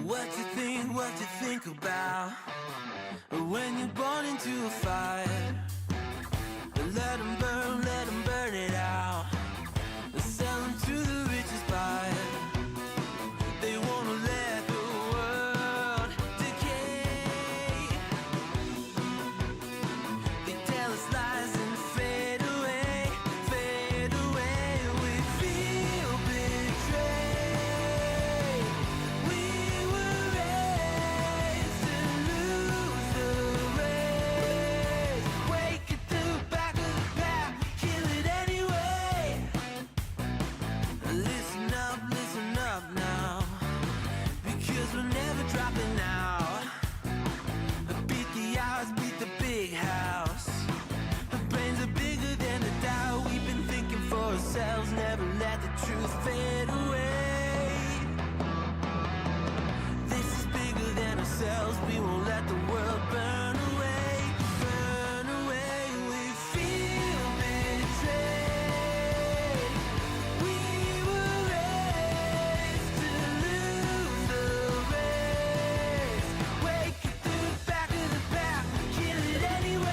What you think about when you're born into a fire? Let them burn it out. Sell them to the richest buyer. They wanna let the world decay. They tell us lies and fade away, fade away. We feel betrayed. We were raised to lose the race. Wake at the back of the pack, kill it anyway. Listen up now, because we're never dropping out. Beat the odds, beat the big house. The brains are bigger than the doubt. We've been thinking for ourselves, never let the truth fade away. This is bigger than ourselves, we won't let the world burn away, burn away. We feel betrayed. We were raised to lose the race. Wake at the back of the pack, kill it anyway.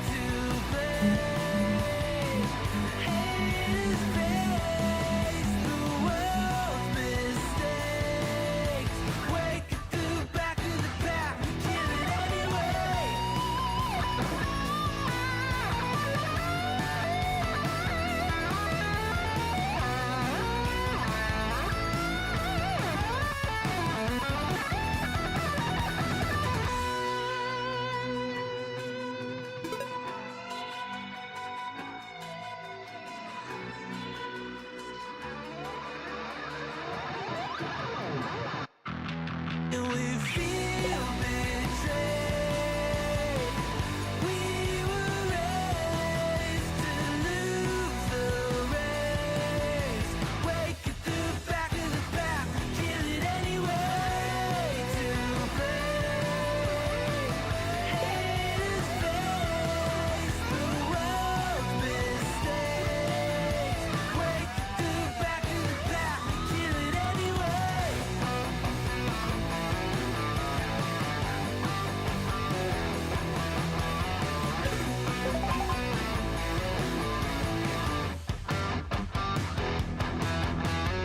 To blame, haters face the world's mistakes. Wake at the back of the pack, kill it anyway. And we feel betrayed. We were raised to lose the race. Wake at the back of the pack, kill it anyway. To blame, haters face the world's mistakes. Wake at the back of the pack, kill it anyway.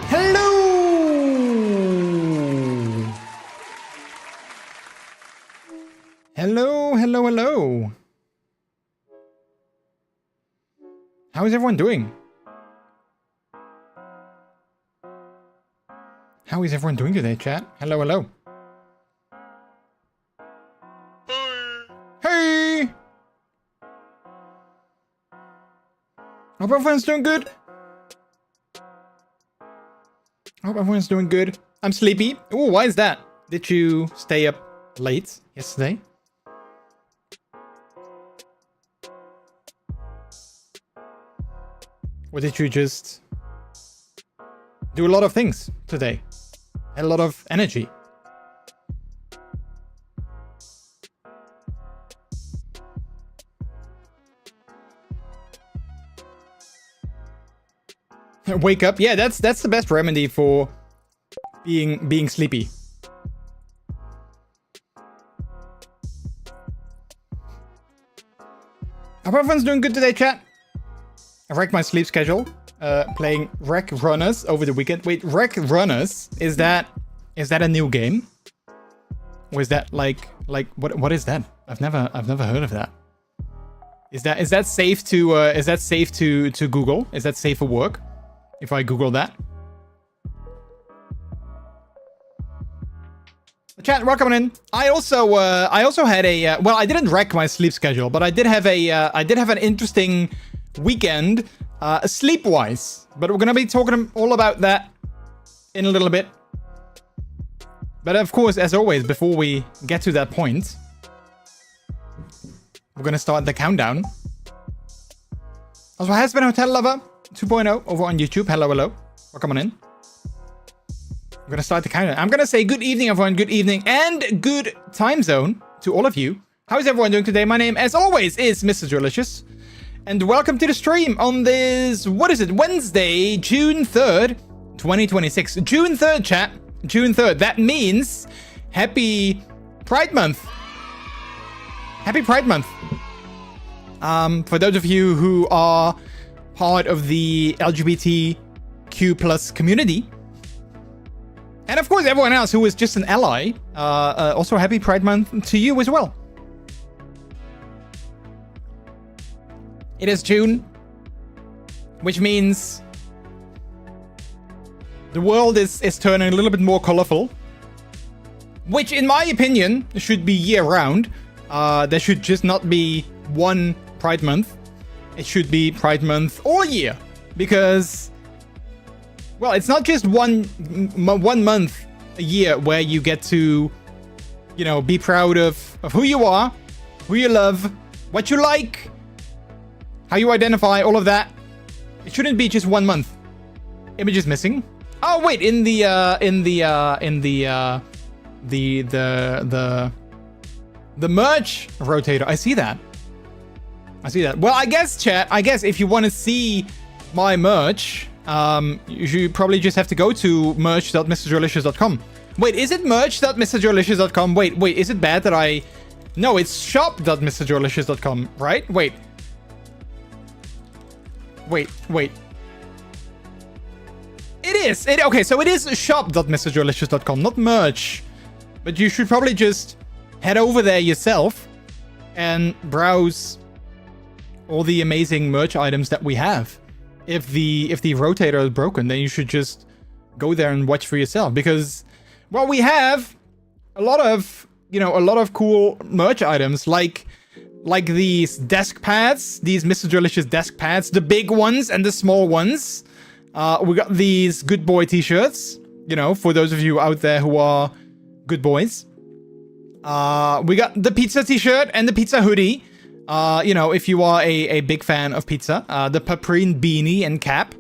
Hello. How is everyone doing? How is everyone doing today, chat? Hello. Hey! Hope everyone's doing good. I'm sleepy. Oh, why is that? Did you stay up late yesterday? Or did you just do a lot of things today? Had a lot of energy. Wake up. Yeah, that's the best remedy for being sleepy. Hope everyone's doing good today, chat. I wrecked my sleep schedule, playing Wreck Runners over the weekend. Wait, Wreck Runners, is that a new game? Or is that like what is that? I've never heard of that. Is that safe to Google? Is that safe for work? If I Google that? Chat, welcome in. I also had a well, I didn't wreck my sleep schedule, but I did have an interesting weekend, sleep-wise. But we're gonna be talking all about that in a little bit. But of course, as always, before we get to that point, we're gonna start the countdown. Also, has been Hotel Lover 2.0 over on YouTube. Hello. Welcome on in. I'm gonna start the countdown. I'm gonna say good evening, everyone. Good evening and good time zone to all of you. How is everyone doing today? My name, as always, is MrJordilicious. And welcome to the stream on this, what is it, Wednesday, June 3rd, 2026. June 3rd, chat. June 3rd. That means happy Pride Month. Happy Pride Month. For those of you who are part of the LGBTQ plus community, and of course everyone else who is just an ally, also happy Pride Month to you as well. It is June, which means the world is turning a little bit more colorful, which in my opinion should be year-round. There should just not be one Pride Month. It should be Pride Month all year, because, well, it's not just one month a year where you get to, you know, be proud of who you are, who you love, what you like, how you identify, all of that. It shouldn't be just 1 month. Image is missing. Oh wait, in the merch rotator, I see that. Well, I guess, chat, if you want to see my merch, you probably just have to go to merch.MrJordilicious.com. Wait, is it merch.MrJordilicious.com? Wait, is it bad that I... No, it's shop.MrJordilicious.com, right? Wait. It is. Okay, so it is shop.MrJordilicious.com, not merch. But you should probably just head over there yourself and browse all the amazing merch items that we have. If the rotator is broken, then you should just go there and watch for yourself, because, well, we have a lot of cool merch items, like these desk pads, these MrJordilicious desk pads, the big ones and the small ones. We got these good boy t-shirts, you know, for those of you out there who are good boys. We got the pizza t-shirt and the pizza hoodie. You know, if you are a big fan of pizza. The Paprine beanie and cap.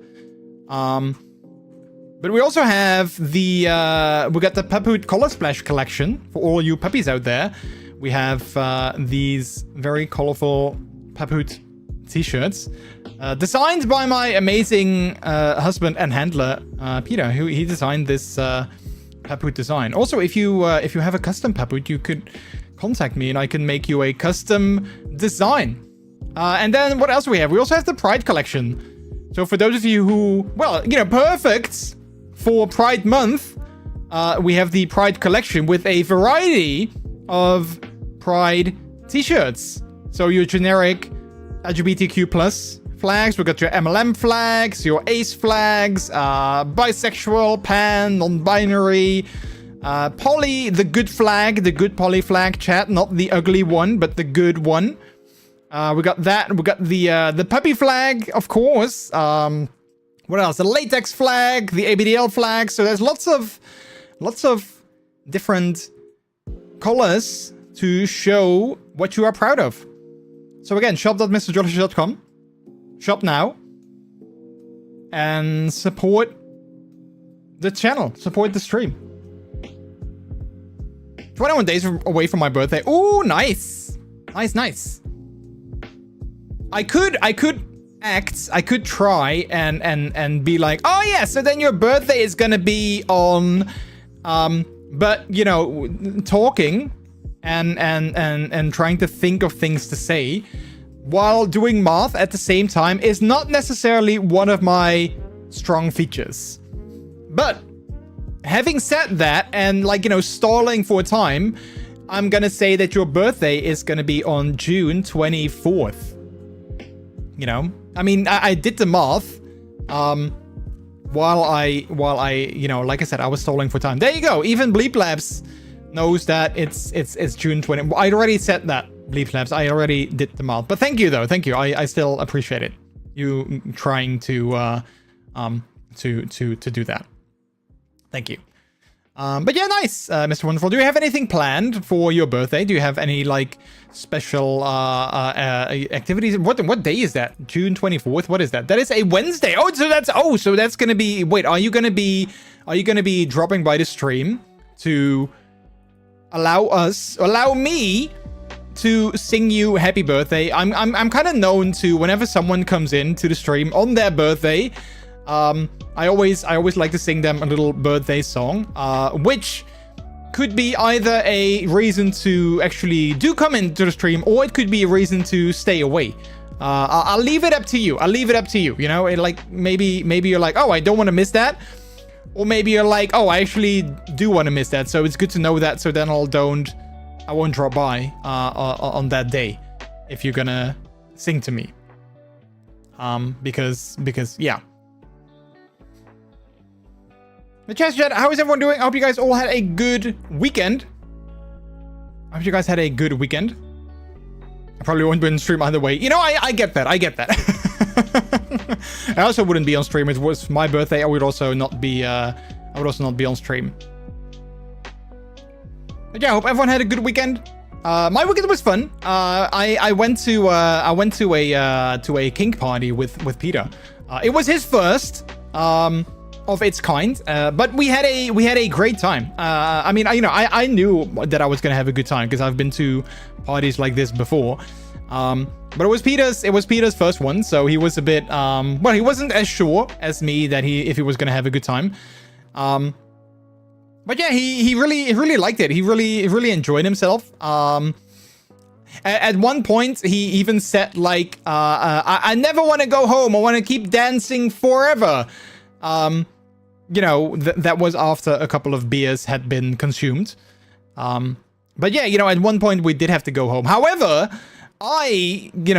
But we also have we got the Papoot Color Splash collection for all you puppies out there. We have these very colorful Papoot t-shirts, designed by my amazing husband and handler, Peter, who he designed this Papoot design. Also, if you have a custom Papoot, you could contact me and I can make you a custom design. And then what else do we have? We also have the Pride collection. So for those of you who, well, you know, perfect for Pride Month, we have the Pride collection with a variety of Pride t-shirts. So your generic LGBTQ plus flags. We got your MLM flags, your ACE flags, bisexual, pan, non-binary, poly, the good flag, the good poly flag, chat, not the ugly one, but the good one. We got that. We got the puppy flag, of course. What else? The latex flag, the ABDL flag. So there's lots of different colors to show what you are proud of. So again, shop.MrJordilicious.com. Shop now. And support the channel. Support the stream. 21 days away from my birthday. Ooh, nice. Nice. I could try and be like, oh yeah, so then your birthday is gonna be on, but you know, talking and trying to think of things to say while doing math at the same time is not necessarily one of my strong features. But having said that, and like, you know, stalling for time, I'm gonna say that your birthday is gonna be on June 24th. You know, I mean, I did the math, while I, you know, like I said, I was stalling for time. There you go. Even Bleep Labs knows that it's June 20. I already said that, Bleep Labs. I already did the math. But thank you though. Thank you. I still appreciate it. You trying to do that. Thank you. But yeah, nice, Mr. Wonderful. Do you have anything planned for your birthday? Do you have any like special activities? What day is that? June 24th. What is that? That is a Wednesday. So that's gonna be. Wait, are you gonna be dropping by the stream to allow me to sing you happy birthday? I'm kind of known to, whenever someone comes in to the stream on their birthday, I always like to sing them a little birthday song, which could be either a reason to actually do come into the stream, or it could be a reason to stay away. I'll leave it up to you. You know, like maybe you're like, oh, I don't want to miss that. Or maybe you're like, oh, I actually do want to miss that. So it's good to know that. So then I won't drop by on that day if you're gonna sing to me. Because yeah. The chat, how is everyone doing? I hope you guys all had a good weekend. I probably won't be on stream either way. You know, I get that. I also wouldn't be on stream. If it was my birthday, I would also not be on stream. But yeah, I hope everyone had a good weekend. My weekend was fun. I went to a kink party with Peter. It was his first of its kind, but we had a great time. I mean, you know, I knew that I was gonna have a good time because I've been to parties like this before. But it was Peter's first one, so he was a bit well, he wasn't as sure as me that if he was gonna have a good time. But yeah, he really liked it. He really enjoyed himself. At one point, he even said like, I never want to go home. I want to keep dancing forever. You know, that was after a couple of beers had been consumed. But yeah, you know, at one point we did have to go home. However, I kind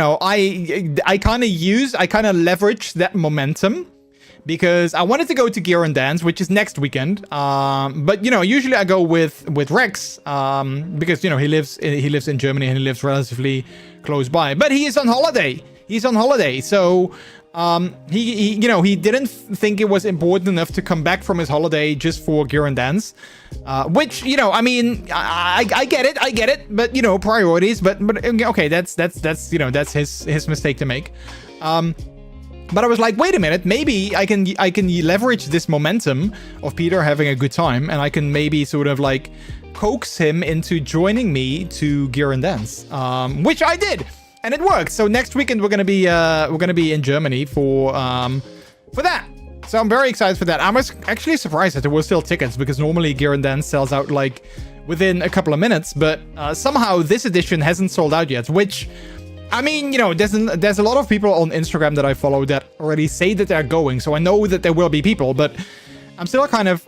of leveraged that momentum because I wanted to go to Gear and Dance, which is next weekend. But you know, usually I go with Rex, because you know he lives in Germany and he lives relatively close by. But he is on holiday. So he didn't think it was important enough to come back from his holiday just for Gear and Dance, which, you know, I mean, I get it, but you know, priorities, but okay, that's you know, that's his mistake to make. But I was like, wait a minute, maybe I can leverage this momentum of Peter having a good time, and I can maybe sort of like coax him into joining me to Gear and Dance, which I did. And it works. So next weekend we're gonna be in Germany for that. So I'm very excited for that. I was actually surprised that there were still tickets because normally Gear and Dance sells out like within a couple of minutes, but somehow this edition hasn't sold out yet. Which, I mean, you know, there's a lot of people on Instagram that I follow that already say that they're going. So I know that there will be people, but I'm still kind of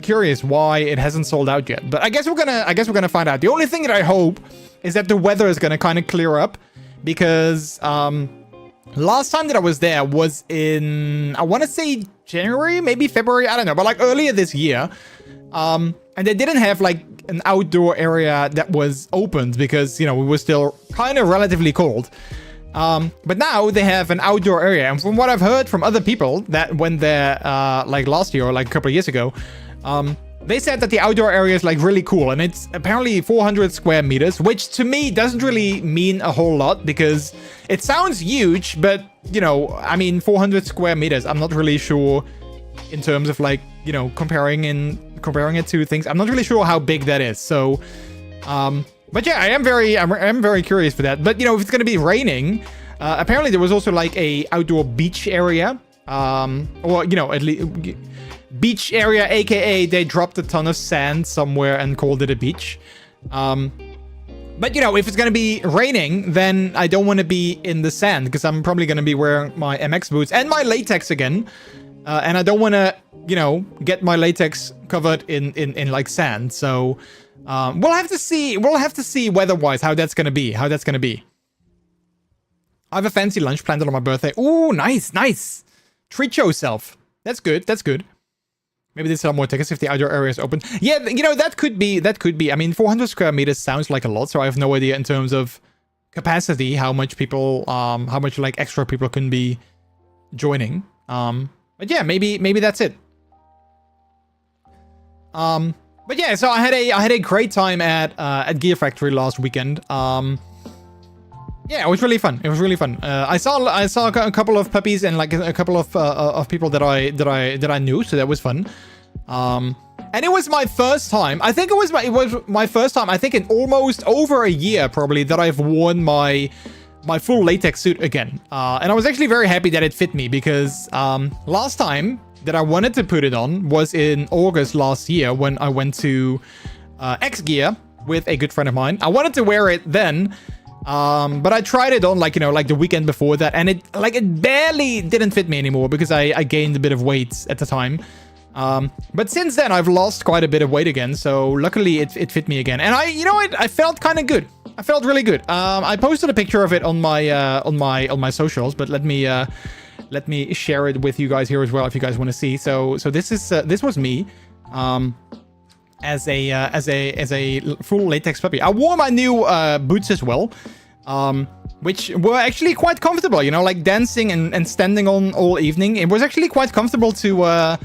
curious why it hasn't sold out yet. But I guess we're gonna find out. The only thing that I hope is that the weather is gonna kind of clear up. Because last time that I was there was in, I want to say January, maybe February, I don't know, but like earlier this year. And they didn't have like an outdoor area that was opened because, you know, we were still kind of relatively cold. But now they have an outdoor area. And from what I've heard from other people that went there like last year or like a couple of years ago, they said that the outdoor area is like really cool, and it's apparently 400 square meters, which to me doesn't really mean a whole lot because it sounds huge, but you know, I mean, 400 square meters, I'm not really sure in terms of like, you know, comparing it to things. I'm not really sure how big that is. So, but yeah, I'm very curious for that. But you know, if it's going to be raining, apparently there was also like a outdoor beach area, or you know, at least beach area, aka they dropped a ton of sand somewhere and called it a beach. But you know, if it's gonna be raining, then I don't want to be in the sand because I'm probably gonna be wearing my MX boots and my latex again, and I don't want to, you know, get my latex covered in like sand. So we'll have to see weather-wise how that's gonna be. I have a fancy lunch planned on my birthday. Ooh, nice. Treat yourself. That's good. Maybe they sell more tickets if the outdoor area is open. Yeah, you know, that could be. I mean, 400 square meters sounds like a lot, so I have no idea in terms of capacity how much like extra people can be joining. But yeah, maybe that's it. But yeah, so I had a great time at Gear Factory last weekend. Yeah, it was really fun. I saw a couple of puppies and like a couple of people that I knew, so that was fun. And it was my first time. I think it was my first time. I think in almost over a year probably that I've worn my my full latex suit again. And I was actually very happy that it fit me because last time that I wanted to put it on was in August last year when I went to X Gear with a good friend of mine. I wanted to wear it then, but I tried it on like the weekend before that, and it barely didn't fit me anymore because I gained a bit of weight at the time. But since then I've lost quite a bit of weight again, so luckily it fit me again, and I felt kind of good. I felt really good. I posted a picture of it on my socials, but let me share it with you guys here as well if you guys want to see. So this was me as a full latex puppy. I wore my new boots as well, which were actually quite comfortable. Like dancing and standing on all evening. It was actually quite comfortable to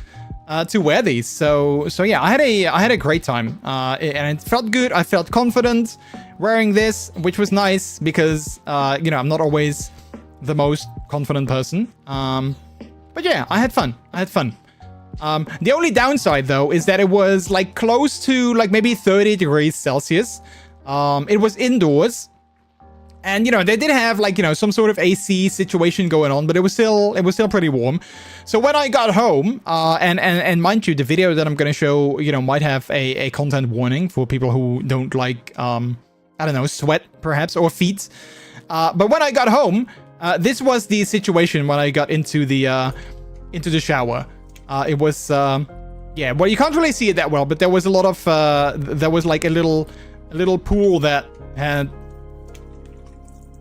wear these. So yeah, I had a great time, and it felt good. I felt confident wearing this, which was nice because I'm not always the most confident person. But yeah, I had fun. The only downside though is that it was like close to like maybe 30 degrees Celsius. It was indoors, and they did have like some sort of AC situation going on, but it was still pretty warm. So when I got home, and mind you, the video that I'm gonna show might have a content warning for people who don't like I don't know, sweat perhaps, or feet. But when I got home, this was the situation when I got into the shower. It was yeah, well, you can't really see it that well, but there was a lot of there was like a little pool that had.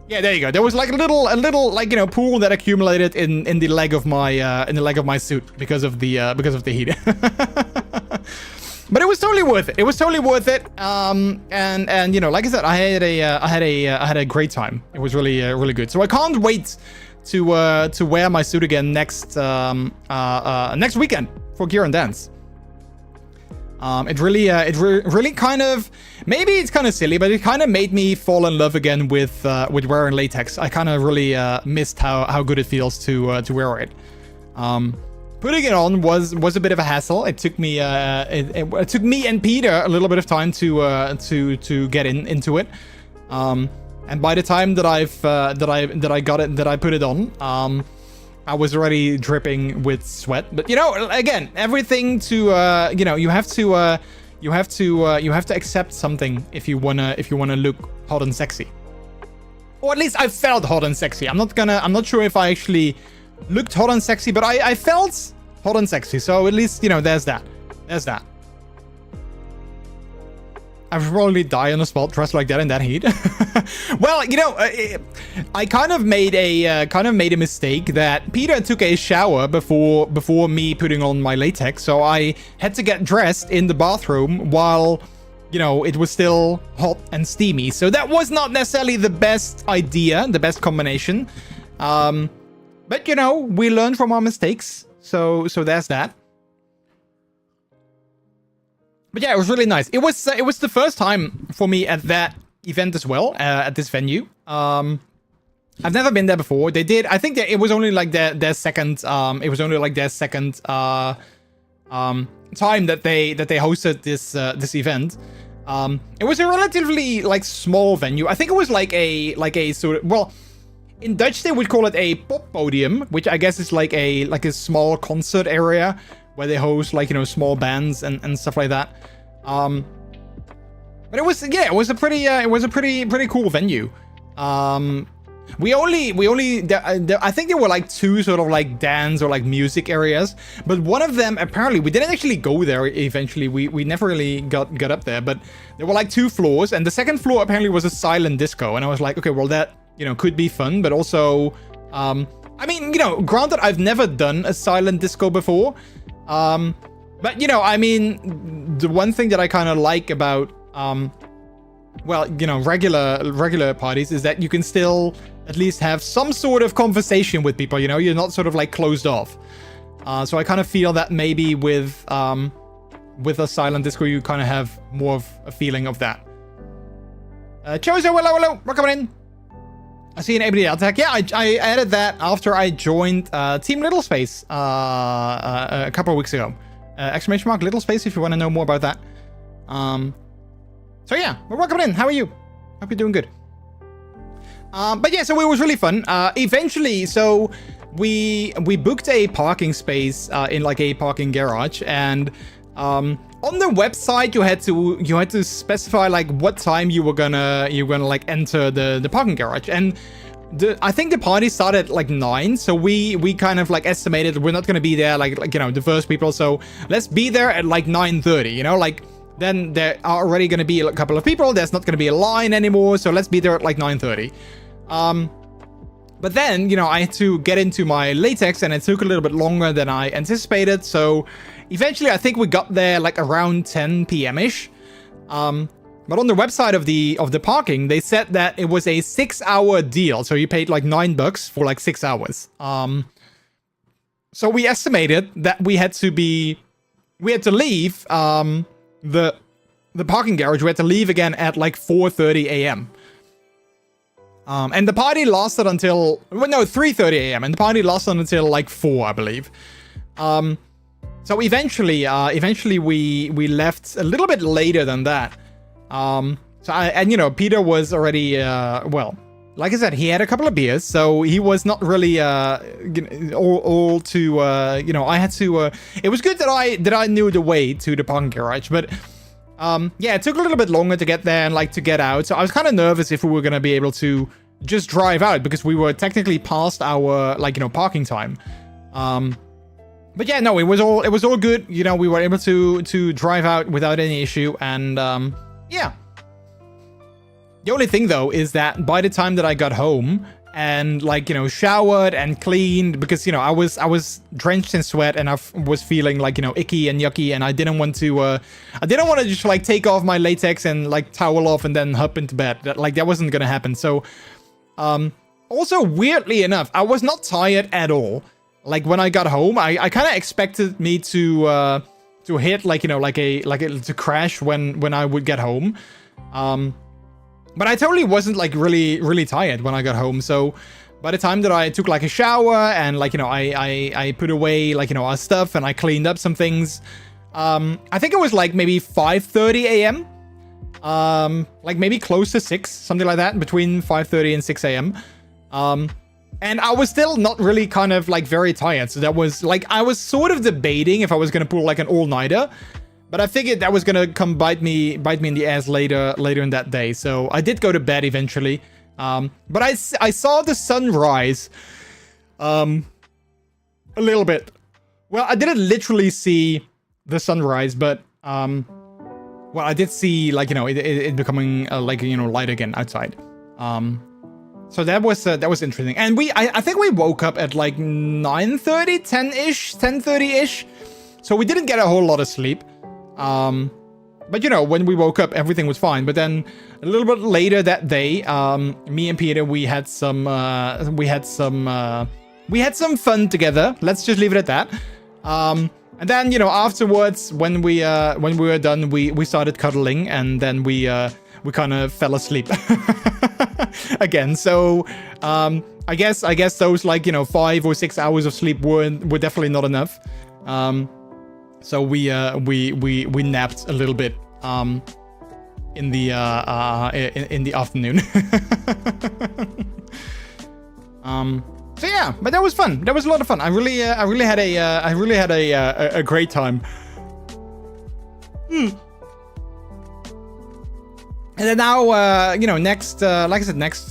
Yeah, there you go. There was like a little like pool that accumulated in the leg of my suit because of the heat. But it was totally worth it. It was totally worth it. And like I said, I had a great time. It was really good. So I can't wait to wear my suit again next weekend for Gear and Dance. It really kind of, maybe it's kind of silly, but it kind of made me fall in love again with wearing latex. I kind of really missed how good it feels to wear it. Putting it on was a bit of a hassle. It took me it took me and Peter a little bit of time to get into it. And by the time that I put it on, I was already dripping with sweat. But again, everything to you have to accept something if you wanna look hot and sexy. Or at least I felt hot and sexy. I'm not sure if I actually looked hot and sexy, but I felt hot and sexy. So at least there's that. I would probably die on the spot dressed like that in that heat. Well, I kind of made a mistake that Peter took a shower before me putting on my latex, so I had to get dressed in the bathroom while it was still hot and steamy. So that was not necessarily the best idea, the best combination. But we learn from our mistakes, so there's that. But yeah, it was really nice. It was the first time for me at that event as well, at this venue. I've never been there before. They did. I think that it was only like their second. It was only like their second time that they hosted this event. It was a relatively like small venue. I think it was like a sort of, well, in Dutch they would call it a pop podium, which I guess is like a small concert area where they host like small bands and stuff like that. But it was a pretty cool venue. We only I think there were like two sort of like dance or like music areas, but one of them apparently we didn't actually go there eventually. We never really got up there, but there were like two floors, and the second floor apparently was a silent disco, and I was like, okay, well that could be fun, but also I mean, granted, I've never done a silent disco before. But I mean, the one thing that I kind of like about well, regular parties is that you can still at least have some sort of conversation with people. You're not sort of like closed off. So I kind of feel that maybe with a silent disco you kind of have more of a feeling of that. Chozo, hello, welcome in. I see an ABD attack. Yeah, I added that after I joined Team Little Space a couple of weeks ago. Exclamation mark Little Space if you want to know more about that. So yeah, well, welcome in. How are you? Hope you're doing good. But yeah, so it was really fun. Eventually, so we booked a parking space in like a parking garage, and on the website you had to specify like what time you were gonna like enter the parking garage, and I think the party started at like 9, so we kind of like estimated we're not gonna be there like you know, the first people, so let's be there at like 9:30, you know, like then there are already gonna be a couple of people, there's not gonna be a line anymore, so let's be there at like 9:30. But then, you know, I had to get into my latex, and it took a little bit longer than I anticipated, so eventually I think we got there like around 10 p.m.-ish. But on the website of the parking, they said that it was a 6-hour deal, so you paid like $9 for like 6 hours. So we estimated that we had to leave the parking garage. We had to leave again at like 4:30 a.m. And the party lasted until 3:30 a.m. and the party lasted until like 4, I believe. So eventually we left a little bit later than that. And you know, Peter was already, well, like I said, he had a couple of beers, so he was not really, all too, you know, I had to, it was good that I knew the way to the parking garage, but, yeah, it took a little bit longer to get there and like to get out, so I was kind of nervous if we were going to be able to just drive out, because we were technically past our, like, you know, parking time. But yeah, no, it was all good, you know, we were able to drive out without any issue, and, yeah. The only thing though is that by the time that I got home and like, you know, showered and cleaned, because, you know, I was drenched in sweat and I was feeling like, you know, icky and yucky, and I didn't want to just like take off my latex and like towel off and then hop into bed. That wasn't gonna happen. So, also weirdly enough, I was not tired at all. Like when I got home, I kind of expected me to hit like, you know, to crash when I would get home. But I totally wasn't like really tired when I got home. So by the time that I took like a shower and like, you know, I put away like, you know, our stuff and I cleaned up some things, I think it was like maybe 5:30 a.m. Like maybe close to 6, something like that, between 5:30 and 6 a.m. And I was still not really kind of like very tired. So that was like, I was sort of debating if I was going to pull like an all-nighter. But I figured that was gonna come bite me in the ass later in that day. So I did go to bed eventually. But I saw the sunrise a little bit. Well, I didn't literally see the sunrise, but well, I did see like, you know, it becoming like, you know, light again outside. So that was interesting. And I think we woke up at like 9:30, 10:30-ish. So we didn't get a whole lot of sleep. But you know, when we woke up, everything was fine. But then a little bit later that day, me and Peter, we had some fun together. Let's just leave it at that. And then, you know, afterwards, when we were done, we started cuddling, and then we kind of fell asleep again. So, I guess those like, you know, 5 or 6 hours of sleep were definitely not enough. So we napped a little bit in the afternoon. So yeah, but that was fun. That was a lot of fun. I really had a great time. And then now, you know, next, like I said, next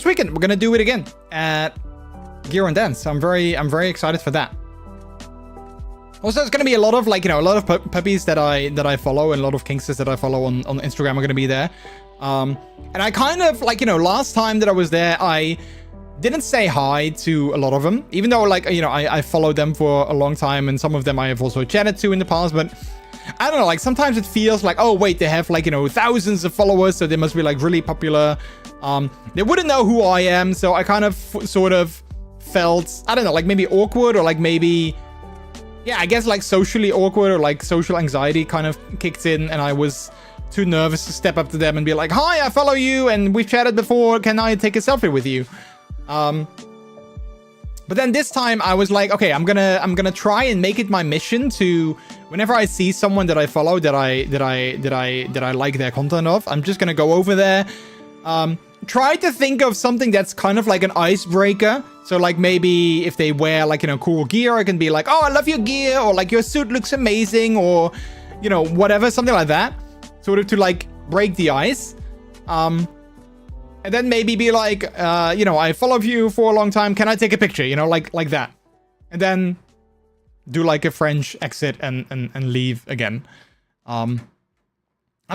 weekend we're gonna do it again at Gear and Dance. So I'm very excited for that. Also, it's going to be a lot of, like, you know, a lot of puppies that I follow, and a lot of Kingsters that I follow on Instagram are going to be there. And I kind of, like, you know, last time that I was there, I didn't say hi to a lot of them, even though, like, you know, I followed them for a long time, and some of them I have also chatted to in the past, but I don't know, like, sometimes it feels like, oh, wait, they have, like, you know, thousands of followers, so they must be, like, really popular. They wouldn't know who I am, so I kind of sort of felt, I don't know, like, maybe awkward, or, like, maybe... yeah, I guess like socially awkward, or like social anxiety kind of kicked in, and I was too nervous to step up to them and be like, hi, I follow you and we've chatted before, can I take a selfie with you? But then this time I was like, okay, I'm gonna try and make it my mission to, whenever I see someone that I follow that I like their content of, I'm just gonna go over there, try to think of something that's kind of like an icebreaker. So like maybe if they wear like, you know, cool gear, I can be like, oh, I love your gear, or like your suit looks amazing, or, you know, whatever, something like that. Sort of to like break the ice. And then maybe be like, you know, I followed you for a long time. Can I take a picture? You know, like that. And then do like a French exit and leave again. I'm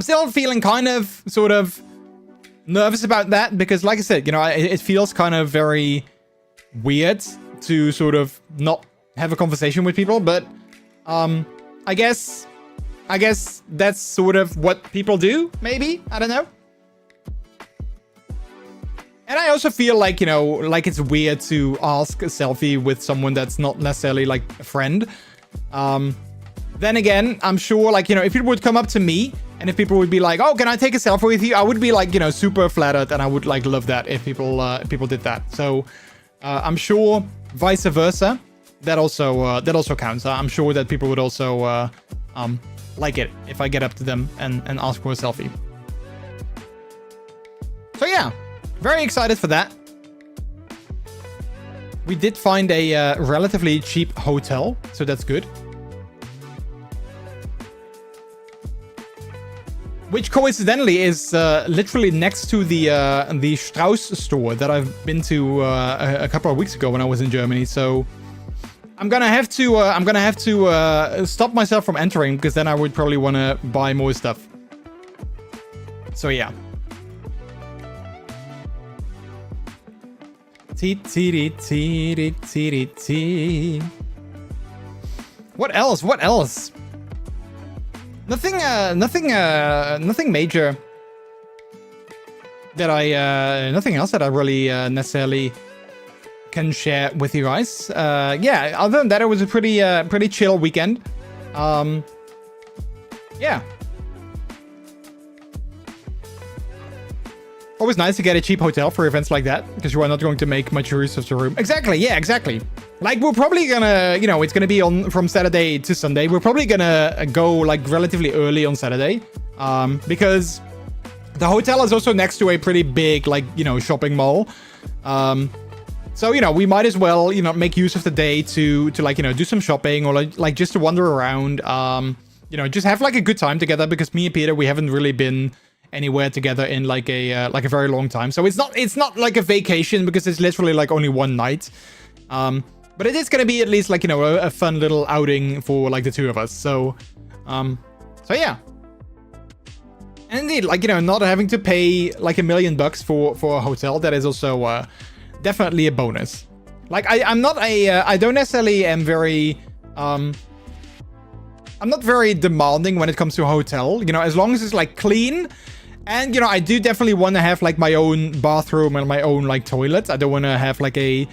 still feeling kind of sort of nervous about that because, like I said, you know, it feels kind of very weird to sort of not have a conversation with people, but I guess that's sort of what people do, maybe. I don't know. And I also feel like, you know, like it's weird to ask a selfie with someone that's not necessarily like a friend. Then again, I'm sure, like, you know, if people would come up to me and if people would be like, oh, can I take a selfie with you? I would be like, you know, super flattered, and I would like love that if people did that. So I'm sure vice versa, that also counts. I'm sure that people would also like it if I get up to them and ask for a selfie. So yeah, very excited for that. We did find a relatively cheap hotel, so that's good. Which coincidentally is literally next to the Strauss store that I've been to a couple of weeks ago when I was in Germany. So I'm gonna have to stop myself from entering, because then I would probably want to buy more stuff. So yeah. What else? What else? Nothing major that nothing else that I really necessarily can share with you guys. Yeah, other than that, it was a pretty chill weekend. Yeah. Always nice to get a cheap hotel for events like that, because you are not going to make much use of the room. Exactly, yeah, exactly. Like, we're probably gonna, you know, it's gonna be on from Saturday to Sunday. We're probably gonna go, like, relatively early on Saturday. Because the hotel is also next to a pretty big, like, you know, shopping mall. So, you know, we might as well, you know, make use of the day to like, you know, do some shopping, or like just to wander around. You know, just have, like, a good time together, because me and Peter, we haven't really been anywhere together in like a very long time. So it's not like a vacation, because it's literally like only one night. But it is gonna be at least, like, you know, a fun little outing for like the two of us. So yeah. And indeed, like, you know, not having to pay like $1 million for a hotel, that is also definitely a bonus. Like, I'm not I don't necessarily am very I'm not very demanding when it comes to a hotel, you know, as long as it's like clean. And, you know, I do definitely want to have like my own bathroom and my own like toilet. I don't want to have like a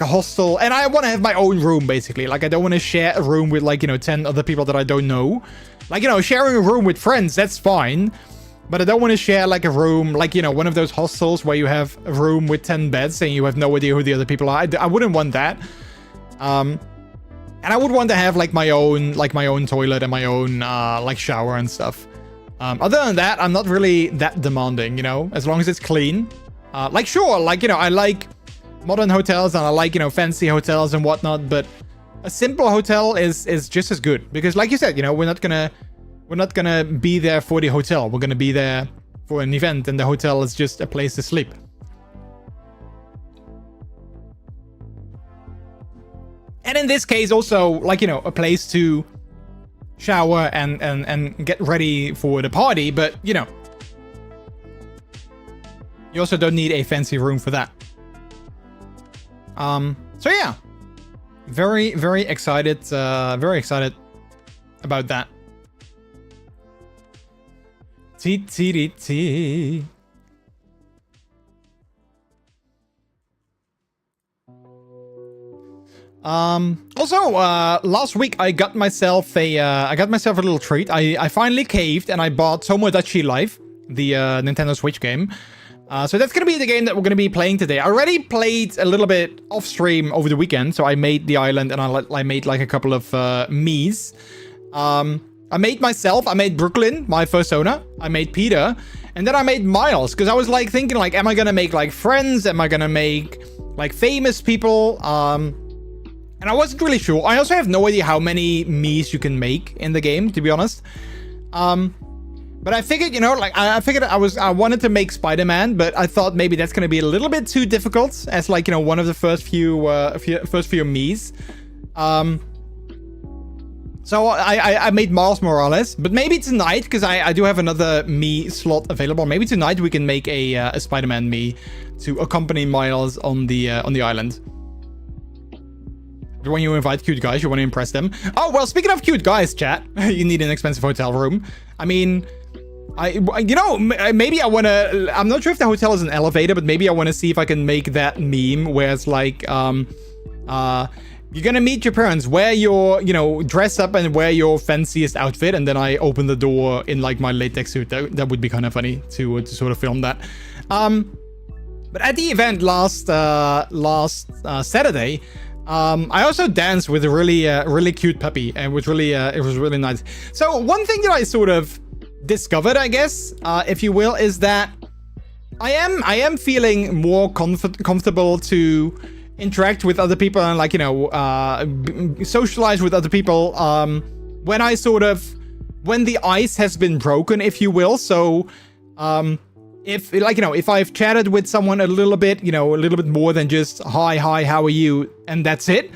hostel, and I want to have my own room, basically. Like, I don't want to share a room with, like, you know, 10 other people that I don't know. Like, you know, sharing a room with friends, that's fine. But I don't want to share like a room, like, you know, one of those hostels where you have a room with 10 beds and you have no idea who the other people are. I wouldn't want that. And I would want to have like my own toilet and my own like shower and stuff. Other than that, I'm not really that demanding, you know, as long as it's clean. Like, sure, like, you know, I like modern hotels and I like, you know, fancy hotels and whatnot, but a simple hotel is just as good, because, like you said, you know, we're not gonna be there for the hotel. We're gonna be there for an event, and the hotel is just a place to sleep. And in this case, also, like, you know, a place to shower and get ready for the party, but, you know, you also don't need a fancy room for that. So yeah, very excited about that. T. Also, last week I got myself a little treat. I finally caved and I bought Tomodatchi Live, the Nintendo Switch game. So that's gonna be the game that we're gonna be playing today. I already played a little bit off stream over the weekend, so I made the island and I made like a couple of Miis. I made myself, I made Brooklyn, my persona, I made Peter, And then I made Miles, because I was like thinking like, am I gonna make like friends? Am I gonna make like famous people? And I wasn't really sure. I also have no idea how many Miis you can make in the game, to be honest. But I figured, you know, like I figured I wanted to make Spider-Man, but I thought maybe that's gonna be a little bit too difficult as like, you know, one of the first few Miis. So I made Miles Morales, but maybe tonight, because I do have another Mii slot available. Maybe tonight we can make a Spider-Man Mii to accompany Miles on the island. When you invite cute guys, you want to impress them. Oh, well, speaking of cute guys, chat, you need an expensive hotel room. I mean, you know, maybe I want to, I'm not sure if the hotel is an elevator, but maybe I want to see if I can make that meme where it's like, you're gonna meet your parents, wear your, you know, dress up and wear your fanciest outfit, and then I open the door in like my latex suit. That would be kind of funny to sort of film that. But at the event last Saturday, I also danced with a really cute puppy, and it was really nice. So one thing that I sort of discovered, I guess, if you will, is that I am feeling more comfortable to interact with other people and, like, you know, socialize with other people when the ice has been broken, if you will. So if, like, you know, if I've chatted with someone a little bit, you know, a little bit more than just hi, how are you, and that's it.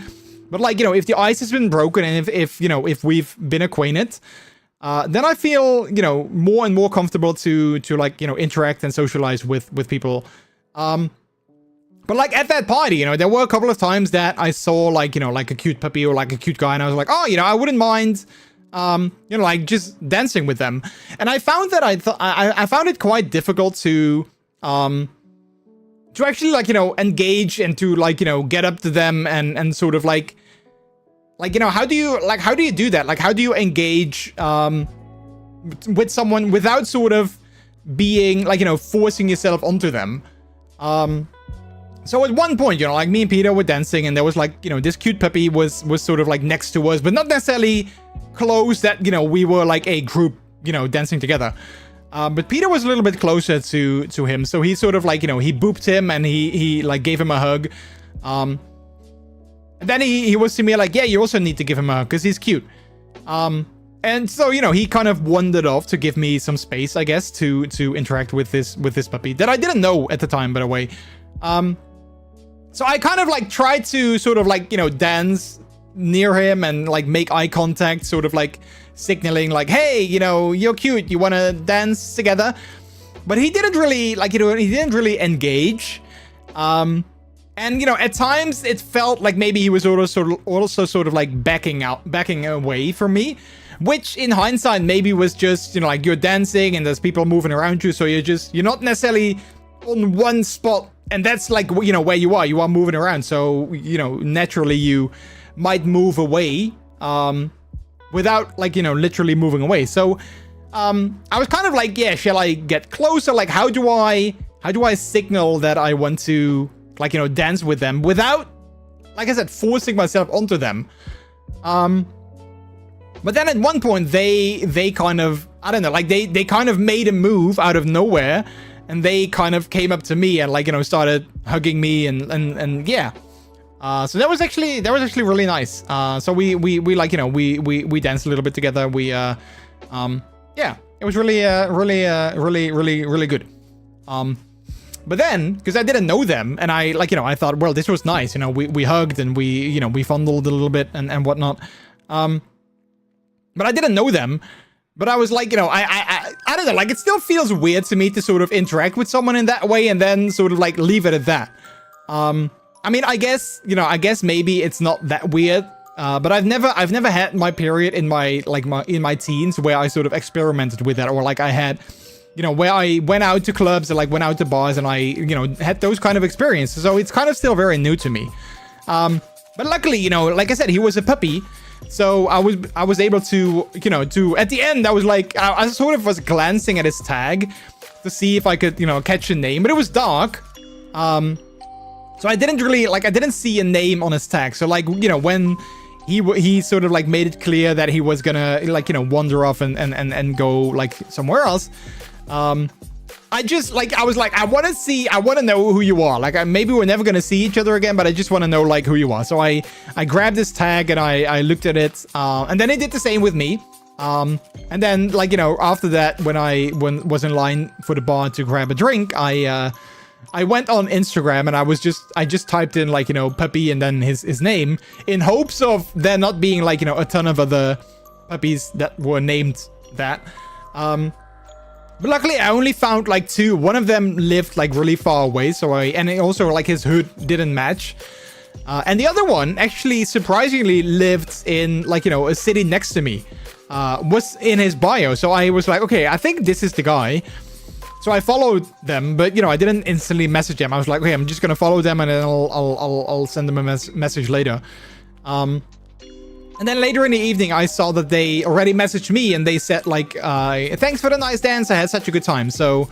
But, like, you know, if the ice has been broken and if you know, if we've been acquainted, then I feel, you know, more and more comfortable to like, you know, interact and socialize with people. But, like, at that party, you know, there were a couple of times that I saw, like, you know, like a cute puppy or like a cute guy, and I was like, oh, you know, I wouldn't mind, you know, like, just dancing with them. And I found that I found it quite difficult to actually, like, you know, engage and to, like, you know, get up to them and sort of like, you know, how do you do that? Like, how do you engage with someone without sort of being, like, you know, forcing yourself onto them? So at one point, you know, like, me and Peter were dancing, and there was, like, you know, this cute puppy was sort of like next to us, but not necessarily close that, you know, we were like a group, you know, dancing together. But Peter was a little bit closer to him, so he sort of, like, you know, he booped him and he like gave him a hug. And then he was to me like, yeah, you also need to give him a hug because he's cute. And so, you know, he kind of wandered off to give me some space, I guess, to interact with this puppy that I didn't know at the time, by the way. So I kind of, like, tried to sort of, like, you know, dance near him and, like, make eye contact, sort of like signaling like, hey, you know, you're cute, you want to dance together? But he didn't really, like, you know, he didn't really engage. And, you know, at times it felt like maybe he was also sort of like backing away from me, which in hindsight maybe was just, you know, like, you're dancing and there's people moving around you, so you're not necessarily on one spot, and that's, like, you know, where you are moving around, so, you know, naturally you might move away without, like, you know, literally moving away. So I was kind of like, yeah, shall I get closer? Like, how do I signal that I want to, like, you know, dance with them without, like I said, forcing myself onto them? But then at one point they kind of, I don't know, like, they kind of made a move out of nowhere, and they kind of came up to me and, like, you know, started hugging me and yeah. So that was actually really nice. So we like, you know, we danced a little bit together. Yeah, it was really good. But then, because I didn't know them, and I, like, you know, I thought, well, this was nice. You know, we hugged and we, you know, we fondled a little bit and whatnot. But I didn't know them. But I was like, you know, I don't know, like, it still feels weird to me to sort of interact with someone in that way and then sort of, like, leave it at that. I mean, I guess, you know, maybe it's not that weird. But I've never had my period in my teens where I sort of experimented with that, or like I had, you know, where I went out to clubs and, like, went out to bars and I, you know, had those kind of experiences. So it's kind of still very new to me. But luckily, you know, like I said, he was a puppy. So I was able to, you know, at the end, I was like, I sort of was glancing at his tag to see if I could, you know, catch a name, but it was dark. So I didn't really, like, I didn't see a name on his tag. So, like, you know, when he sort of, like, made it clear that he was gonna, like, you know, wander off and go, like, somewhere else. I just like, I was like, I want to know who you are. Like, maybe we're never going to see each other again, but I just want to know like who you are. So I grabbed this tag and I looked at it. And then it did the same with me. And then like, you know, after that, when I was in line for the bar to grab a drink, I went on Instagram and I just typed in like, you know, puppy and then his name in hopes of there not being like, you know, a ton of other puppies that were named that. But luckily I only found like 2. One of them lived like really far away. And also like his hood didn't match. And the other one actually surprisingly lived in like, you know, a city next to me, was in his bio. So I was like, okay, I think this is the guy. So I followed them, but you know, I didn't instantly message them. I was like, okay, I'm just going to follow them and then I'll send them a message later. And then later in the evening, I saw that they already messaged me and they said like, thanks for the nice dance. I had such a good time. So,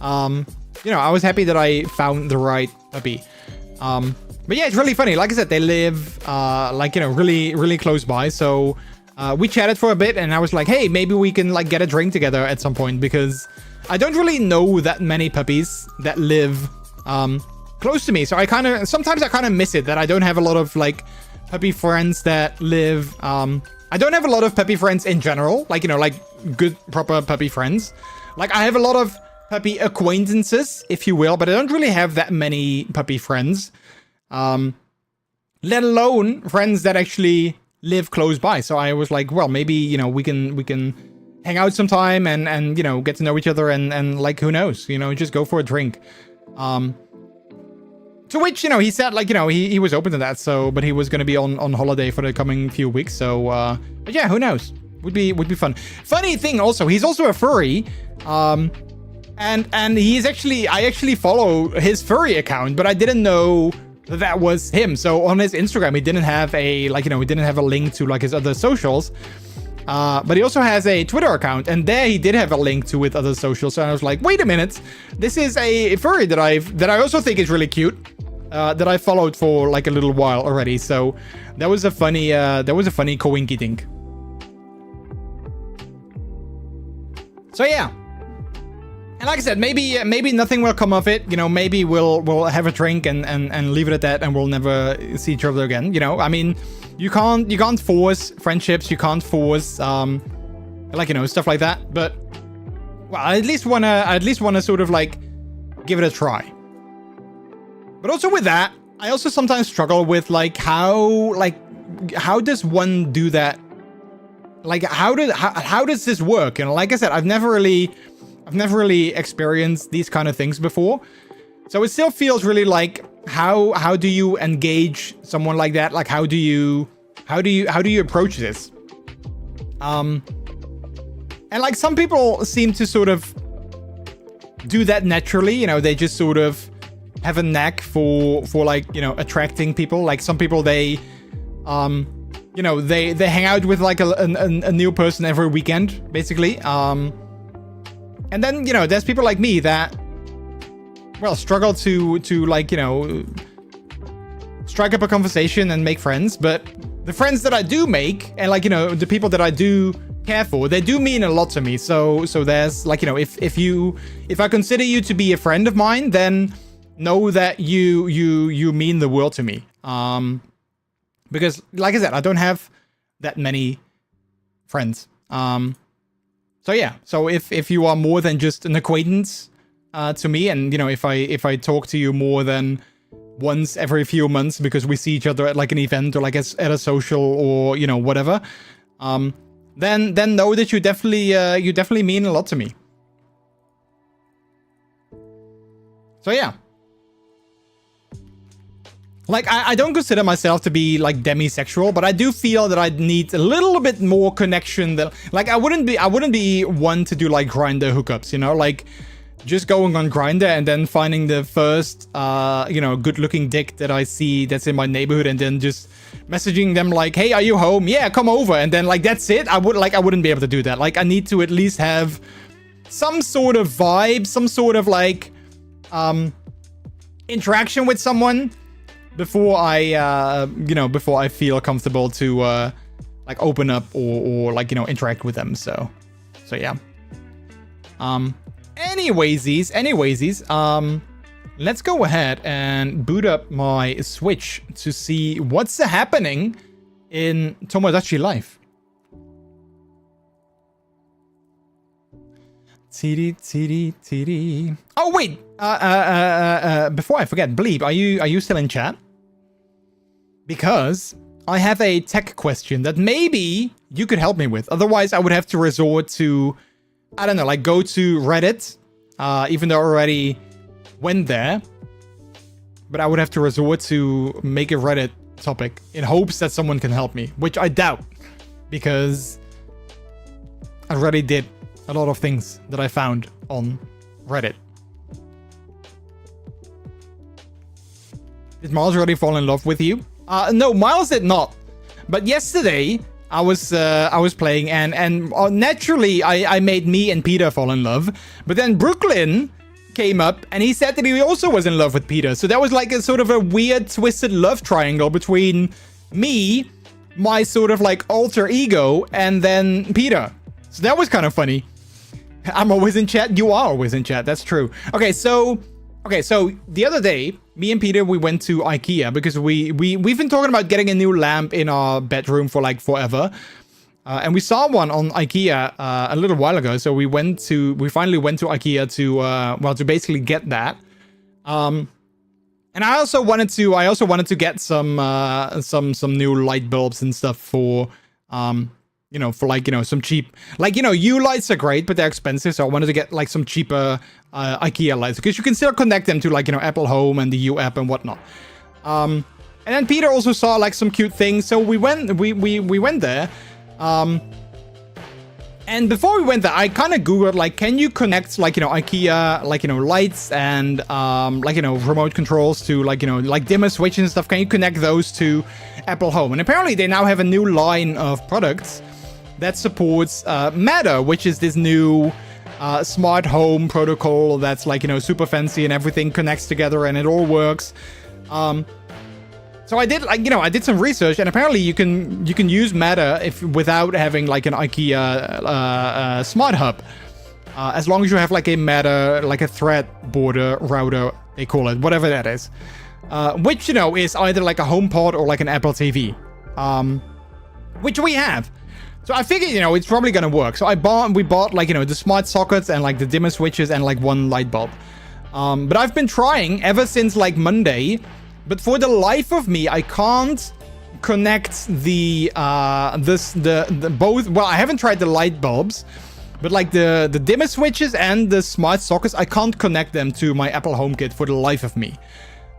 you know, I was happy that I found the right puppy. But yeah, it's really funny. Like I said, they live, like, you know, really, really close by. So, we chatted for a bit and I was like, hey, maybe we can like get a drink together at some point because I don't really know that many puppies that live, close to me. So sometimes I kind of miss it that I don't have a lot of like puppy friends that live, I don't have a lot of puppy friends in general, like, you know, like good proper puppy friends. Like I have a lot of puppy acquaintances, if you will, but I don't really have that many puppy friends, let alone friends that actually live close by. So I was like, well, maybe, you know, we can hang out sometime and you know, get to know each other and like, who knows, you know, just go for a drink. To which, you know, he said like, you know, he was open to that. So, but he was going to be on holiday for the coming few weeks. So, but yeah, who knows? Would be fun. Funny thing also, he's also a furry. And he's actually, I actually follow his furry account, but I didn't know that was him. So on his Instagram, he didn't have a, like, you know, he didn't have a link to like his other socials. But he also has a Twitter account, and there he did have a link to with other socials. So I was like, wait a minute, this is a furry that I also think is really cute, that I followed for like a little while already. So that was a funny coinky dink. So yeah. And like I said, maybe nothing will come of it. You know, maybe we'll have a drink and leave it at that, and we'll never see each other again. You know, I mean, you can't force friendships. You can't force like, you know, stuff like that. But well, I at least wanna sort of like give it a try. But also with that, I also sometimes struggle with like how does one do that? Like how does this work? You know, like I said, I've never really experienced these kind of things before. So it still feels really like how do you engage someone like that? Like how do you approach this? And like some people seem to sort of do that naturally, you know, they just sort of have a knack for like, you know, attracting people. Like some people, they you know, they hang out with like a new person every weekend, basically. And then, you know, there's people like me that, well, struggle to like, you know, strike up a conversation and make friends. But the friends that I do make, and like, you know, the people that I do care for, they do mean a lot to me. So there's like, you know, if I consider you to be a friend of mine, then know that you mean the world to me. Because like I said, I don't have that many friends. So yeah, so if you are more than just an acquaintance to me, and you know, if I talk to you more than once every few months because we see each other at like an event or like at a social or, you know, whatever, then know that you definitely mean a lot to me. So yeah. Like, I don't consider myself to be, like, demisexual, but I do feel that I need a little bit more connection than... Like, I wouldn't be one to do, like, Grindr hookups, you know? Like, just going on Grindr and then finding the first, you know, good-looking dick that I see that's in my neighborhood and then just messaging them like, hey, are you home? Yeah, come over. And then, like, that's it. I wouldn't be able to do that. Like, I need to at least have some sort of vibe, some sort of, like, interaction with someone before I feel comfortable to like open up or like, you know, interact with them. So yeah. Anyways, let's go ahead and boot up my Switch to see what's happening in Tomodatchi Life. TD. Oh wait, before I forget, Bleep, are you still in chat? Because I have a tech question that maybe you could help me with. Otherwise, I would have to resort to, I don't know, like go to Reddit, even though I already went there. But I would have to resort to make a Reddit topic in hopes that someone can help me, which I doubt, because I already did a lot of things that I found on Reddit. Did Miles already fall in love with you? No, Miles did not. But yesterday I was playing and naturally I made me and Peter fall in love. But then Brooklyn came up and he said that he also was in love with Peter. So that was like a sort of a weird twisted love triangle between me, my sort of like alter ego, and then Peter. So that was kind of funny. I'm always in chat. You are always in chat. That's true. Okay, so the other day, me and Peter, we went to IKEA because we've been talking about getting a new lamp in our bedroom for like forever. And we saw one on IKEA a little while ago. So we finally went to IKEA to basically get that. And I also wanted to get some new light bulbs and stuff for some cheap, U lights are great, but they're expensive. So I wanted to get like some cheaper IKEA lights because you can still connect them to Apple Home and the U app and whatnot. And then Peter also saw like some cute things. So we went there. And before we went there, I kind of Googled, like, can you connect, IKEA, lights and, remote controls to, dimmer switches and stuff. Can you connect those to Apple Home? And apparently they now have a new line of products that supports Matter, which is this new smart home protocol that's, super fancy and everything connects together and it all works. So I did some research, and apparently you can use Matter without having an IKEA smart hub, as long as you have a Matter, a thread border router, they call it, whatever that is, which is either a HomePod or an Apple TV, which we have. So I figured it's probably gonna work. So we bought the smart sockets and the dimmer switches and one light bulb. But I've been trying ever since Monday. But for the life of me, I can't connect the both. Well, I haven't tried the light bulbs, but the dimmer switches and the smart sockets, I can't connect them to my Apple HomeKit for the life of me.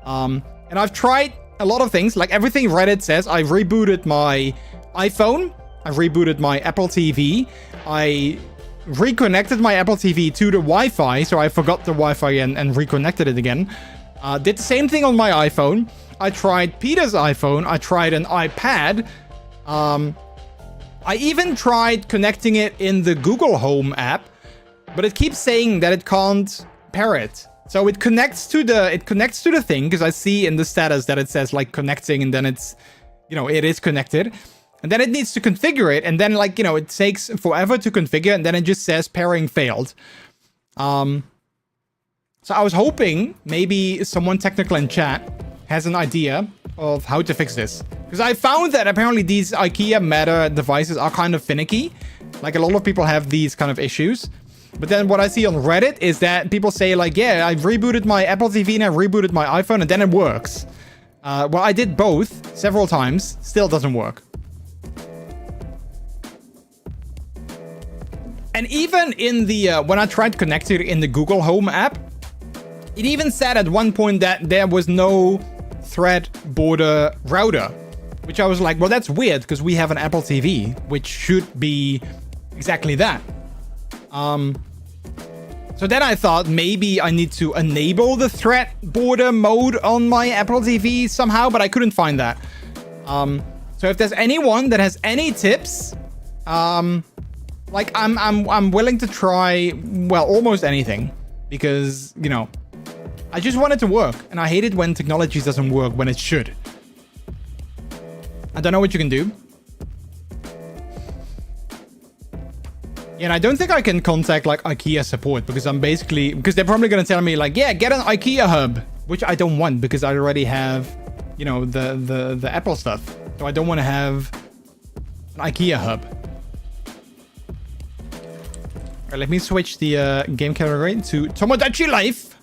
And I've tried a lot of things, like everything Reddit says. I rebooted my iPhone. I rebooted my Apple TV. I reconnected my Apple TV to the Wi-Fi, so I forgot the Wi-Fi and reconnected it again. Did the same thing on my iPhone. I tried Peter's iPhone. I tried an iPad. I even tried connecting it in the Google Home app, but it keeps saying that it can't pair it. So it connects to the thing, because I see in the status that it says connecting, and then it's, it is connected. And then it needs to configure it, and then it takes forever to configure, and then it just says pairing failed. So I was hoping maybe someone technical in chat has an idea of how to fix this. Because I found that apparently these IKEA Matter devices are kind of finicky. A lot of people have these kind of issues. But then what I see on Reddit is that people say yeah, I've rebooted my Apple TV and I rebooted my iPhone and then it works. Well, I did both several times. Still doesn't work. And even in the, when I tried to connect it in the Google Home app, it even said at one point that there was no thread border router, which I was like, well, that's weird because we have an Apple TV, which should be exactly that. So then I thought maybe I need to enable the thread border mode on my Apple TV somehow, but I couldn't find that. So if there's anyone that has any tips, I'm willing to try, well, almost anything, because, I just want it to work, and I hate it when technology doesn't work when it should. I don't know what you can do. And I don't think I can contact like IKEA support because because they're probably going to tell me like, yeah, get an IKEA hub, which I don't want because I already have, you know, the Apple stuff. So I don't want to have an IKEA hub. All right, let me switch the game category to Tomodatchi Life.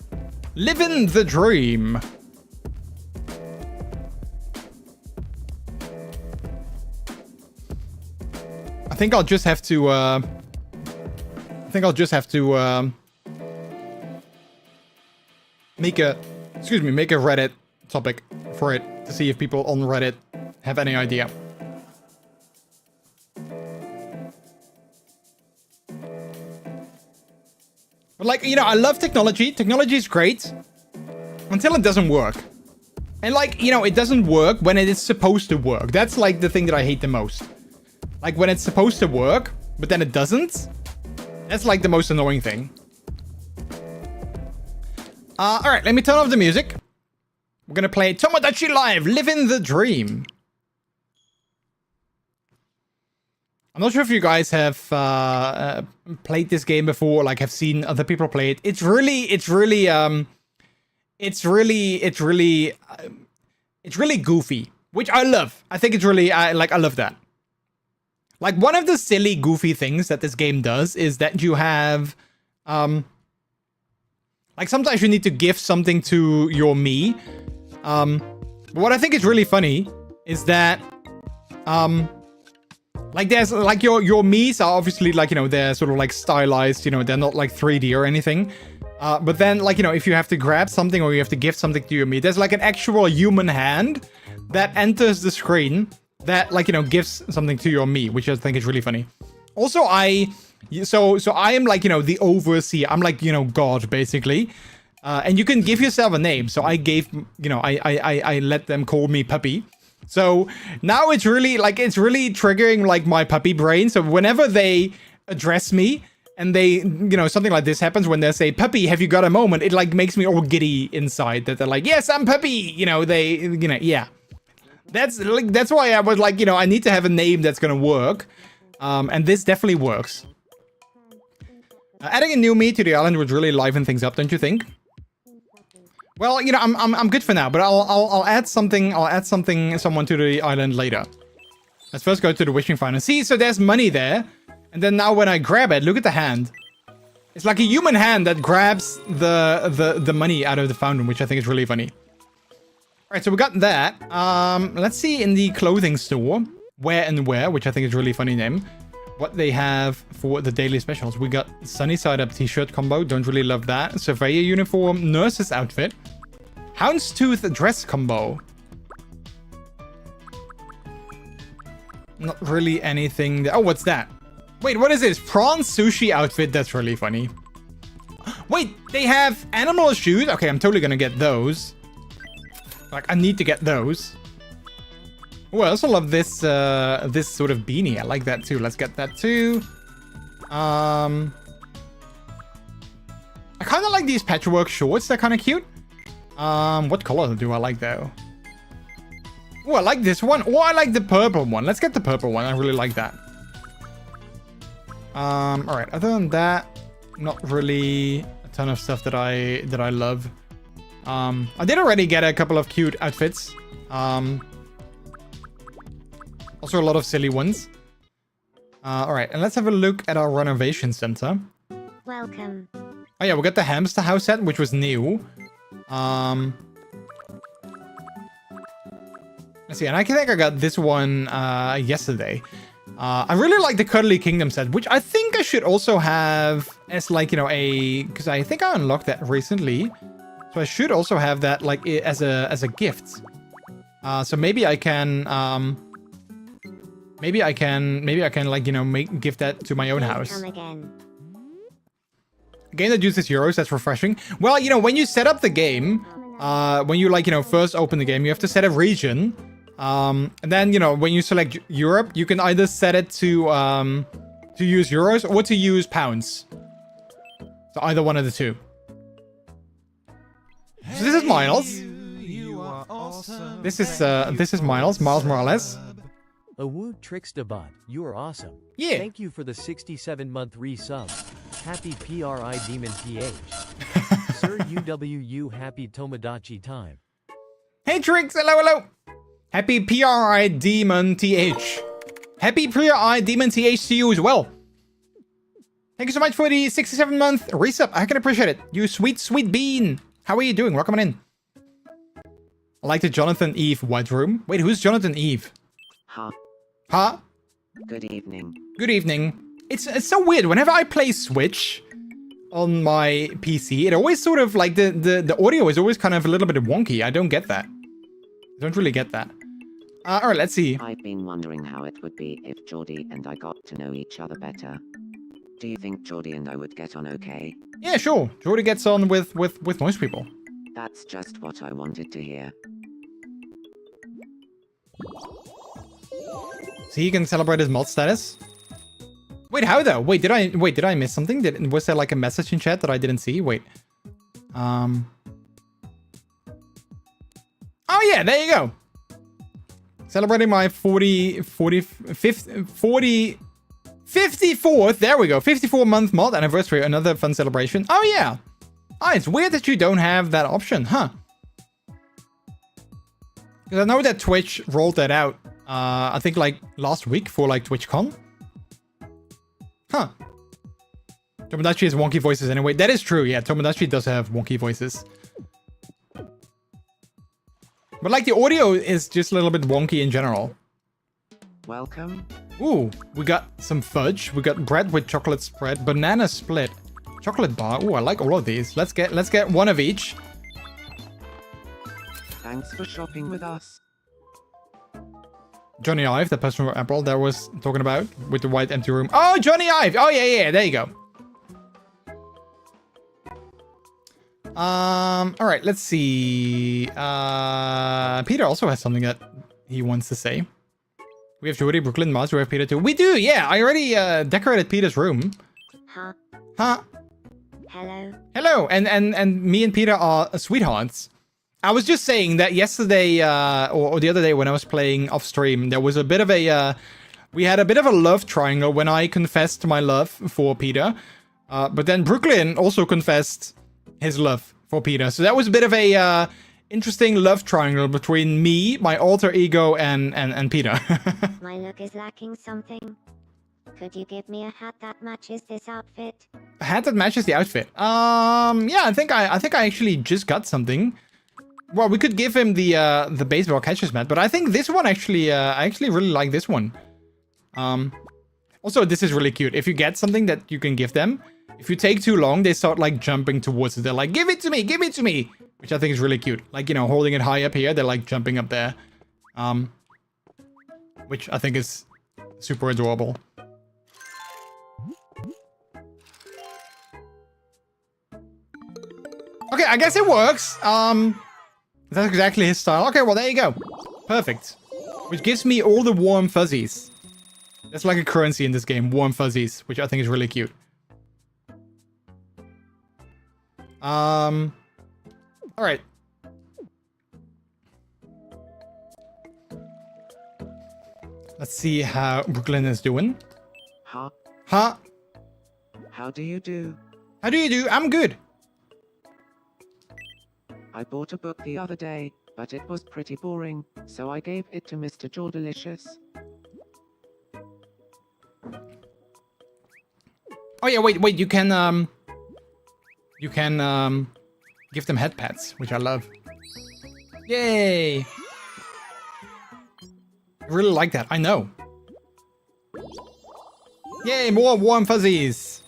Living the dream. I think I'll just have to make a Reddit topic for it to see if people on Reddit have any idea. But like, you know, I love technology. Technology is great until it doesn't work. And like, you know, it doesn't work when it is supposed to work. That's like the thing that I hate the most. Like when it's supposed to work, but then it doesn't. That's like the most annoying thing. All right, let me turn off the music. We're gonna play Tomodatchi Live, Living the Dream. I'm not sure if you guys have played this game before, like have seen other people play it. It's really goofy, which I love. I think it's really, I love that. Like one of the silly, goofy things that this game does is that you have, like sometimes you need to give something to your me. But what I think is really funny is that, like there's like your Miis are obviously like, you know, they're sort of like stylized, you know, they're not like 3D or anything. But then like, you know, if you have to grab something or you have to give something to your Mii, there's like an actual human hand that enters the screen that like, you know, gives something to your Mii, which I think is really funny. Also, so I am like, you know, the overseer. I'm like, you know, God basically. And you can give yourself a name. So I gave, you know, I let them call me Puppy. So now it's really like, it's really triggering like my puppy brain. So whenever they address me and they, you know, something like this happens when they say, Puppy, have you got a moment? It like makes me all giddy inside that they're like, yes, I'm Puppy. You know, they, you know, yeah. That's why I was like, you know, I need to have a name that's going to work. And this definitely works. Adding a new Mii to the island would really liven things up, don't you think? Well, you know, I'm good for now, but I'll add something. Someone to the island later. Let's first go to the wishing fountain. See, so there's money there, and then now when I grab it, look at the hand. It's like a human hand that grabs the money out of the fountain, which I think is really funny. All right, so we got that. Let's see in the clothing store, Wear and Wear, which I think is a really funny name. What they have for the daily specials. We got sunny side up t-shirt combo. Don't really love that. Surveyor uniform, nurse's outfit. Houndstooth dress combo. Not really anything. Oh, what's that? Wait, what is this? Prawn sushi outfit. That's really funny. Wait, they have animal shoes. Okay, I'm totally gonna get those. Like, I need to get those. Oh, I also love this this sort of beanie. I like that too. Let's get that too. I kind of like these patchwork shorts. They're kind of cute. What color do I like though? Oh, I like this one. Oh, I like the purple one. Let's get the purple one. I really like that. All right. Other than that, not really a ton of stuff that I love. I did already get a couple of cute outfits. Also a lot of silly ones. All right, and let's have a look at our renovation center. Welcome. Oh yeah, we got the hamster house set, which was new. Let's see, and I think I got this one yesterday. I really like the Cuddly Kingdom set, which I think I should also have as like, you know, because I think I unlocked that recently. So I should also have that like as a gift. So maybe I can maybe I can like, you know, give that to my own house. Come again. A game that uses euros, that's refreshing. Well, you know, when you set up the game, when you like, you know, first open the game, you have to set a region. And then, you know, when you select Europe, you can either set it to use euros or to use pounds. So either one of the two. So this is Miles. This is Miles Morales. Awoo Tricksterbot, you are awesome. Yeah. Thank you for the 67-month resub. Happy PRI Demon PH. Sir UWU happy Tomodatchi time. Hey Tricks, hello, hello. Happy PRI Demon TH. Happy PRI Demon TH to you as well. Thank you so much for the 67-month resub. I can appreciate it. You sweet, sweet bean. How are you doing? Welcome on in. I like the Jonathan Eve white room. Wait, who's Jonathan Eve? Huh. Huh? Good evening. Good evening. It's so weird. Whenever I play Switch on my PC, it always sort of like the audio is always kind of a little bit wonky. I don't get that. I don't really get that. All right, let's see. I've been wondering how it would be if Jordi and I got to know each other better. Do you think Jordi and I would get on okay? Yeah, sure. Jordi gets on with most people. That's just what I wanted to hear. So he can celebrate his mod status. Wait, how though? Wait, did I miss something? Was there like a message in chat that I didn't see? Wait. Oh yeah, there you go. Celebrating my 54th, there we go, 54-month mod anniversary, another fun celebration. Oh yeah. Oh, it's weird that you don't have that option, huh? Because I know that Twitch rolled that out, I think like last week for like TwitchCon. Huh. Tomodachi has wonky voices anyway. That is true, yeah, Tomodachi does have wonky voices. But like the audio is just a little bit wonky in general. Welcome. Ooh, we got some fudge. We got bread with chocolate spread, banana split, chocolate bar. Ooh, I like all of these. Let's get one of each. Thanks for shopping with us. Johnny Ive, the person from Apple that was talking about with the white empty room. Oh, Johnny Ive. Oh yeah, there you go. All right, let's see. Peter also has something that he wants to say. We have Jordi, Brooklyn, Mars, we have Peter too. We do, yeah. I already decorated Peter's room. Huh? Huh? Hello? Hello, and me and Peter are sweethearts. I was just saying that yesterday, or the other day when I was playing off stream, there was a bit of a, we had a bit of a love triangle when I confessed my love for Peter. But then Brooklyn also confessed his love for Peter. So that was a bit of a interesting love triangle between me, my alter ego, and Peter. My look is lacking something. Could you give me a hat that matches this outfit? A hat that matches the outfit. Yeah, I think I actually just got something. Well, we could give him the baseball catcher's mat, but I think this one actually, I actually really like this one. Also, this is really cute. If you get something that you can give them, if you take too long, they start like jumping towards it. They're like, give it to me, give it to me, which I think is really cute. Like, you know, holding it high up here, they're like jumping up there, which I think is super adorable. Okay, I guess it works. That's exactly his style. Okay, well, there you go. Perfect. Which gives me all the warm fuzzies. That's like a currency in this game, warm fuzzies, which I think is really cute. All right. Let's see how Brooklyn is doing. Huh? Huh? How do you do? How do you do? I'm good. I bought a book the other day, but it was pretty boring, so I gave it to MrJordilicious. Oh yeah, wait, you can give them head pats, which I love. Yay! I really like that, I know. Yay, more warm fuzzies!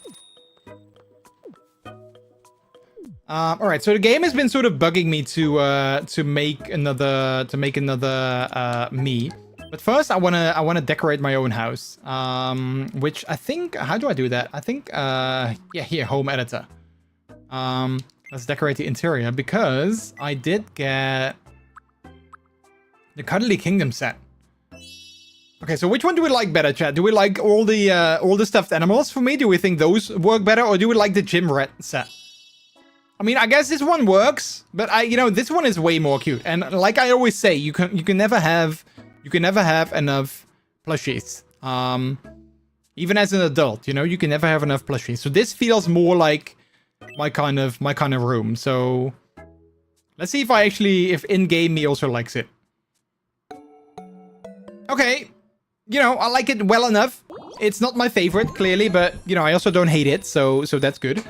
Alright, so the game has been sort of bugging me to make another me. But first I wanna decorate my own house. Which I think, how do I do that? I think yeah, here, home editor. Let's decorate the interior because I did get the Cuddly Kingdom set. Okay, so which one do we like better, chat? Do we like all the stuffed animals for me? Do we think those work better, or do we like the gym rat set? I mean, I guess this one works, but you know, this one is way more cute. And like I always say, you can never have enough plushies. Even as an adult, you know, you can never have enough plushies. So this feels more like my kind of room. So let's see if in-game me also likes it. Okay, you know, I like it well enough. It's not my favorite, clearly, but you know, I also don't hate it, so that's good.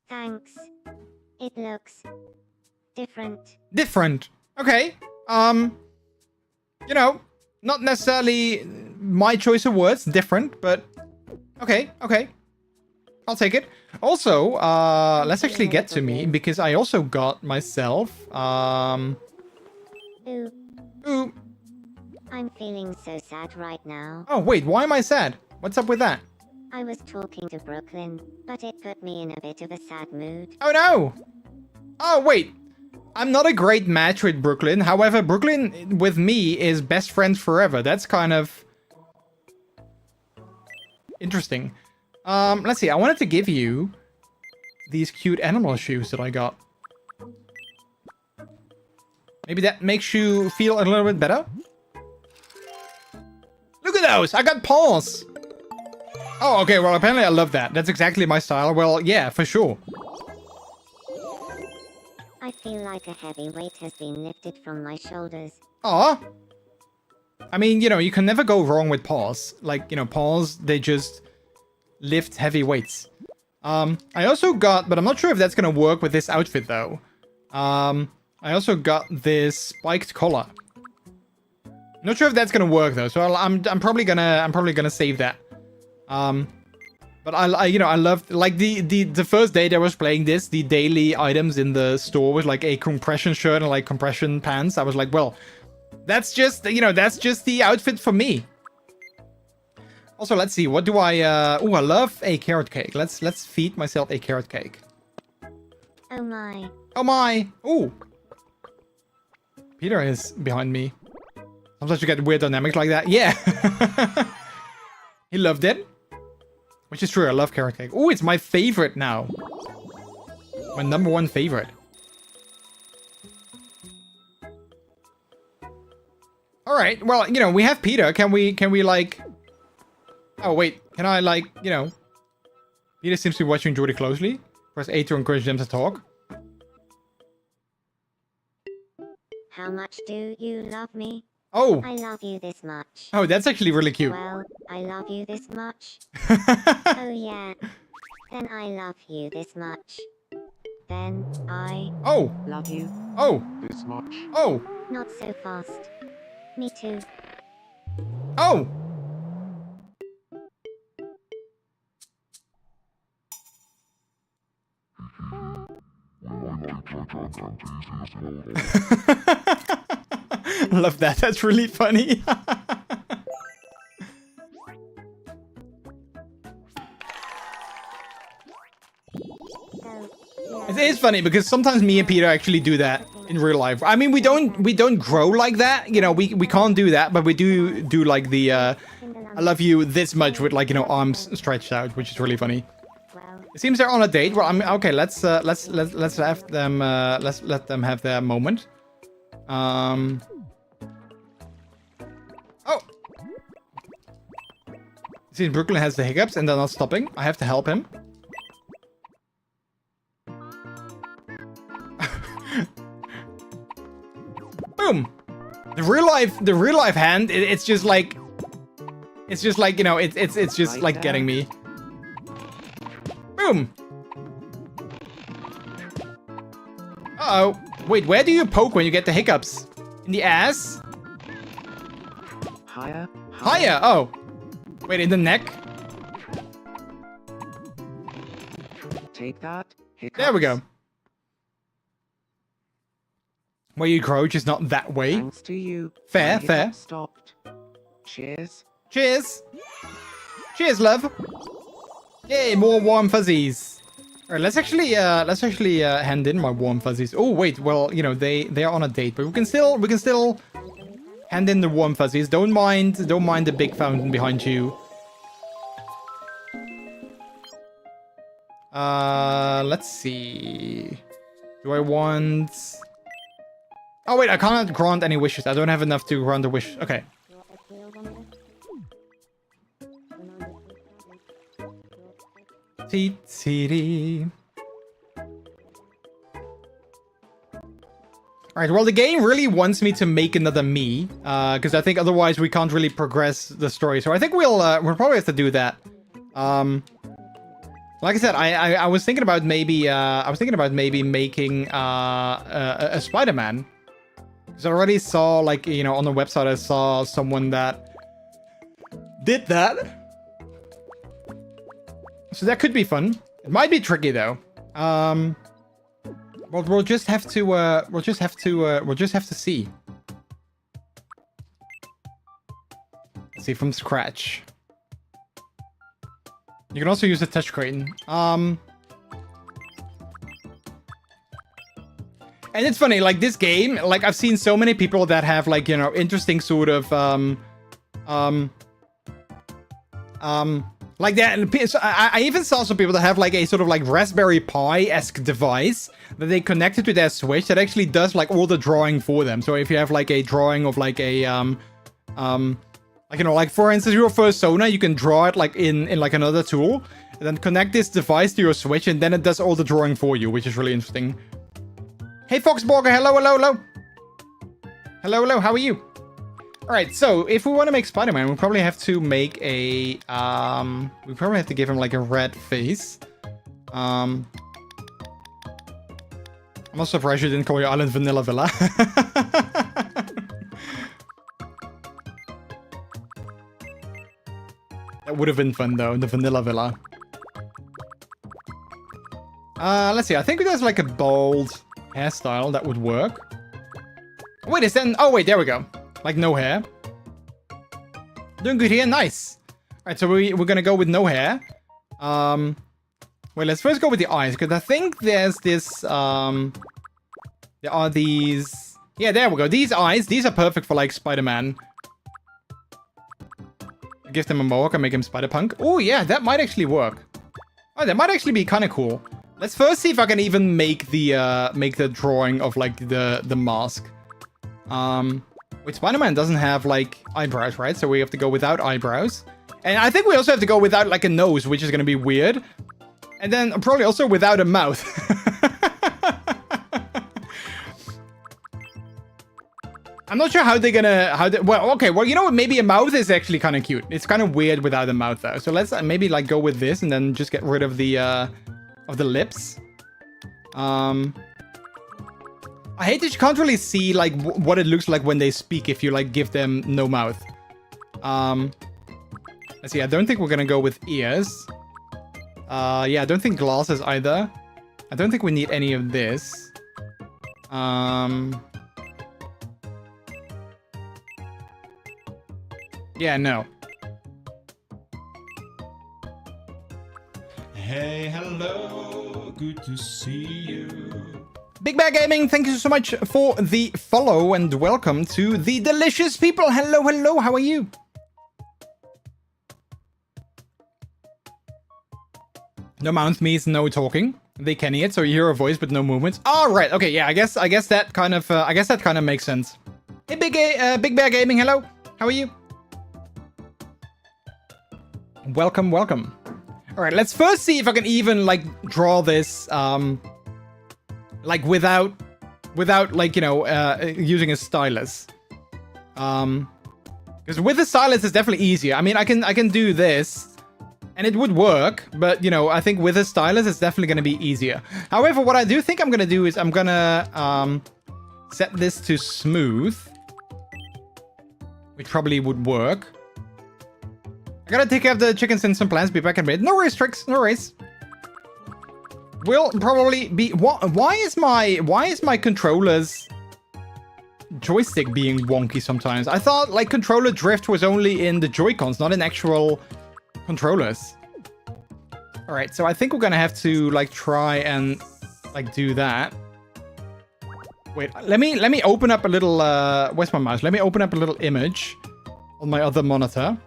Thanks. It looks different. Different. Okay. You know, not necessarily my choice of words, different, but okay. I'll take it. Also, let's actually get to me, because I also got myself, Ooh. I'm feeling so sad right now. Oh, wait, why am I sad? What's up with that? I was talking to Brooklyn, but it put me in a bit of a sad mood. Oh, no! Oh, wait. I'm not a great match with Brooklyn. However, Brooklyn with me is best friends forever. That's kind of interesting. Let's see. I wanted to give you these cute animal shoes that I got. Maybe that makes you feel a little bit better? Look at those! I got paws! Oh, okay, well, apparently I love that. That's exactly my style. Well, yeah, for sure. I feel like a heavy weight has been lifted from my shoulders. Aw. I mean, you know, you can never go wrong with paws. Like, you know, paws, they just lift heavy weights. I also got, but I'm not sure if that's gonna work with this outfit, though. I also got this spiked collar. Not sure if that's gonna work though, so I'm probably gonna save that. But I you know, I loved, like, the first day that I was playing this, the daily items in the store was like a compression shirt and like compression pants. I was like, well, that's just, you know, that's just the outfit for me. Also, let's see, what do I oh, I love a carrot cake. Let's feed myself a carrot cake. Oh my. Oh my. Ooh. Peter is behind me. Sometimes you get weird dynamics like that. Yeah. He loved it. Which is true, I love carrot cake. Oh, it's my favorite now. My #1 favorite. Alright, well, you know, we have Peter. Can we like... Oh, wait. Can I, like, you know... Peter seems to be watching Jordy closely. Press A to encourage them to talk. How much do you love me? Oh. I love you this much. Oh, that's actually really cute. Well, I love you this much. Oh yeah. Then I love you this much. Then I... Oh. Love you. Oh. This much. Oh. Not so fast. Me too. Oh. Love that. That's really funny. It is funny because sometimes me and Peter actually do that in real life. I mean, we don't grow like that, you know. We can't do that, but we do like the I love you this much with, like, you know, arms stretched out, which is really funny. It seems they're on a date. Well, I mean, okay, let's have them let's let them have their moment. Oh. See, Brooklyn has the hiccups and they're not stopping. I have to help him. Boom. The real life hand. It's just like, you know, it's just Right like there. getting me. Boom. Uh-oh. Wait, where do you poke when you get the hiccups? In the ass? Higher. Higher. Oh. Wait, in the neck? Take that. Hiccups. There we go. Where you grow, just not that way. Thanks to you. Fair, my fair. hiccups Stopped. Cheers. Cheers. Cheers, love. Yay, more warm fuzzies. Alright, let's actually hand in my warm fuzzies. Oh wait, well, you know, they are on a date, but we can still hand in the warm fuzzies. Don't mind the big fountain behind you. Let's see. Do I want... Oh wait, I cannot grant any wishes. I don't have enough to grant a wish. Okay. TTD. Alright, well, the game really wants me to make another me, because I think otherwise we can't really progress the story. So I think we'll probably have to do that. Like I said, I was thinking about maybe making a Spider-Man. Because I already saw, like, you know, on the website I saw someone that did that. So that could be fun. It might be tricky though. Well, we'll just have to see. Let's see from scratch. You can also use the touchscreen. And it's funny, like this game, like I've seen so many people that have like, you know, interesting sort of like that. I even saw some people that have like a sort of like Raspberry Pi-esque device that they connected to their Switch that actually does like all the drawing for them. So if you have like a drawing of like a like, you know, like for instance your Persona, you can draw it like in like another tool, and then connect this device to your Switch, and then it does all the drawing for you, which is really interesting. Hey Foxborger, hello, hello, hello. Hello, hello, how are you? Alright, so if we want to make Spider-Man, we'll probably have to make a, we probably have to give him like a red face. I'm also surprised you didn't call your island Vanilla Villa. That would have been fun though, the Vanilla Villa. Let's see, I think there's like a bold hairstyle that would work. Wait, is that, oh wait, there we go. Like no hair. Doing good here, nice. Alright, so we're gonna go with no hair. Wait, let's first go with the eyes, because I think there's this, there are these, yeah, there we go. These eyes, these are perfect for like Spider-Man. Give them a mohawk and make him Spider-Punk. Oh yeah, that might actually work. Oh, that might actually be kind of cool. Let's first see if I can even make the drawing of like the mask. Wait, Spider-Man doesn't have like eyebrows, right? So we have to go without eyebrows. And I think we also have to go without like a nose, which is gonna be weird. And then probably also without a mouth. I'm not sure how they're gonna, well, okay, well, you know what, maybe a mouth is actually kind of cute. It's kind of weird without a mouth though. So let's maybe like go with this and then just get rid of the lips. I hate that you can't really see like what it looks like when they speak if you like give them no mouth. Let's see, I don't think we're gonna go with ears. Yeah, I don't think glasses either. I don't think we need any of this. Yeah, no. Hey, hello, good to see you. Big Bear Gaming, thank you so much for the follow and welcome to the delicious people. Hello, hello, how are you? No mouth means no talking. They can hear it, so you hear a voice but no movements. All right, okay, yeah, I guess that kind of makes sense. Hey, Big Bear Gaming, hello, how are you? Welcome, welcome. All right, let's first see if I can even like draw this, like without like, you know, using a stylus. Because with the stylus it's definitely easier. I mean, I can do this and it would work, but you know, I think with a stylus it's definitely going to be easier. However, what I do think I'm going to do is I'm going to set this to smooth, which probably would work. I gotta take care of the chickens and some plants. Be back in a minute. No worries, Tricks. No worries. Will probably be. Why is my controller's joystick being wonky sometimes? I thought like controller drift was only in the Joy-Cons, not in actual controllers. All right, so I think we're gonna have to like try and like do that. Wait, let me open up a little. Where's my mouse? Let me open up a little image on my other monitor.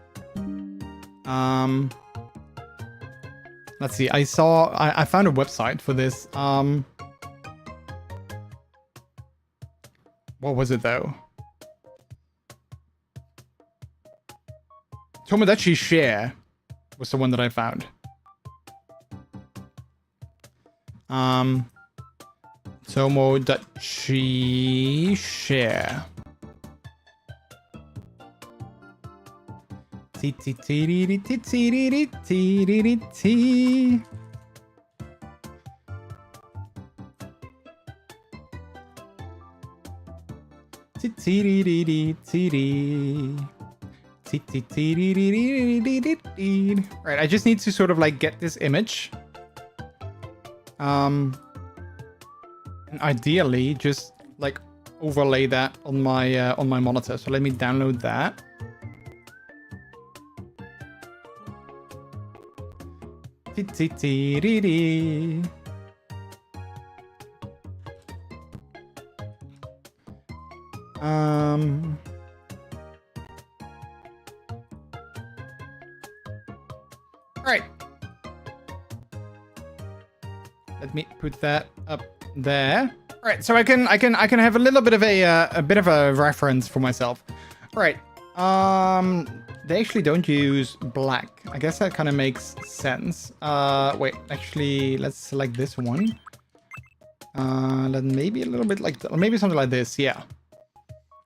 Let's see. I found a website for this. What was it though? Tomodatchi Share was the one that I found. Tomodatchi share. Right, I just need to sort of like get this image. And ideally just like overlay that on my monitor. So let me download that. Right. Let me put that up there. All right, so I can have a little bit of a reference for myself. All right. They actually don't use black. I guess that kind of makes sense. Wait, actually, let's select this one. Then maybe a little bit like, maybe something like this. Yeah.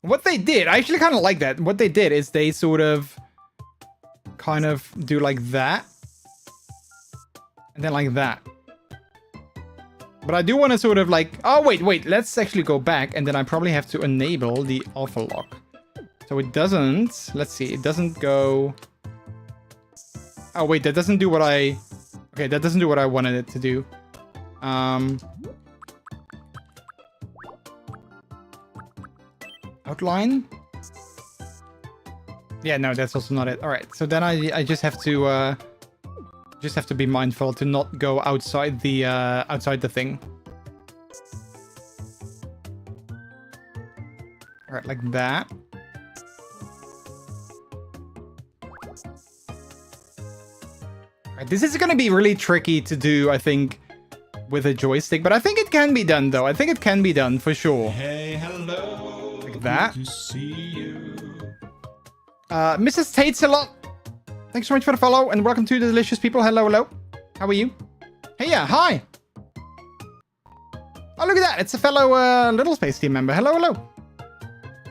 What they did, I actually kind of like that. What they did is they sort of kind of do like that. And then like that. But I do want to sort of like, oh, wait, let's actually go back. And then I probably have to enable the alpha lock. So it doesn't, let's see, it doesn't go. Oh, wait, that doesn't do what I, okay, that doesn't do what I wanted it to do. Outline? Yeah, no, that's also not it. All right, so then I just have to be mindful to not go outside the thing. All right, like that. All right, this is going to be really tricky to do, I think, with a joystick, but I think it can be done, though. I think it can be done for sure. Hey, hello. Like that. Good to see you. Mrs. Tate's a lot. Thanks so much for the follow, and welcome to the delicious people. Hello. How are you? Hey, yeah, hi. Oh, look at that. It's a fellow Little Space team member. Hello.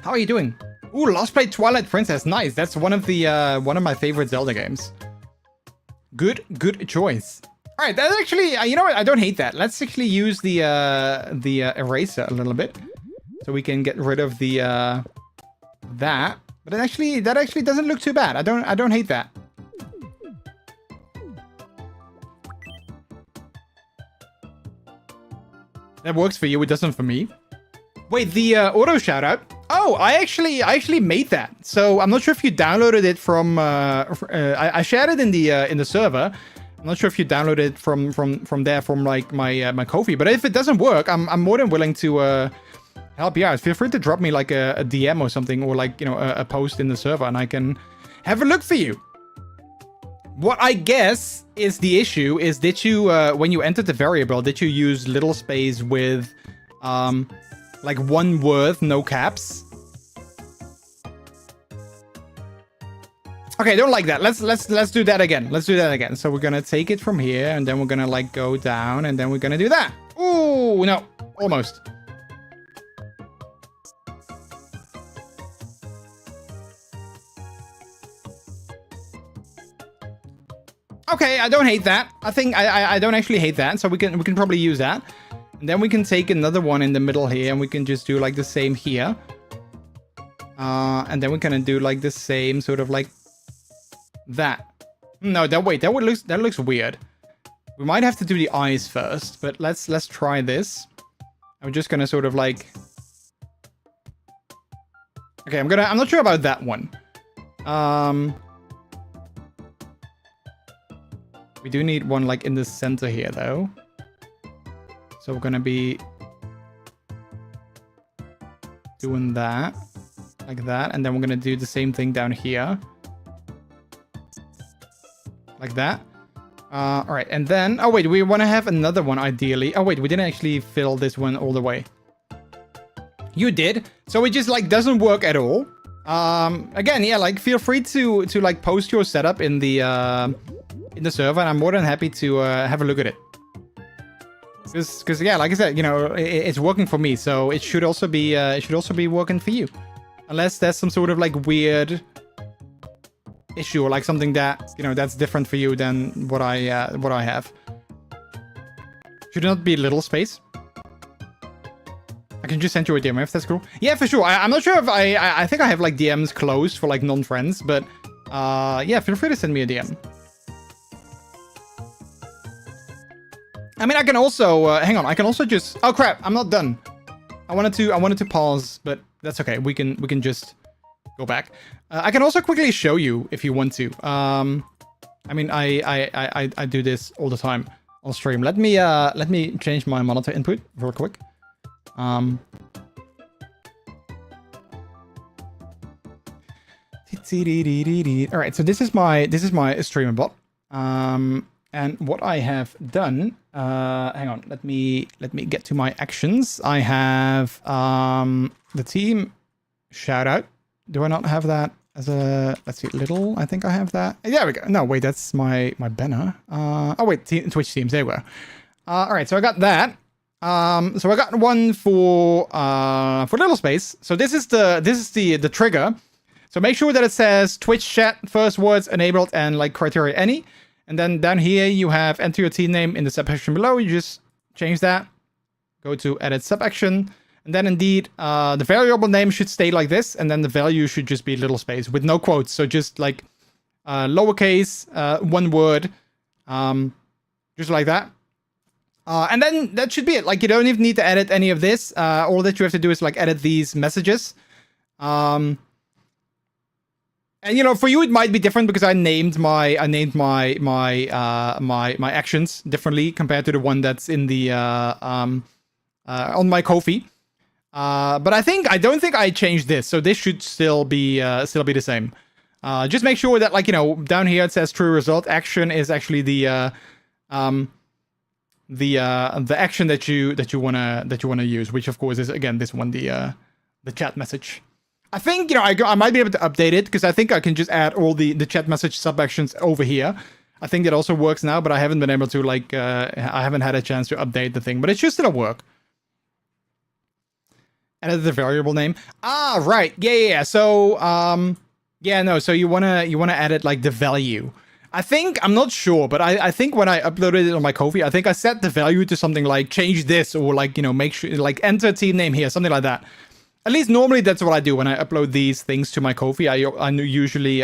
How are you doing? Ooh, last played Twilight Princess. Nice. That's one of my favorite Zelda games. Good choice. All right, that's actually, you know what? I don't hate that. Let's actually use the eraser a little bit, so we can get rid of the that. But that actually doesn't look too bad. I don't hate that. That works for you. It doesn't for me. Wait, the auto shout out. Oh, I actually made that. So I'm not sure if you downloaded it from. I shared it in the server. I'm not sure if you downloaded it from there from like my Ko-fi. But if it doesn't work, I'm more than willing to help you out. Feel free to drop me like a DM or something, or like, you know, a post in the server, and I can have a look for you. What I guess is the issue is, did you when you entered the variable, did you use little space with like one word, no caps? Okay, I don't like that. Let's do that again. Let's do that again. So we're gonna take it from here, and then we're gonna like go down, and then we're gonna do that. Ooh, no, almost. Okay, I don't hate that. I think I don't actually hate that. So we can probably use that. And then we can take another one in the middle here, and we can just do like the same here. And then we're gonna do like the same sort of like that. No, that looks weird. We might have to do the eyes first, but let's try this. I'm just gonna sort of like. Okay, I'm not sure about that one. We do need one like in the center here though. So we're gonna be doing that, like that, and then we're gonna do the same thing down here, like that. All right, and then, oh wait, we want to have another one ideally. Oh wait, we didn't actually fill this one all the way. You did, so it just like doesn't work at all. Again, yeah, like feel free to like post your setup in the server, and I'm more than happy to have a look at it. Because yeah, like I said, you know, it's working for me, so it should also be working for you, unless there's some sort of like weird issue or like something that, you know, that's different for you than what I have. Should it not be little space? I can just send you a DM if that's cool. Yeah, for sure. I'm not sure if I think I have like DMs closed for like non-friends, but yeah, feel free to send me a DM. I mean, I can also hang on. I can also just. Oh crap! I'm not done. I wanted to pause, but that's okay. We can just go back. I can also quickly show you if you want to. I mean, I do this all the time on stream. Let me change my monitor input real quick. All right, so this is my streamer bot. And what I have done, hang on, let me get to my actions. I have the team shout out. Do I not have that as a, let's see, little? I think I have that. There we go. No, wait, that's my banner. Oh wait, Twitch teams. There we go. All right, so I got that. So I got one for little space. So this is the trigger. So make sure that it says Twitch chat first words enabled and like criteria any. And then down here you have enter your team name in the sub-action below. You just change that. Go to edit sub-action. And then indeed, the variable name should stay like this. And then the value should just be little space with no quotes. So just like lowercase, one word, just like that. And then that should be it. Like you don't even need to edit any of this. All that you have to do is like edit these messages. And you know, for you it might be different because I named my actions differently compared to the one that's in the on my Ko-fi. But I don't think I changed this, so this should still be the same. Just make sure that, like, you know, down here it says true result. Action is actually the action that you wanna use, which of course is again this one, the chat message. I think, you know, I might be able to update it because I think I can just add all the chat message sub actions over here. I think that also works now, but I haven't been able to, like, I haven't had a chance to update the thing, but it should still work. Edit the variable name. Ah, right. Yeah. So, yeah, no. So you wanna edit like the value. I think, I'm not sure, but I think when I uploaded it on my Ko-fi, I think I set the value to something like change this or like, you know, make sure like enter team name here, something like that. At least normally that's what I do when I upload these things to my Ko-fi. I usually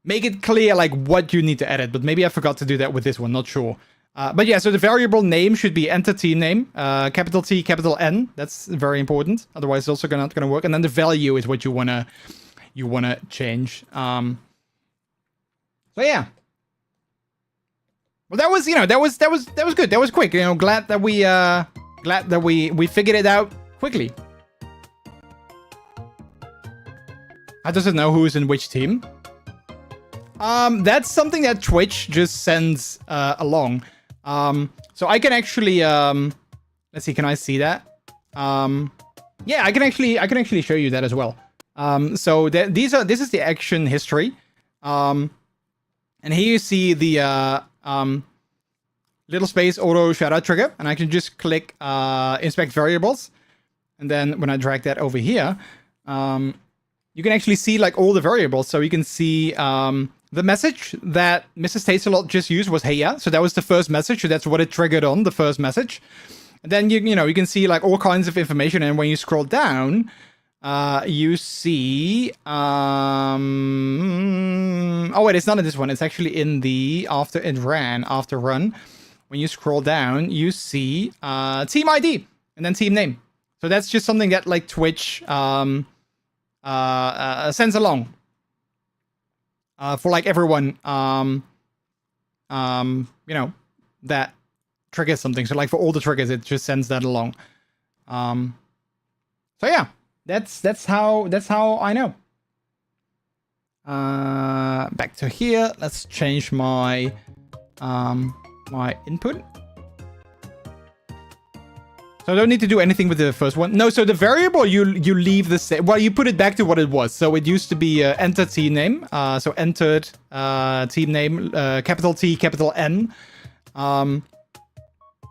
make it clear like what you need to edit, but maybe I forgot to do that with this one, not sure. But yeah, so the variable name should be enter team name, capital T, capital N. That's very important. Otherwise, it's also not gonna work. And then the value is what you wanna change. So yeah. Well, that was, you know, that was good. That was quick. You know, glad that we figured it out quickly. How does it know who's in which team? That's something that Twitch just sends along. So I can actually let's see, can I see that? Yeah, I can actually show you that as well. So this is the action history. And here you see the little space auto shoutout trigger, and I can just click inspect variables. And then when I drag that over here, you can actually see like all the variables. So you can see the message that Mrs. Tastealot just used was hey yeah. So that was the first message. So that's what it triggered on, the first message. And then you know, you can see like all kinds of information. And when you scroll down, you see oh wait, it's not in this one. It's actually in the after run. When you scroll down, you see team ID and then team name. So that's just something that like Twitch sends along for like everyone you know, that triggers something. So like for all the triggers, it just sends that along. So yeah, that's how I know. Back to here. Let's change my my input. So I don't need to do anything with the first one. No, so the variable you leave the same. Well, you put it back to what it was. So it used to be enter team name. So entered team name, capital T, capital N.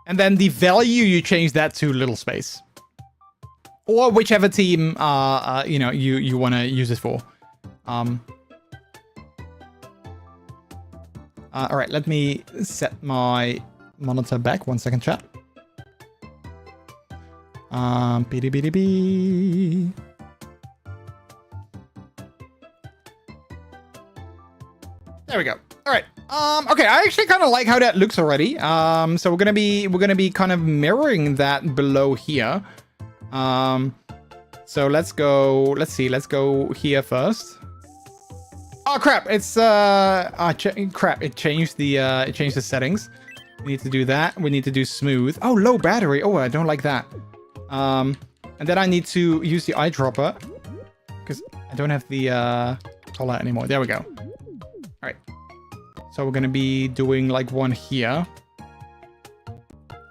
And then the value, you change that to little space. Or whichever team, you know, you want to use it for. All right, let me set my monitor back. 1 second, chat. BDBDB. There we go. All right. Okay, I actually kind of like how that looks already. So we're gonna be kind of mirroring that below here. So let's go. Let's see. Let's go here first. Oh crap! It's crap. It changed the settings. We need to do that. We need to do smooth. Oh, low battery. Oh, I don't like that. And then I need to use the eyedropper because I don't have the color anymore. There we go. All right. So we're gonna be doing like one here.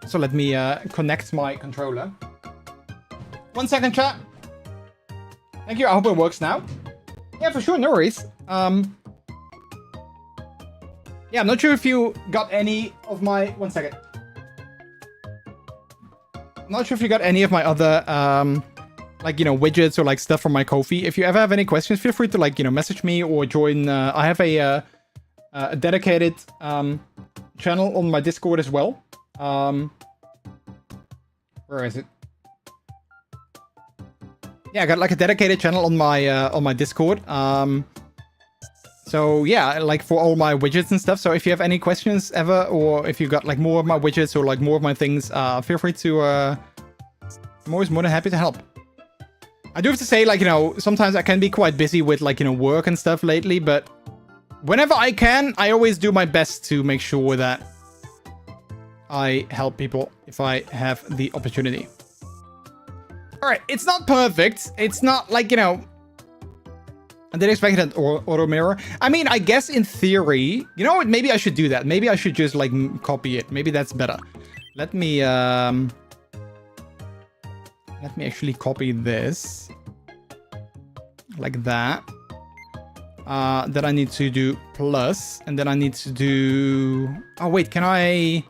So let me connect my controller. 1 second, chat. Thank you. I hope it works now. Yeah, for sure. No worries. Yeah, I'm not sure if you got any of my... 1 second. I'm not sure if you got any of my other, like, you know, widgets or like stuff from my Ko-fi. If you ever have any questions, feel free to like, you know, message me or join. I have a dedicated channel on my Discord as well. Where is it? Yeah, I got like a dedicated channel on my Discord. So yeah, like for all my widgets and stuff. So if you have any questions ever, or if you got like more of my widgets or like more of my things, feel free to. I'm always more than happy to help. I do have to say, like, you know, sometimes I can be quite busy with like, you know, work and stuff lately, but whenever I can, I always do my best to make sure that I help people if I have the opportunity. All right, it's not perfect. It's not like, you know, I didn't expect an auto mirror. I mean, I guess in theory, you know what? Maybe I should do that. Maybe I should just like copy it. Maybe that's better. Let me actually copy this like that. Then I need to do plus, and then I need to do. Oh wait, can I?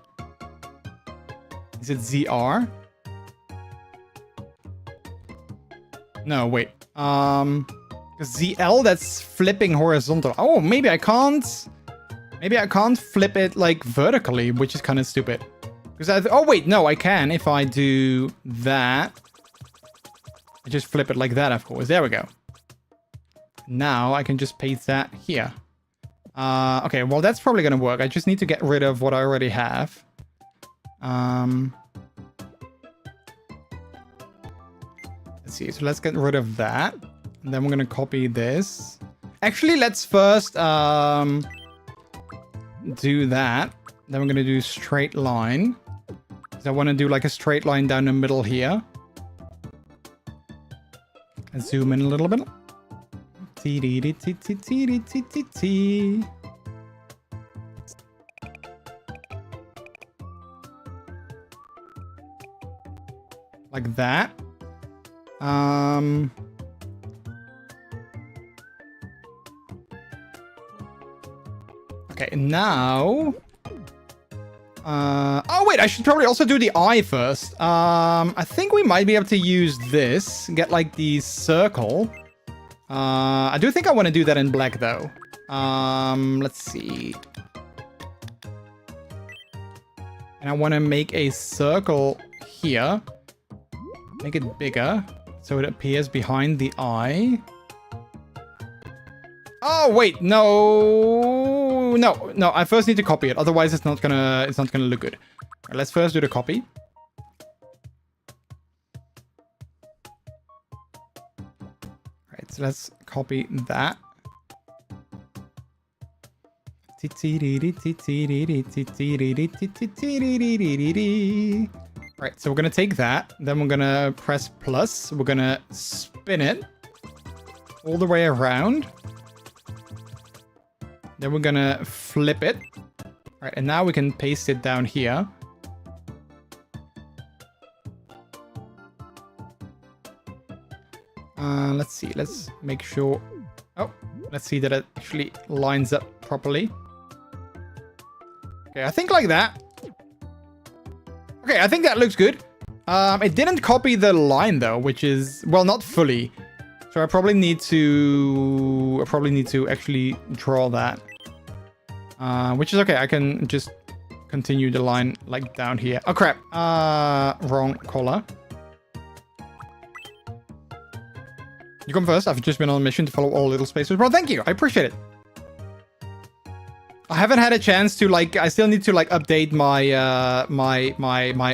Is it ZR? No, wait. ZL, that's flipping horizontal. Oh, maybe I can't. Maybe I can't flip it like vertically, which is kind of stupid. Because oh wait, no, I can if I do that. I just flip it like that, of course. There we go. Now I can just paste that here. Okay, well that's probably gonna work. I just need to get rid of what I already have. Let's see. So let's get rid of that. And then we're gonna copy this. Actually, let's first do that. Then we're gonna do straight line. So I want to do like a straight line down the middle here. And zoom in a little bit. Like that. Okay, now... oh wait, I should probably also do the eye first. I think we might be able to use this. Get like the circle. I do think I want to do that in black though. Let's see. And I want to make a circle here. Make it bigger so it appears behind the eye. Oh wait, no, I first need to copy it. Otherwise it's not gonna look good. Right, let's first do the copy. Right, so let's copy that. Right, so we're gonna take that, then we're gonna press plus, we're gonna spin it all the way around. Then we're gonna flip it. All right, and now we can paste it down here. Let's see, let's make sure. Oh, let's see that it actually lines up properly. Okay, I think like that. Okay, I think that looks good. It didn't copy the line though, which is, well, not fully. So I probably need to actually draw that. Which is okay. I can just continue the line like down here. Oh crap. Wrong color. You come first. I've just been on a mission to follow all little spaces. Bro, thank you. I appreciate it. I haven't had a chance to like. I still need to like update my my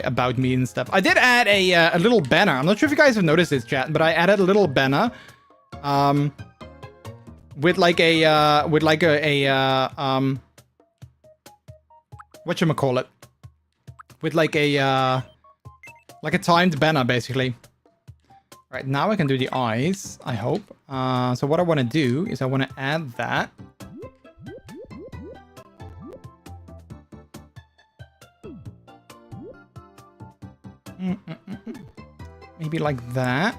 about me and stuff. I did add a little banner. I'm not sure if you guys have noticed this, chat, but I added a little banner, with like a whatchamacallit? With like a timed banner, basically. Right, now I can do the eyes, I hope. So what I want to do is I want to add that. Maybe like that.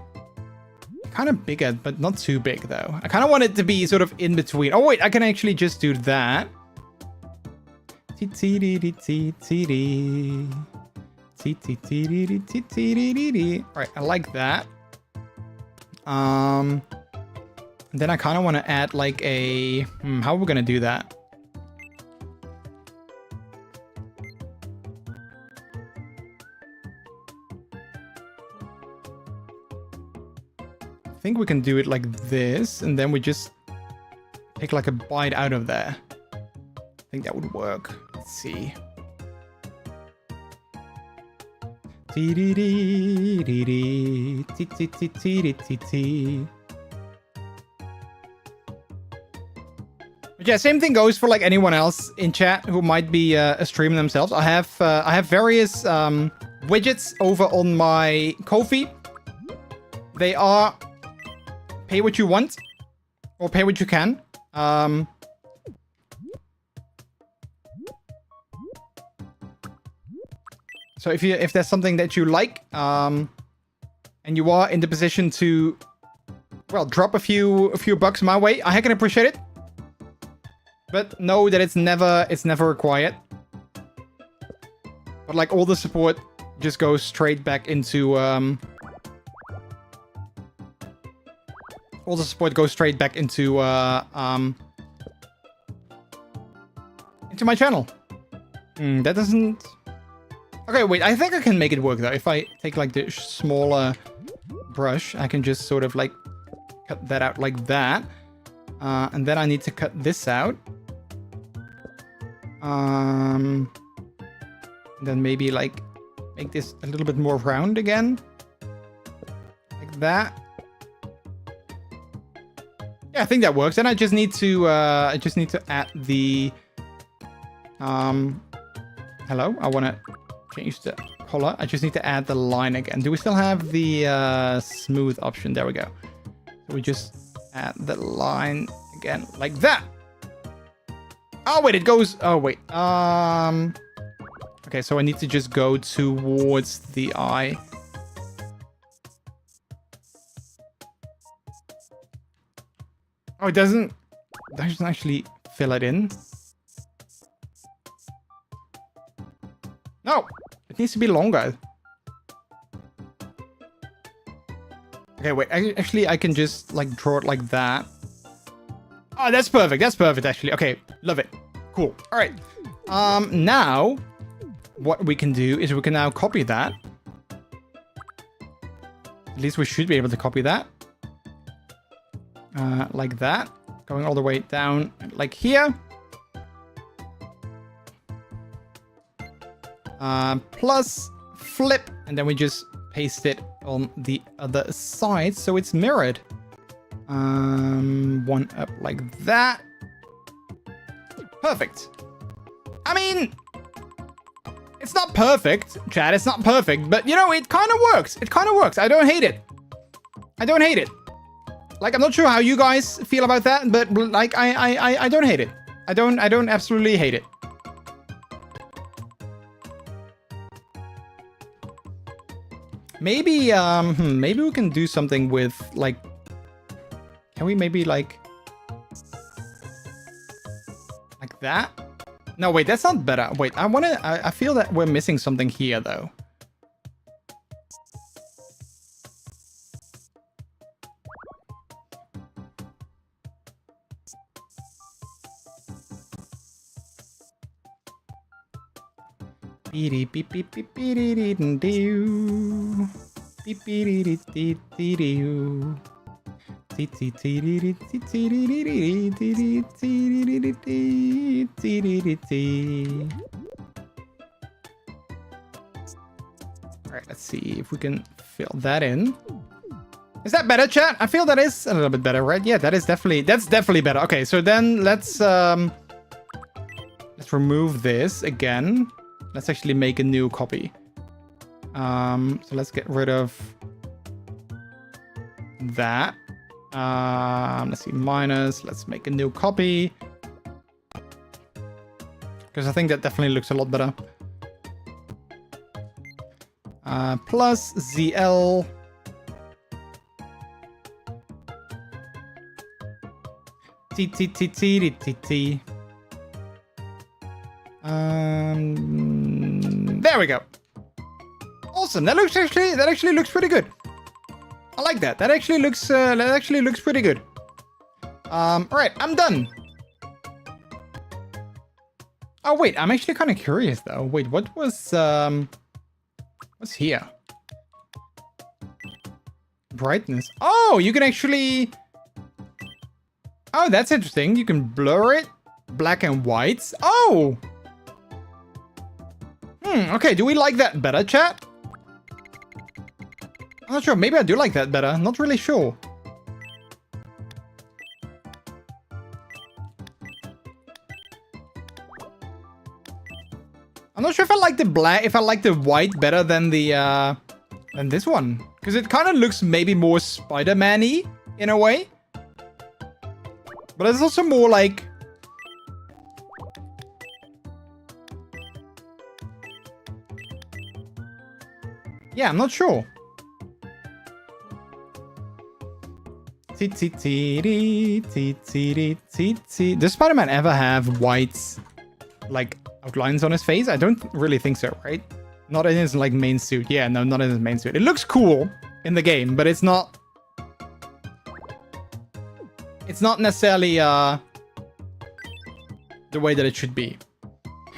Kind of bigger, but not too big, though. I kind of want it to be sort of in between. Oh, wait, I can actually just do that. Alright, I like that. Then I kind of want to add like a... how are we going to do that? I think we can do it like this, and then we just take like a bite out of there. I think that would work. Let's see. But yeah, same thing goes for like anyone else in chat who might be streaming themselves. I have various widgets over on my Ko-fi. They are pay what you want or pay what you can. So if there's something that you like, and you are in the position to, well, drop a few bucks my way, I can appreciate it. But know that it's never required. But like all the support just goes straight back into all the support goes straight back into my channel. That doesn't. Okay, wait, I think I can make it work, though. If I take, like, the smaller brush, I can just sort of, like, cut that out like that. And then I need to cut this out. And then maybe, like, make this a little bit more round again. Like that. Yeah, I think that works. And I just need to, add the... Hello? I want to... change the color. I just need to add the line again. Do we still have the smooth option? There we go. So we just add the line again like that. Oh wait, it goes. Oh wait. Okay, so I need to just go towards the eye. Oh, it doesn't actually fill it in. No, it needs to be longer. Okay, wait. Actually, I can just like draw it like that. Oh, that's perfect. That's perfect, actually. Okay, love it. Cool. All right. Now, what we can do is we can now copy that. At least we should be able to copy that. Like that. Going all the way down, like here. Plus flip, and then we just paste it on the other side so it's mirrored. One up like that. Perfect. I mean, it's not perfect, Chad. It's not perfect, but you know, it kind of works. It kind of works. I don't hate it. I don't hate it. Like, I'm not sure how you guys feel about that, but like, I don't hate it. I don't absolutely hate it. Maybe, maybe we can do something with, like... Can we maybe, like that? No, wait, that's not better. Wait, I feel that we're missing something here, though. Beep beep beep beep beep doo. Beep beep beep beep doo. Alright, let's see if we can fill that in. Is that better, chat? I feel that is a little bit better, right? Yeah, that's definitely better. Okay, so then let's remove this again. Let's actually make a new copy. So let's get rid of that. Let's see, minus. Let's make a new copy. Because I think that definitely looks a lot better. Plus ZL. T. There we go. Awesome. That actually looks pretty good. I like that. That actually looks pretty good. Alright, I'm done. Oh wait, I'm actually kind of curious though. Wait, what was what's here? Brightness. Oh, you can actually. Oh, that's interesting. You can blur it. Black and whites. Oh. Okay, do we like that better, chat? I'm not sure. Maybe I do like that better. Not really sure. I'm not sure if I like the black, if I like the white better than the than this one, because it kind of looks maybe more Spider-Man-y in a way, but it's also more like. Yeah, I'm not sure. Does Spider-Man ever have white, like, outlines on his face? I don't really think so, right? Not in his, like, main suit. Yeah, no, not in his main suit. It looks cool in the game, but it's not... It's not necessarily, the way that it should be.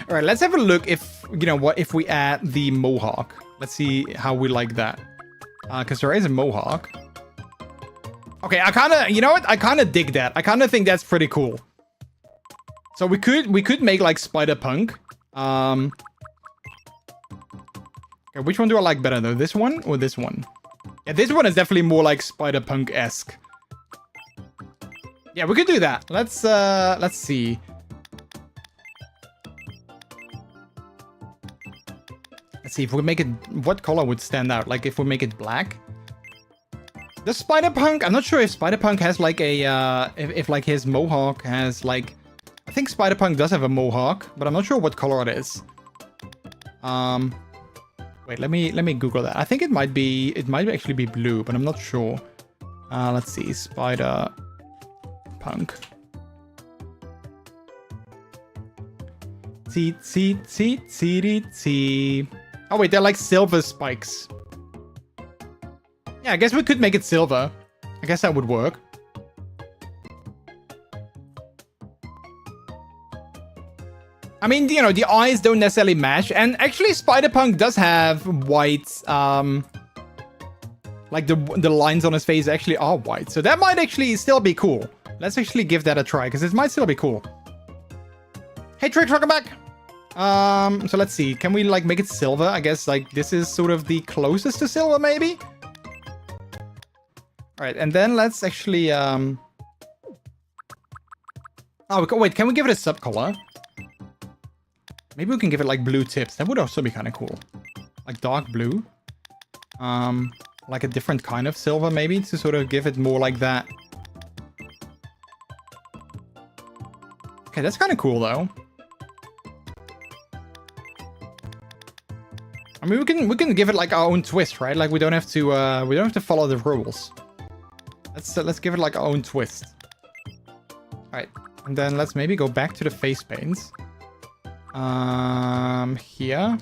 Alright, let's have a look if, you know what, if we add the mohawk. Let's see how we like that. Because there is a mohawk. Okay, I kind of, you know what? I kind of dig that. I kind of think that's pretty cool. So we could make like Spider-Punk. Okay, which one do I like better though? This one or this one? Yeah, this one is definitely more like Spider-Punk-esque. Yeah, we could do that. Let's see. Let's see if we make it, what color would stand out? Like if we make it black? The Spider-Punk, I'm not sure if Spider-Punk has like a, if like his mohawk has like, I think Spider-Punk does have a mohawk, but I'm not sure what color it is. Wait, let me Google that. I think it might actually be blue, but I'm not sure. Let's see, Spider-Punk. Oh wait, they're like silver spikes. Yeah, I guess we could make it silver. I guess that would work. I mean, you know, the eyes don't necessarily match. And actually, Spider-Punk does have white, like the lines on his face actually are white. So that might actually still be cool. Let's actually give that a try, because it might still be cool. Hey, Trix, welcome back. So let's see. Can we, like, make it silver? I guess, like, this is sort of the closest to silver, maybe? Alright, and then let's actually, Oh, wait, can we give it a subcolor? Maybe we can give it, like, blue tips. That would also be kind of cool. Like, dark blue. Like a different kind of silver, maybe, to sort of give it more like that. Okay, that's kind of cool, though. I mean, we can give it, like, our own twist, right? Like, we don't have to follow the rules. Let's give it like our own twist. Alright, and then let's maybe go back to the face paints. Here.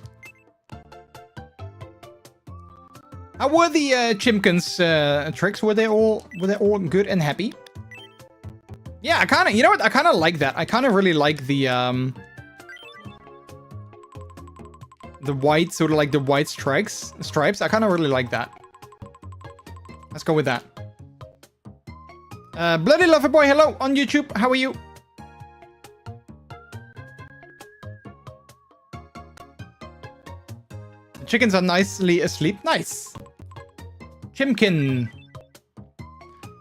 How were the Chimkins tricks? Were they all good and happy? Yeah, I kind of, you know what? I kind of like that. I kind of really like the the white, sort of like the white stripes. I kind of really like that. Let's go with that. Bloody Lover Boy, hello on YouTube. How are you? The chickens are nicely asleep. Nice. Chimkin.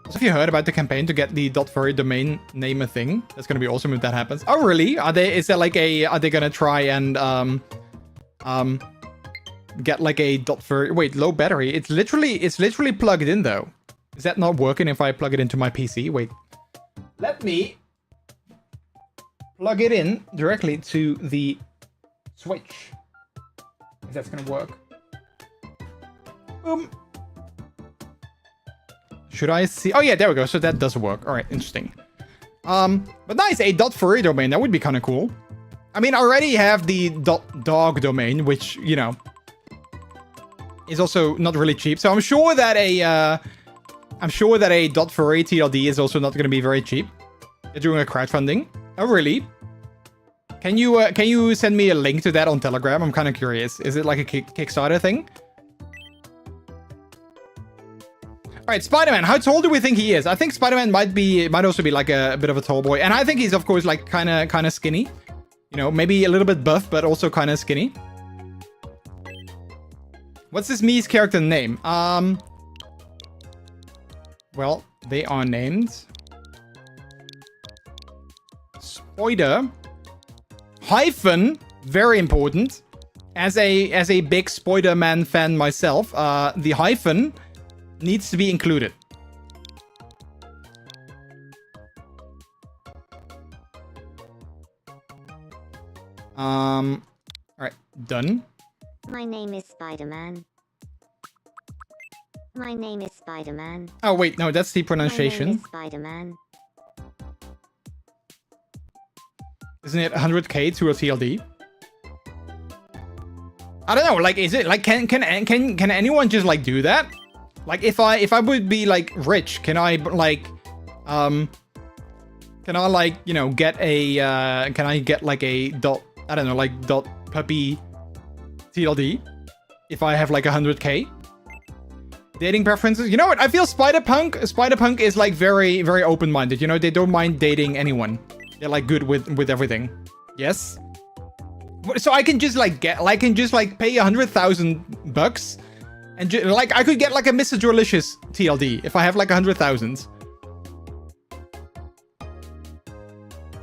So have you heard about the campaign to get the .furry domain name a thing? That's gonna be awesome if that happens. Oh really? Are they gonna try and get like a .furry? Wait, low battery. It's literally plugged in though. Is that not working if I plug it into my PC? Wait. Let me plug it in directly to the Switch. If that's gonna work. Boom. Should I see? Oh yeah, there we go. So that does work. All right, interesting. But nice, a .furry domain. That would be kind of cool. I mean, I already have the .dog domain, which, you know, is also not really cheap. So I'm sure that a .furry TLD is also not going to be very cheap. They're doing a crowdfunding. Oh really? Can you send me a link to that on Telegram? I'm kind of curious. Is it like a Kickstarter thing? All right, Spider-Man. How tall do we think he is? I think Spider-Man might also be like a bit of a tall boy, and I think he's of course like kind of skinny. You know, maybe a little bit buff, but also kind of skinny. What's this Mii's character name? Well, they are named Spider hyphen, very important. As a big Spider-Man fan myself, the hyphen needs to be included. All right, done. My name is Spider-Man. My name is Spider-Man. Oh wait, no, that's the pronunciation. My name is Spider-Man. Isn't it 100k to a TLD? I don't know. Like, is it like can anyone just like do that? Like, if I would be like rich, can I like you know get a can I get like a I don't know, like puppy TLD if I have like 100k? Dating preferences? You know what? I feel Spider-Punk is like very open-minded. You know, they don't mind dating anyone. They're like good with everything. Yes. So I can just like pay 100,000 bucks and like I could get like a MrJordilicious TLD if I have like 100,000.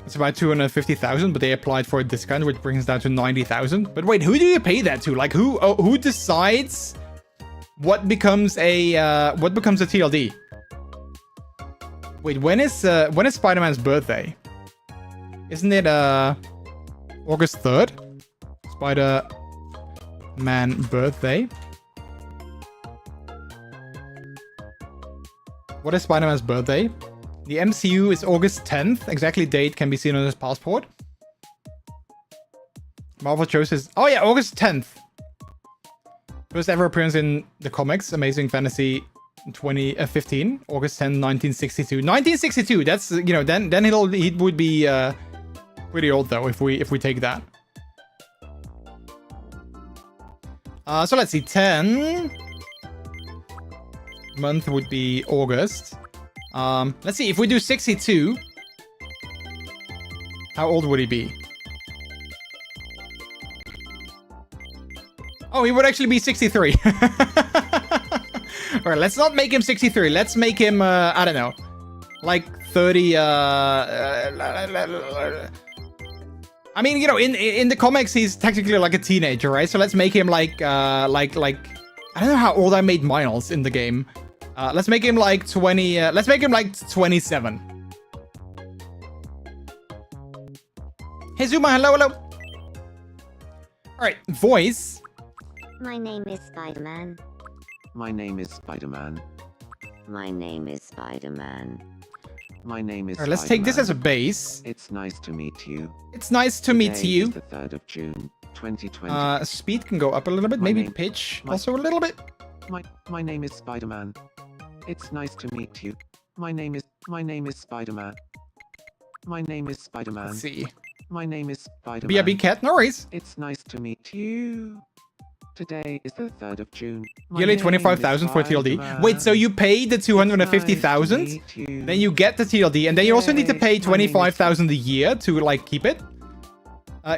It's about 250,000, but they applied for a discount, which brings it down to 90,000. But wait, who do you pay that to? Like who decides what becomes a TLD? Wait, when is Spider-Man's birthday? Isn't it August 3rd? Spider-Man birthday. What is Spider-Man's birthday? The MCU is August 10th. Exactly date can be seen on his passport. Marvel chose his... Oh yeah, August 10th. First ever appearance in the comics. Amazing Fantasy 2015. August 10th, 1962. 1962! That's, you know, then he would be pretty old though if we take that. So let's see, 10 month would be August. Let's see, if we do 62, how old would he be? Oh, he would actually be 63. Alright, let's not make him 63. Let's make him, I don't know, like 30, I mean, you know, in the comics, he's technically like a teenager, right? So let's make him like I don't know how old I made Miles in the game. Let's make him like 20, let's make him like 27. Hey Zuma, hello. Alright, voice. My name is Spider-Man. My name is Spider-Man. My name is Spider-Man. My name is Alright, let's take this as a base. It's nice to meet you. It's nice to meet Today you. is the 3rd of June, 2020. Speed can go up a little bit, maybe pitch also a little bit. My name is Spider-Man. It's nice to meet you. My name is Spider-Man. My name is Spider-Man. Let's see. My name is Spider-Man. BRB cat, no worries. It's nice to meet meet you. Today is the 3rd of June. My Yearly name 25,000 is for TLD. Vladimir. Wait, so you pay the 250,000, It's nice to meet you. then you get the TLD, and then you also need to Today, pay my name is 25,000 a year to like keep it.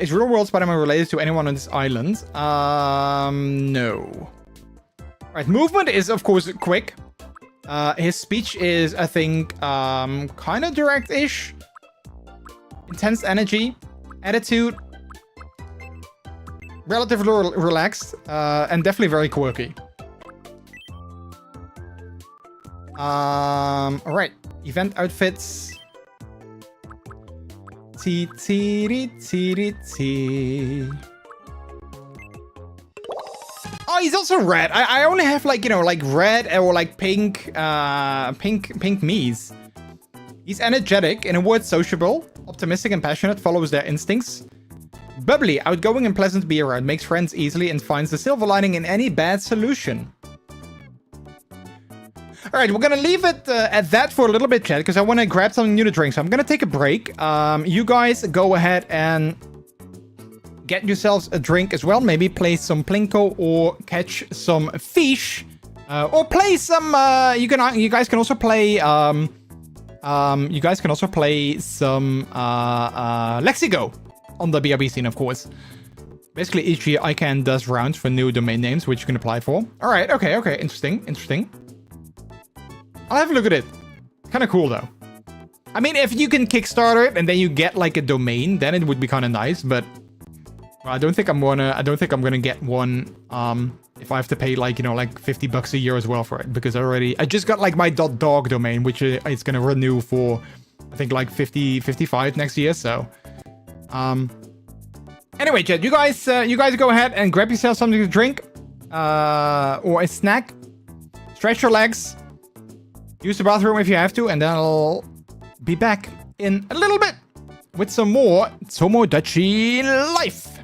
Is Real World Spider-Man related to anyone on this island? No. Alright, movement is of course quick. His speech is, I think, kind of direct-ish. Intense energy, attitude, relatively relaxed, and definitely very quirky. Alright, event outfits. Oh, he's also red. I only have like, you know, like red or like pink, pink Miis. He's energetic, in a word sociable, optimistic and passionate, follows their instincts. Bubbly, outgoing and pleasant to be around, makes friends easily and finds the silver lining in any bad solution. Alright, we're gonna leave it at that for a little bit, chat, because I want to grab something new to drink. So I'm gonna take a break. You guys go ahead and get yourselves a drink as well. Maybe play some Plinko or catch some fish. Or play some... you guys can also play... you guys can also play some Lexigo on the BRB scene, of course. Basically, each year ICANN does rounds for new domain names, which you can apply for. Alright, okay. Interesting. I'll have a look at it. Kind of cool, though. I mean, if you can Kickstarter it and then you get like a domain, then it would be kind of nice. But well, I don't think I'm gonna get one. If I have to pay like, you know, like $50 a year as well for it, because I just got like my .dog domain, which is gonna renew for I think like 55 next year. So, anyway, chat, you guys go ahead and grab yourself something to drink, or a snack. Stretch your legs. Use the bathroom if you have to, and then I'll be back in a little bit with some more Tomodatchi life.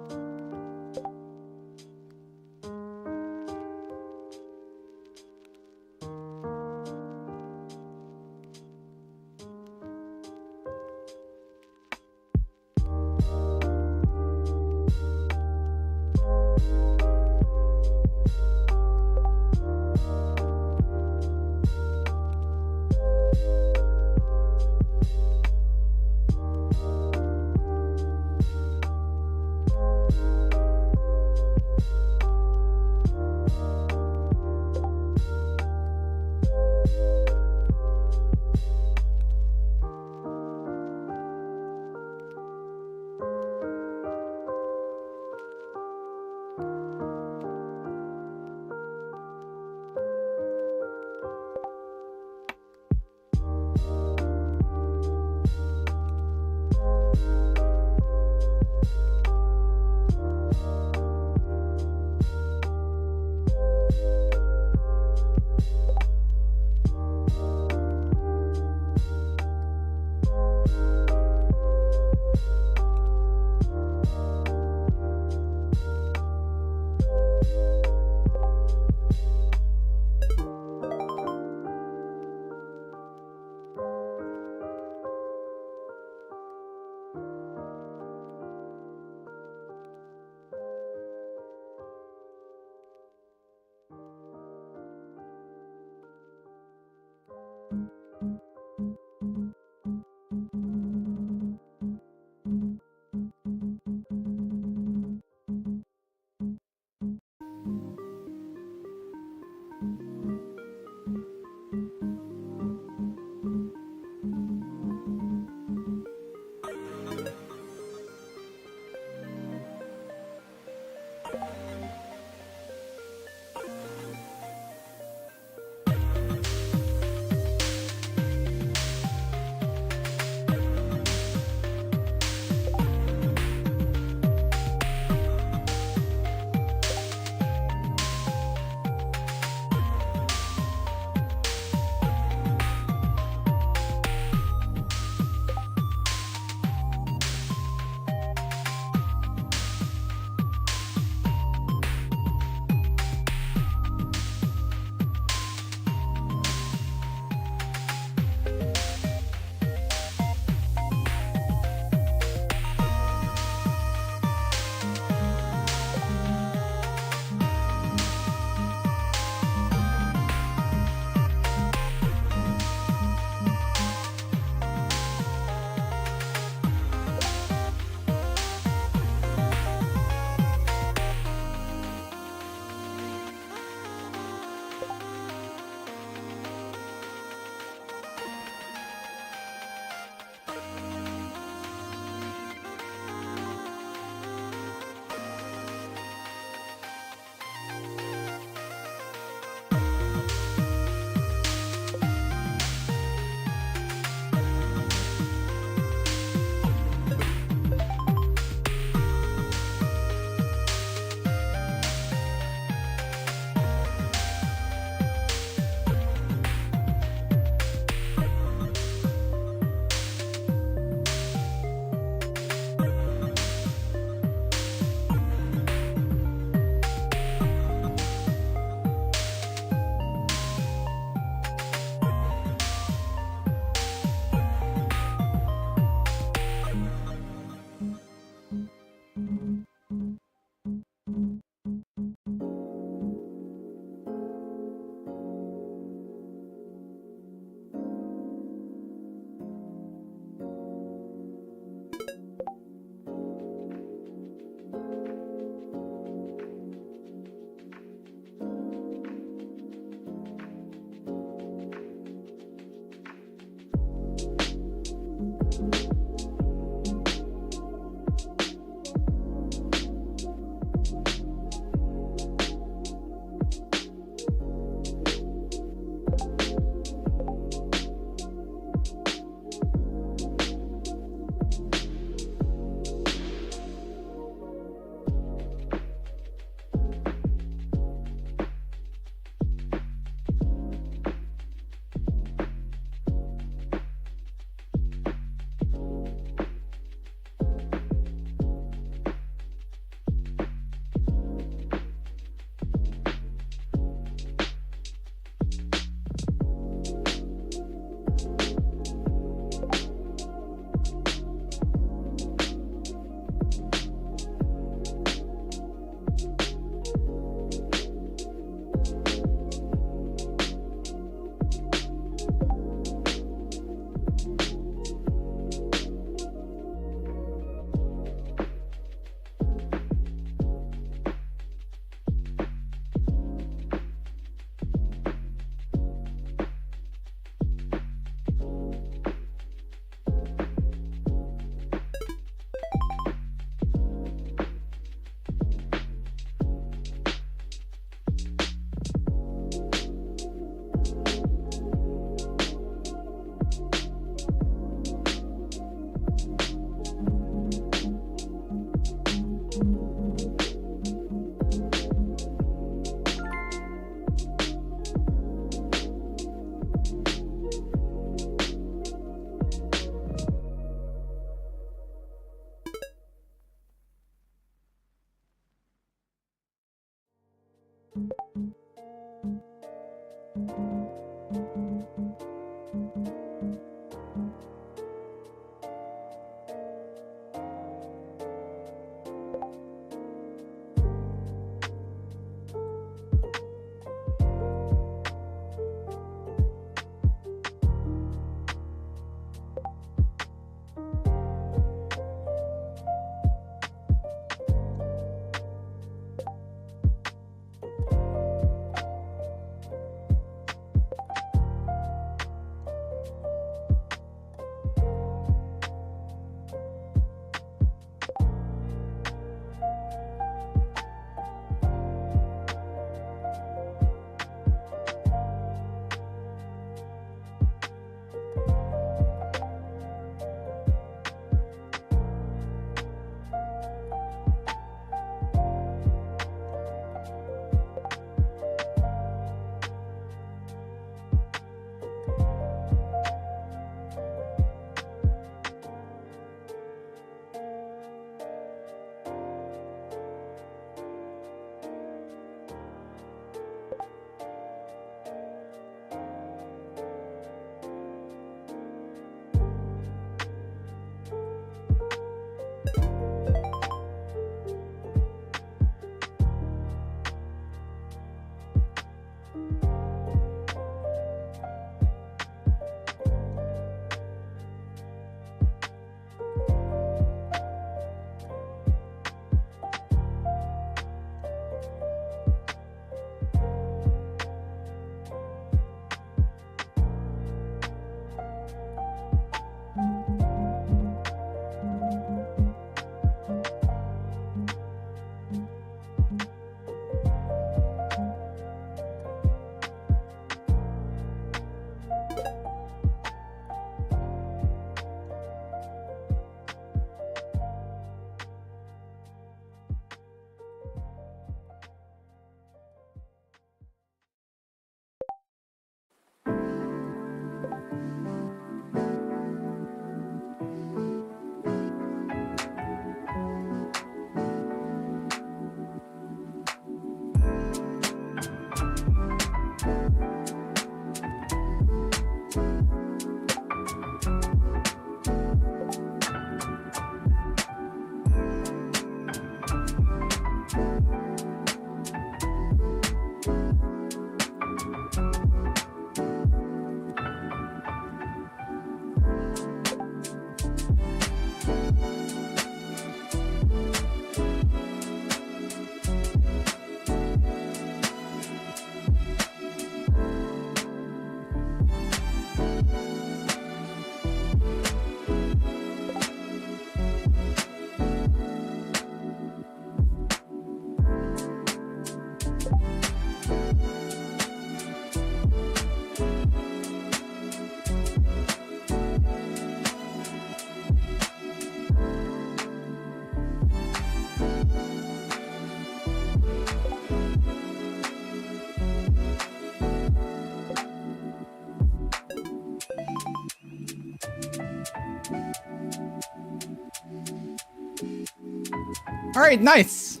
All right, nice.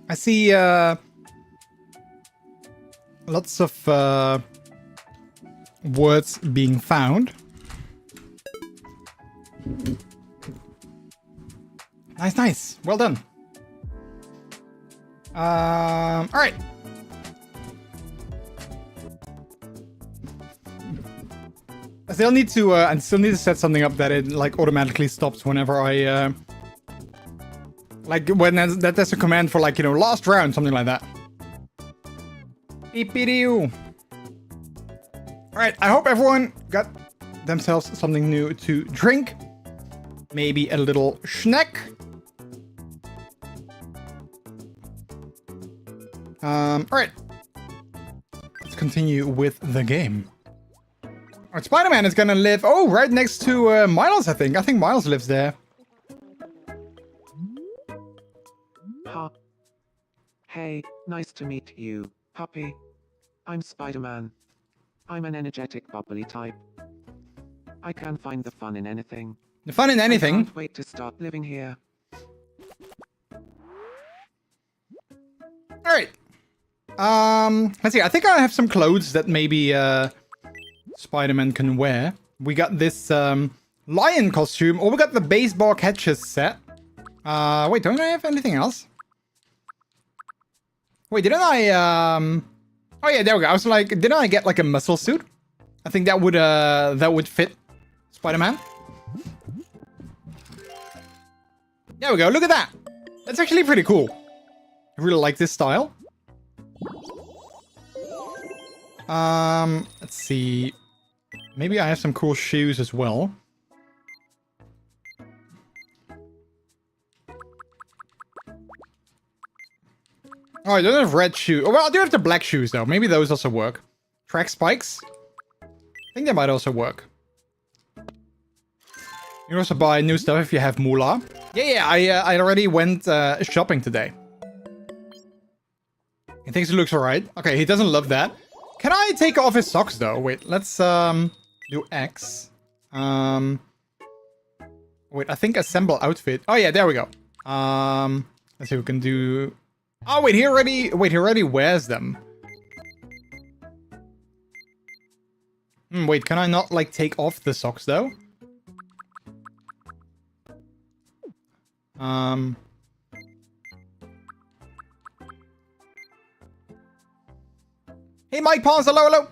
I see lots of words being found. Nice, nice. Well done. All right. I still need to set something up that it like automatically stops whenever I like when there's a command for like, you know, last round, something like that. Beep-beep-doo. All right, I hope everyone got themselves something new to drink. Maybe a little snack. All right. Let's continue with the game. All right, Spider-Man is gonna live, right next to Miles, I think. I think Miles lives there. Hey, nice to meet you, puppy. I'm Spider-Man. I'm an energetic, bubbly type. I can find the fun in anything. The fun in I anything? can't wait to start living here. All right. Let's see. I think I have some clothes that maybe Spider-Man can wear. We got this lion costume, or we got the baseball catches set. Wait, don't I have anything else? Wait, didn't I oh yeah, there we go. I was like, didn't I get like a muscle suit? I think that would fit Spider-Man. There we go. Look at that. That's actually pretty cool. I really like this style. Let's see. Maybe I have some cool shoes as well. Oh, I don't have red shoes. Oh, well, I do have the black shoes, though. Maybe those also work. Track spikes? I think they might also work. You can also buy new stuff if you have moolah. Yeah, I already went shopping today. He thinks it looks alright. Okay, he doesn't love that. Can I take off his socks, though? Wait, let's do X. Wait, I think assemble outfit. Oh, yeah, there we go. Let's see, we can do... Oh, wait, he already wears them. Wait, can I not, like, take off the socks, though? Hey, Mike Pons, hello.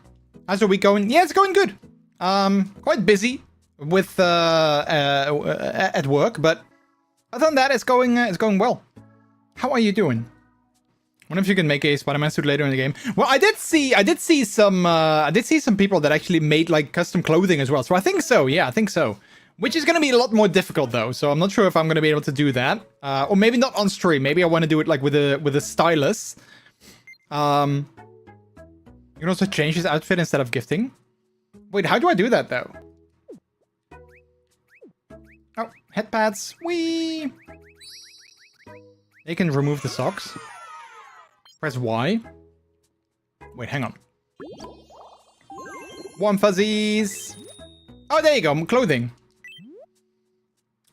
How's the week going? Yeah, it's going good. Quite busy with, at work, but other than that, it's going well. How are you doing? I wonder if you can make a Spider-Man suit later in the game. Well, I did see some people that actually made like custom clothing as well. So I think so. Yeah, I think so. Which is going to be a lot more difficult though. So I'm not sure if I'm going to be able to do that. Or maybe not on stream. Maybe I want to do it like with a stylus. You can also change his outfit instead of gifting. Wait, how do I do that though? Oh, head pads. Whee! They can remove the socks. Press Y. Wait, hang on. Warm fuzzies. Oh, there you go. Clothing.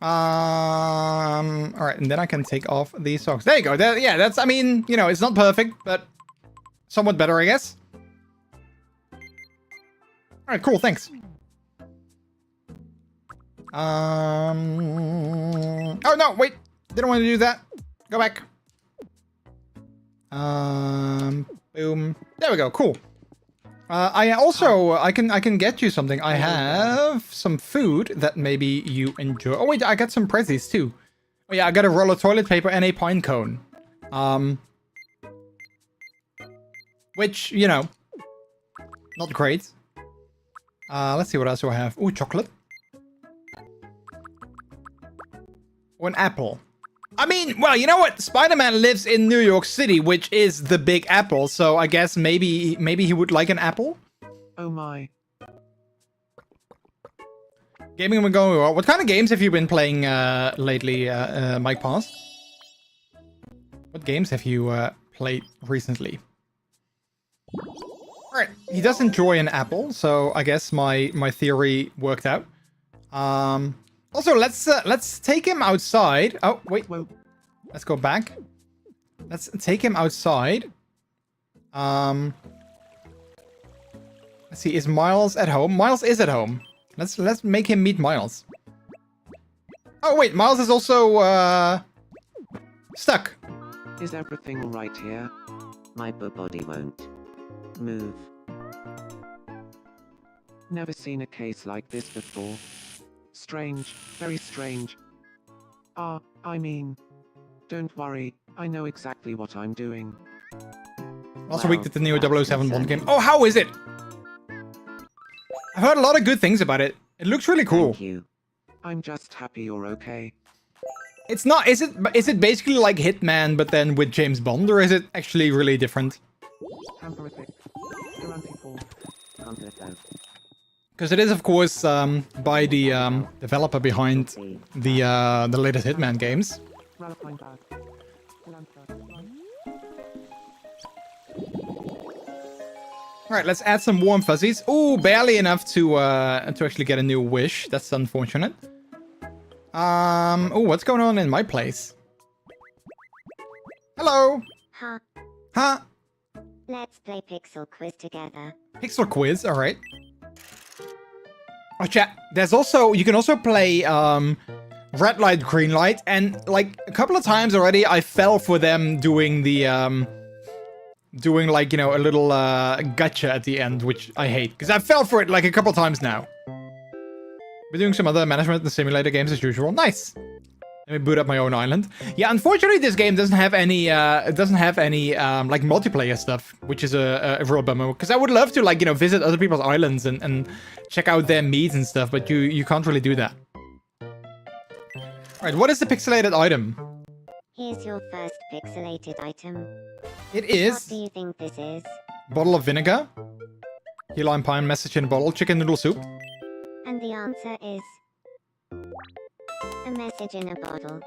All right, and then I can take off the socks. There you go. Yeah, that's. I mean, you know, it's not perfect, but somewhat better, I guess. All right, cool. Thanks. Oh no! Wait, didn't want to do that. Go back. Boom. There we go. Cool. I also I can get you something. I have some food that maybe you enjoy. Oh wait, I got some prezzies too. Oh yeah, I got a roll of toilet paper and a pine cone. Which, you know, not great. Let's see what else do I have. Ooh, chocolate. Or an apple. I mean, well, you know what? Spider-Man lives in New York City, which is the Big Apple. So I guess maybe he would like an apple. Oh my. Gaming been going well. What kind of games have you been playing lately, Mike Pons? What games have you played recently? All right, he does enjoy an apple, so I guess my theory worked out. Also, let's take him outside. Oh, wait. Whoa. Let's go back. Let's take him outside. Let's see. Is Miles at home? Miles is at home. Let's make him meet Miles. Oh, wait. Miles is also stuck. Is everything alright here? My body won't move. Never seen a case like this before. Strange, very strange. I mean, don't worry, I know exactly what I'm doing. Also weak to the new 007 Bond game. Oh, how is it? I've heard a lot of good things about it. It looks really cool. Thank you. I'm just happy you're okay. It's not, is it basically like Hitman, but then with James Bond, or is it actually really different? Because it is, of course, by the developer behind the latest Hitman games. All right, let's add some warm fuzzies. Ooh, barely enough to actually get a new wish. That's unfortunate. Oh, what's going on in my place? Hello. Huh. Huh? Let's play Pixel Quiz together. Pixel quiz, alright. Oh, chat. There's also, you can also play red light, green light, and like a couple of times already, I fell for them doing the doing like, you know, a little gotcha at the end, which I hate because I fell for it like a couple of times now. We're doing some other management and simulator games as usual. Nice. Let me boot up my own island. Yeah, unfortunately, this game doesn't have any like multiplayer stuff, which is a real bummer. Because I would love to like, you know, visit other people's islands and check out their meats and stuff, but you can't really do that. All right, what is the pixelated item? Here's your first pixelated item. It is What do you think this is? bottle of vinegar, key lime pie message in a bottle, chicken noodle soup. And the answer is... a message in a bottle.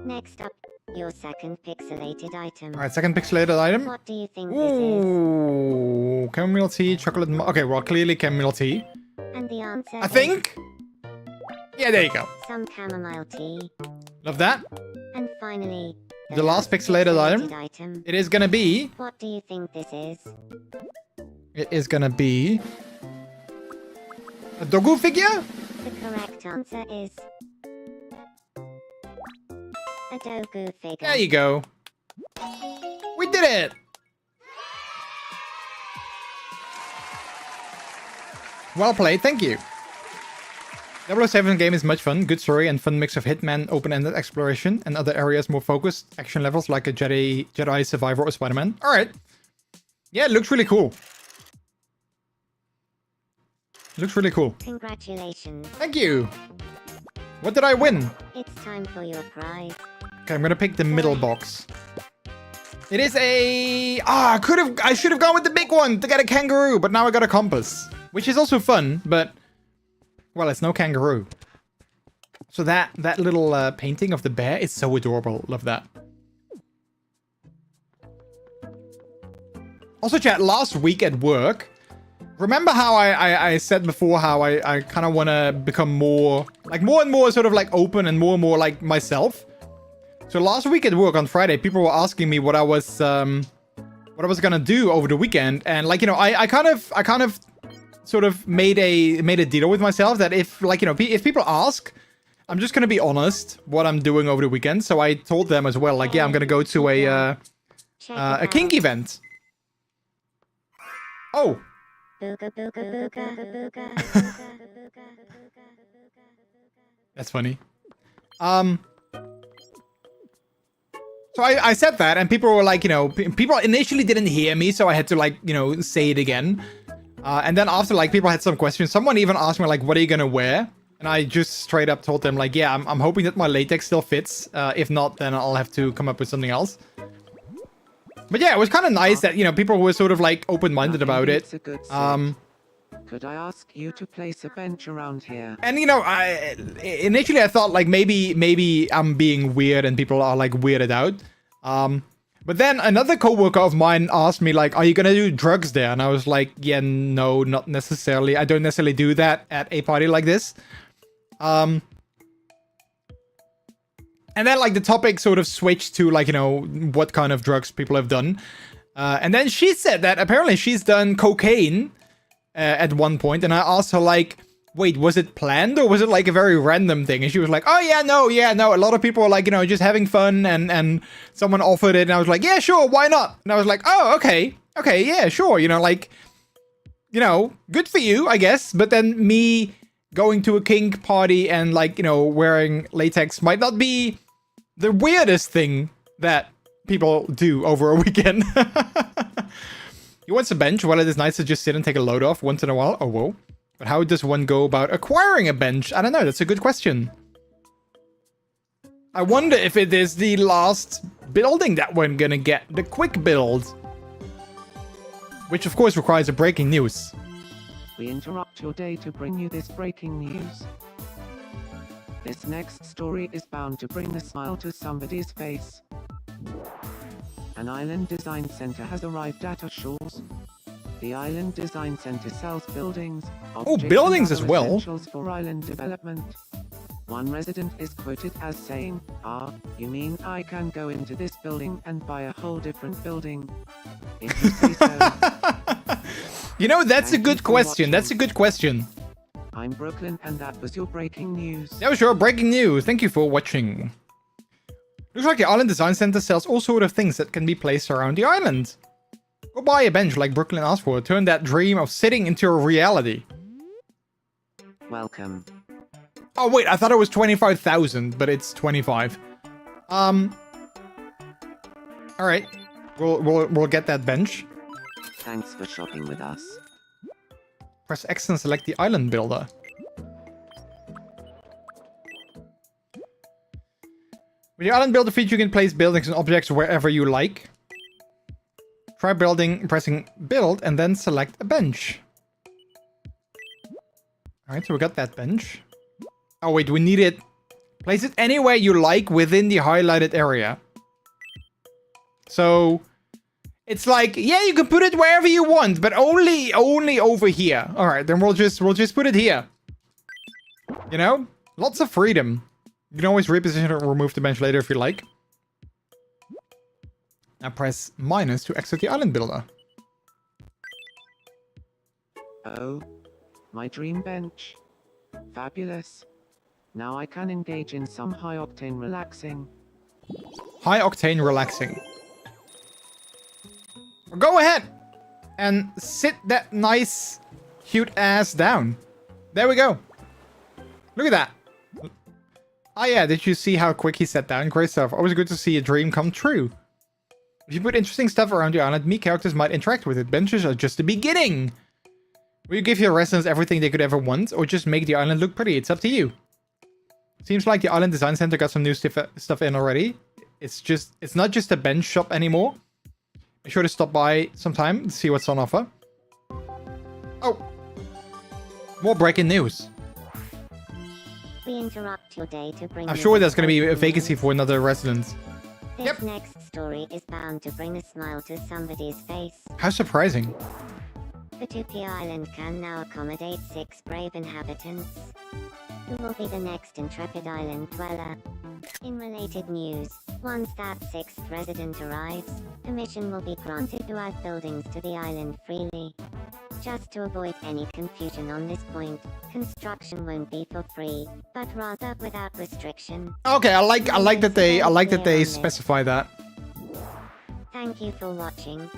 Next up, your second pixelated item. All right, second pixelated item. What do you think this is? Ooh, chamomile tea, chocolate. Okay, well, clearly chamomile tea. And the answer I is think. Yeah, there you go. some chamomile tea. Love that. And finally, The last pixelated item. It is gonna be. What do you think this is? It is gonna be a Dogu figure. The correct answer is a Dogu figure. There you go. We did it. Well played, thank you. 007 game is much fun, good story and fun mix of Hitman, open-ended exploration, and other areas more focused action levels like a Jedi Survivor or Spider-Man. All right. Yeah, it looks really cool. Looks really cool. Congratulations. Thank you. What did I win? It's time for your prize. Okay, I'm gonna pick the middle box. It is a... I should have gone with the big one to get a kangaroo, but now I got a compass. Which is also fun, but... well, it's no kangaroo. So that little painting of the bear is so adorable. Love that. Also, chat, last week at work... remember how I said before how I kind of want to become more and more sort of like open and more like myself? So last week at work on Friday, people were asking me what I was gonna do over the weekend, and like, you know, I kind of sort of made a deal with myself that if, like, you know, if people ask, I'm just gonna be honest what I'm doing over the weekend. So I told them as well, like, yeah, I'm gonna go to a kink event. Oh. Booga booga booga booga booga. That's funny. So I said that, and people were like, you know, people initially didn't hear me, so I had to, like, you know, say it again. And then after, like, people had some questions. Someone even asked me, like, what are you gonna wear? And I just straight up told them, like, yeah, I'm hoping that my latex still fits. If not, then I'll have to come up with something else. But yeah, it was kind of nice that, you know, people were sort of, like, open-minded about it. Could I ask you to place a bench around here? And, you know, initially I thought, like, maybe I'm being weird and people are, like, weirded out. But then another coworker of mine asked me, like, are you gonna do drugs there? And I was like, yeah, no, not necessarily. I don't necessarily do that at a party like this. And then, like, the topic sort of switched to, like, you know, what kind of drugs people have done. And then she said that apparently she's done cocaine at one point. And I asked her, like, wait, was it planned or was it, like, a very random thing? And she was like, oh, yeah, no. A lot of people are, like, you know, just having fun and someone offered it. And I was like, yeah, sure, why not? And I was like, oh, okay, yeah, sure. You know, like, you know, good for you, I guess. But then me going to a kink party and, like, you know, wearing latex might not be the weirdest thing that people do over a weekend. You want a bench? Well, it is nice to just sit and take a load off once in a while. Oh, whoa. But how does one go about acquiring a bench? I don't know. That's a good question. I wonder if it is the last building that we're gonna get. The quick build. Which, of course, requires a breaking news. We interrupt your day to bring you this breaking news. This next story is bound to bring a smile to somebody's face. An island design center has arrived at our shores. The Island Design Center sells buildings, buildings as well. essentials for island development. One resident is quoted as saying, "Ah, you mean I can go into this building and buy a whole different building? If you say so." You know, that's a Thank you good for question. watching. That's a good question. I'm Brooklyn, and that was your breaking news. That was your breaking news. Thank you for watching. Looks like the Island Design Center sells all sort of things that can be placed around the island. Go buy a bench like Brooklyn asked for. Turn that dream of sitting into a reality. Welcome. Oh wait, I thought it was 25,000, but it's 25. All right, we'll get that bench. Thanks for shopping with us. Press X and select the island builder. With the island builder feature, you can place buildings and objects wherever you like. Try building, pressing build, and then select a bench. All right, so we got that bench. Oh wait, we need it. Place it anywhere you like within the highlighted area. So it's like, yeah, you can put it wherever you want, but only over here. All right, then we'll just put it here. You know, lots of freedom. You can always reposition or remove the bench later if you like. Now press minus to exit the island builder. Oh, my dream bench. Fabulous. Now I can engage in some high-octane relaxing. High octane relaxing. Go ahead and sit that nice, cute ass down. There we go. Look at that. Oh yeah, did you see how quick he sat down? Great stuff. Always good to see a dream come true. If you put interesting stuff around the island, me characters might interact with it. Benches are just the beginning. Will you give your residents everything they could ever want, or just make the island look pretty? It's up to you. Seems like the Island Design Center got some new stuff in already. It's not just a bench shop anymore. Make sure to stop by sometime to see what's on offer. Oh! More breaking news. We interrupt your day to bring I'm you sure this there's going to be a breaking vacancy news. for another resident. This Yep. next story is bound to bring a smile to somebody's face. How surprising. Furtopia Island can now accommodate 6 brave inhabitants. Who will be the next intrepid island dweller? In related news, once that 6th resident arrives, permission will be granted to add buildings to the island freely. Just to avoid any confusion on this point, construction won't be for free, but rather without restriction. Okay, I like that they specify that. Thank you for watching.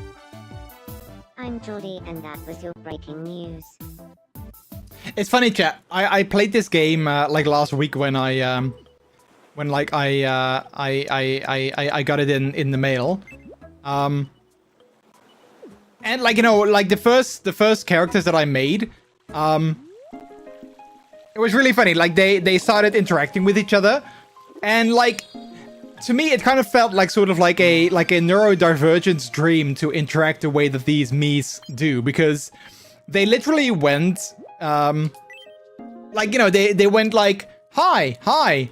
I'm Jordy, and that was your breaking news. It's funny, chat. I played this game like last week when I got it in the mail. And like, you know, like the first characters that I made, it was really funny. Like they started interacting with each other, and like to me it kind of felt like sort of like a neurodivergence dream to interact the way that these Miis do, because they literally went like, you know, they went like, hi,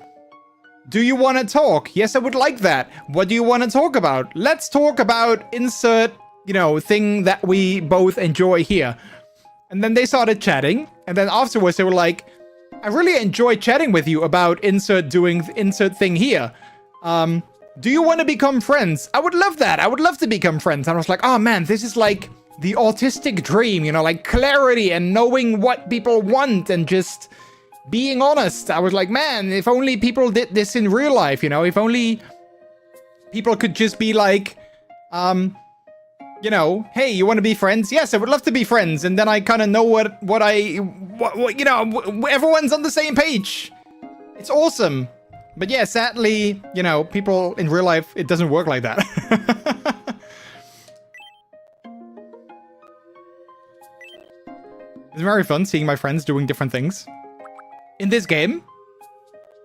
do you want to talk? Yes, I would like that. What do you want to talk about? Let's talk about insert, you know, thing that we both enjoy here. And then they started chatting, and then afterwards they were like, I really enjoy chatting with you about insert thing here. Do you want to become friends? I would love that. I would love to become friends. And I was like, oh man, this is like the autistic dream, you know, like clarity and knowing what people want and just being honest. I was like, man, if only people did this in real life, you know, if only people could just be like, you know, hey, you want to be friends? Yes, I would love to be friends. And then I kind of know what you know, everyone's on the same page. It's awesome. But yeah, sadly, you know, people in real life, it doesn't work like that. It's very fun seeing my friends doing different things. In this game,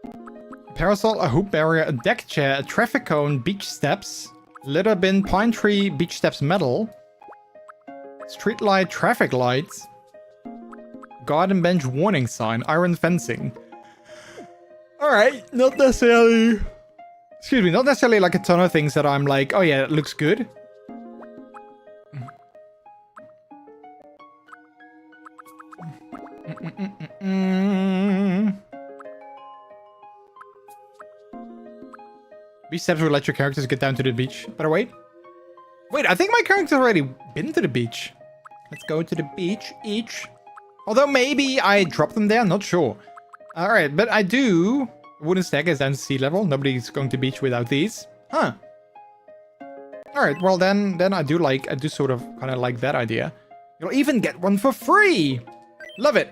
a parasol, a hoop barrier, a deck chair, a traffic cone, beach steps, litter bin, pine tree, beach steps metal, street light, traffic lights, garden bench warning sign, iron fencing. Alright, not necessarily like a ton of things that I'm like, oh yeah, it looks good. These steps will let your characters get down to the beach. Better wait. Wait, I think my character's already been to the beach. Let's go to the beach each. Although maybe I dropped them there, not sure. Alright, but I do... Wooden stack is down to sea level. Nobody's going to beach without these. Huh. Alright, well then I do sort of kind of like that idea. You'll even get one for free! Love it!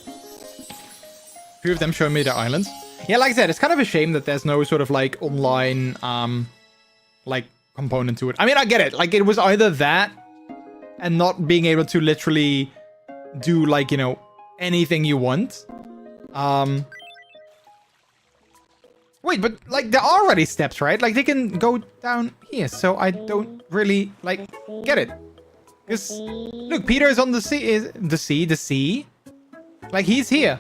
A few of them showing me their islands. Yeah, like I said, it's kind of a shame that there's no sort of like online like component to it. I mean, I get it. Like it was either that and not being able to literally do like, you know, anything you want. Wait, but like there are already steps, right? Like they can go down here, so I don't really like get it. Because look, Peter is on the sea, Like he's here.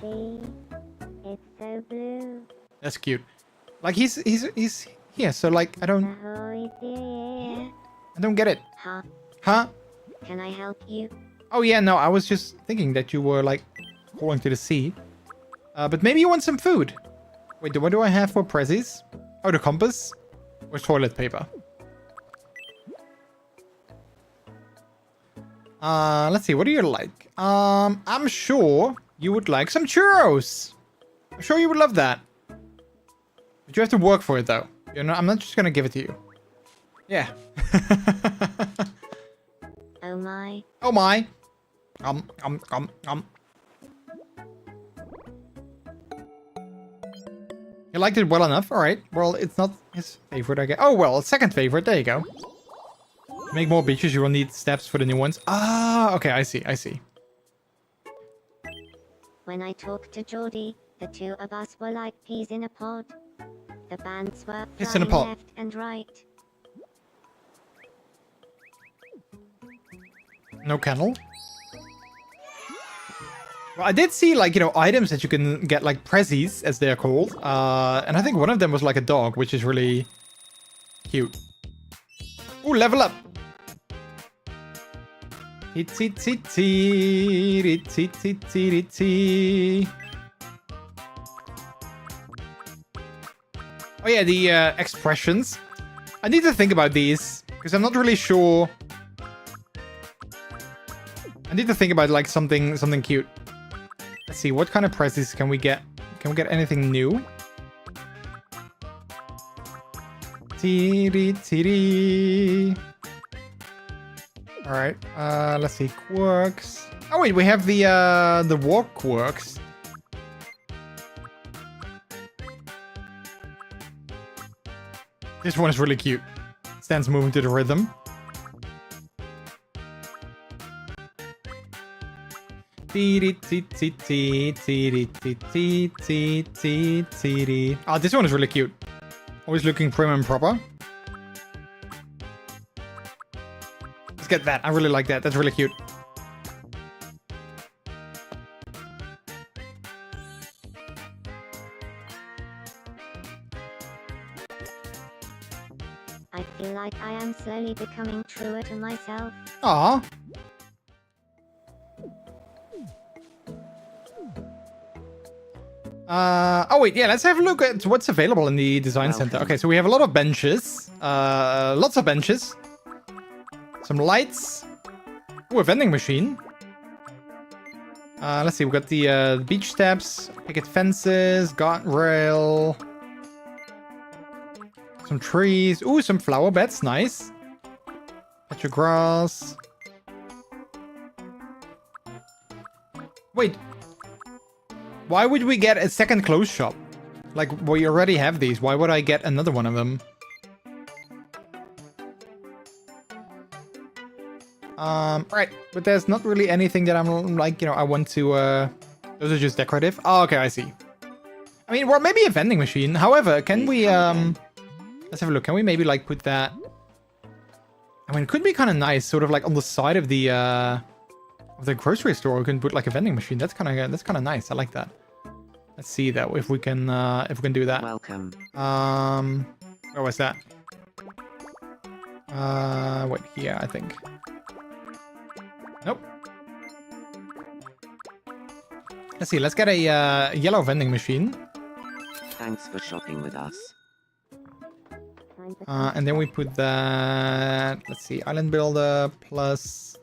It's so blue. That's cute. Like he's here, so like I don't get it. Huh? Huh? Can I help you? Oh yeah, no, I was just thinking that you were like calling to the sea. But maybe you want some food. Wait, what do I have for prezzies? Oh, the compass? Or toilet paper? Let's see, what do you like? I'm sure you would like some churros. I'm sure you would love that. But you have to work for it though. You know, I'm not just gonna give it to you. Yeah. Oh my. Oh my. You liked it well enough? Alright. Well, it's not his favorite, I guess. Oh, well, second favorite. There you go. To make more beaches, you will need steps for the new ones. Ah, okay, I see. When I talked to Jordy, the two of us were like peas in a pod. The bands were Peas in a flying pod. left and right. No kennel. Well, I did see, like, you know, items that you can get, like, prezzies, as they're called. And I think one of them was, like, a dog, which is really cute. Ooh, level up! Oh yeah, the expressions. I need to think about these, because I'm not really sure. I need to think about, like, something cute. Let's see, what kind of prizes can we get? Can we get anything new? Alright, let's see, quirks. Oh wait, we have the walk quirks. This one is really cute. Stands moving to the rhythm. Oh, this one is really cute. Always looking prim and proper. Let's get that. I really like that. That's really cute. I feel like I am slowly becoming truer to myself. Aww. Oh wait, yeah, let's have a look at what's available in the design center. Okay, so we have a lot of benches. Lots of benches. Some lights. Ooh, a vending machine. Let's see, we got the beach steps, picket fences, guardrail. Some trees. Ooh, some flower beds, nice. Patch of grass. Wait. Why would we get a second clothes shop? Like, we already have these. Why would I get another one of them? Right. But there's not really anything that I'm like, you know, I want to, those are just decorative. Oh, okay, I see. I mean, well, maybe a vending machine. However, can we, let's have a look. Can we maybe, like, put that... I mean, it could be kind of nice, sort of like on the side of the grocery store. We can put, like, a vending machine. That's kind of nice. I like that. Let's see that if we can do that. Welcome. Where was that? Wait, here, I think. Nope. Let's see, let's get a yellow vending machine. Thanks for shopping with us. And then we put that, let's see, island builder plus...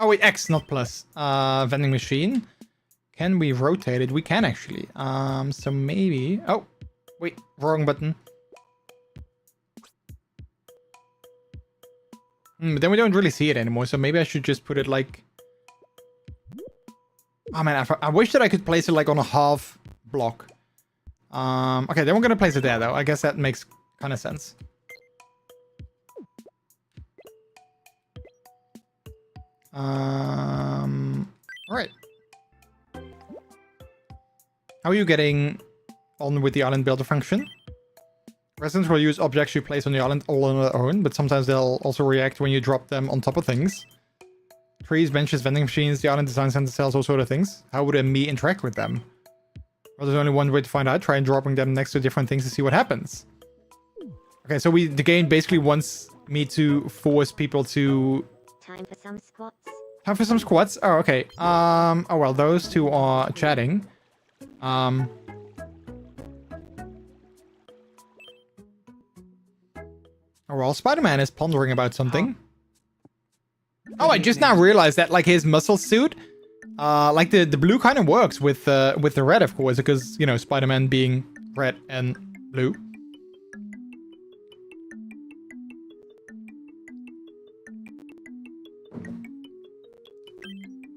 Oh wait, X, not plus. Vending machine. Can we rotate it? We can actually. So maybe... Oh, wait, wrong button. But then we don't really see it anymore, so maybe I should just put it like... Oh man, I wish that I could place it like on a half block. Okay, then we're gonna place it there though. I guess that makes kind of sense. Alright. How are you getting on with the island builder function? Residents will use objects you place on the island all on their own, but sometimes they'll also react when you drop them on top of things. Trees, benches, vending machines, the island design center cells, all sort of things. How would a me interact with them? Well, there's only one way to find out. Try dropping them next to different things to see what happens. Okay, so the game basically wants me to force people to... Time for some squats. Time for some squats? Oh, okay. Oh, well, those two are chatting. Oh, well, Spider-Man is pondering about something. Oh, I just now realized that, like, his muscle suit, like, the blue kind of works with the red, of course, because, you know, Spider-Man being red and blue.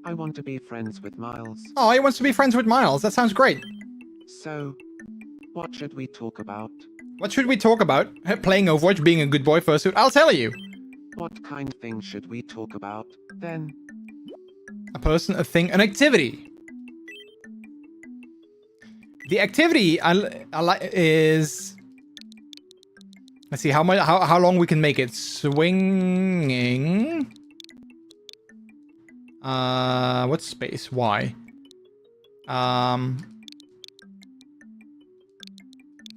I want to be friends with Miles. Oh, he wants to be friends with Miles. That sounds great. So, what should we talk about? What should we talk about? Playing Overwatch, being a good boy fursuit. I'll tell you. What kind of thing should we talk about, then? A person, a thing, an activity. The activity I like is... Let's see how long we can make it. Swinging. What's space? Y.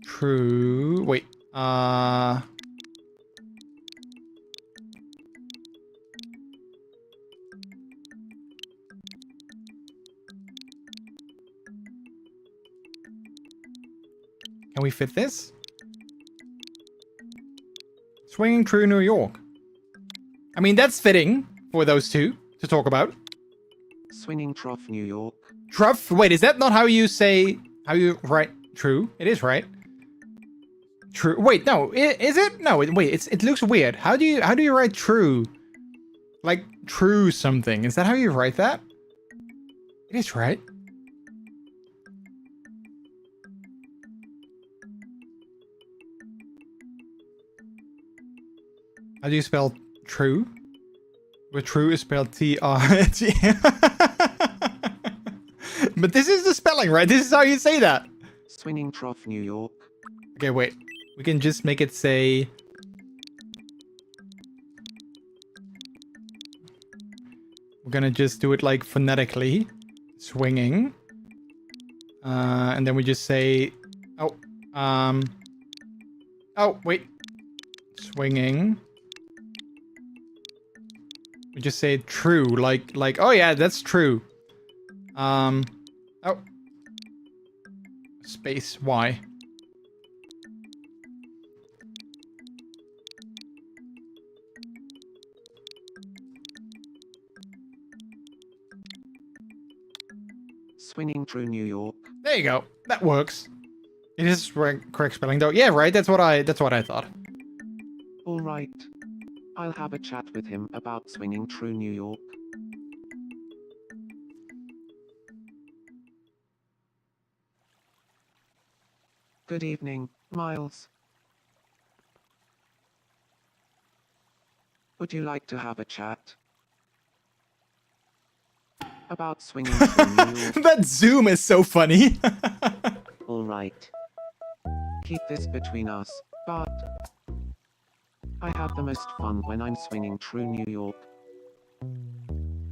True. Wait. Can we fit this? Swinging through New York. I mean, that's fitting for those two to talk about. Swinging Trough, New York. Trough? Wait, is that not how you say... How you write true? It is, right? True. Wait, no. Is it? No, wait. It looks weird. How do you write true? Like, true something. Is that how you write that? It is, right? How do you spell true? But true is spelled T-R-T. But this is the spelling, right? This is how you say that. Swinging Trough, New York. Okay, wait. We can just make it say... We're gonna just do it like phonetically. Swinging. And then we just say... Oh, oh, wait. Swinging. We just say true, like, oh yeah, that's true. Oh. Space Y. Swinging through New York. There you go. That works. It is correct spelling though. Yeah, right. That's what I thought. All right. I'll have a chat with him about swinging through New York. Good evening, Miles. Would you like to have a chat? About swinging through New York? That zoom is so funny. All right. Keep this between us, but... I have the most fun when I'm swinging through New York.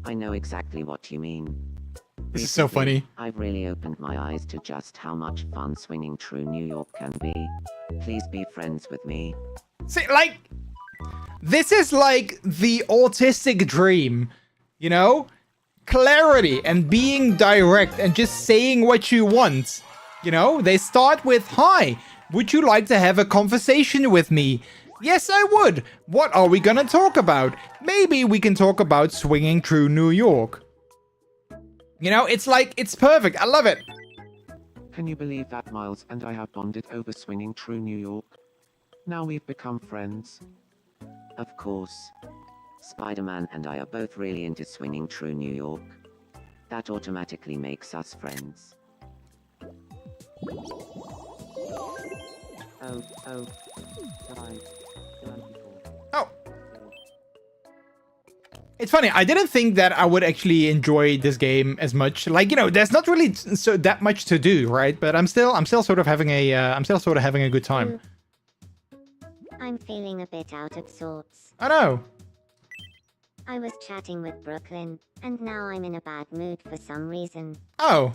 I know exactly what you mean. This is so funny. I've really opened my eyes to just how much fun swinging through New York can be. Please be friends with me. See, like, this is like the autistic dream, you know? Clarity and being direct and just saying what you want. You know, they start with, "Hi, would you like to have a conversation with me?" "Yes, I would. What are we gonna talk about? Maybe we can talk about swinging through New York." You know, it's like, it's perfect. I love it. Can you believe that Miles and I have bonded over swinging through New York? Now we've become friends. Of course. Spider-Man and I are both really into swinging through New York. That automatically makes us friends. Oh. Bye. Oh. It's funny, I didn't think that I would actually enjoy this game as much. Like, you know, there's not really that much to do, right? But I'm still sort of having a good time. I'm feeling a bit out of sorts. I know. I was chatting with Brooklyn, and now I'm in a bad mood for some reason. Oh.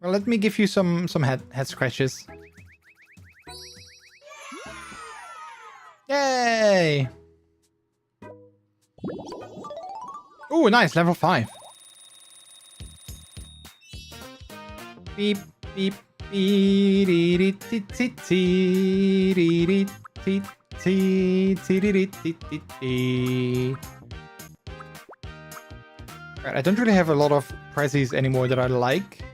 Well, let me give you some head scratches. Yay! Ooh, nice, level 5. Beep, beep, beep, Right, I don't really have a lot of prezzies anymore that I like.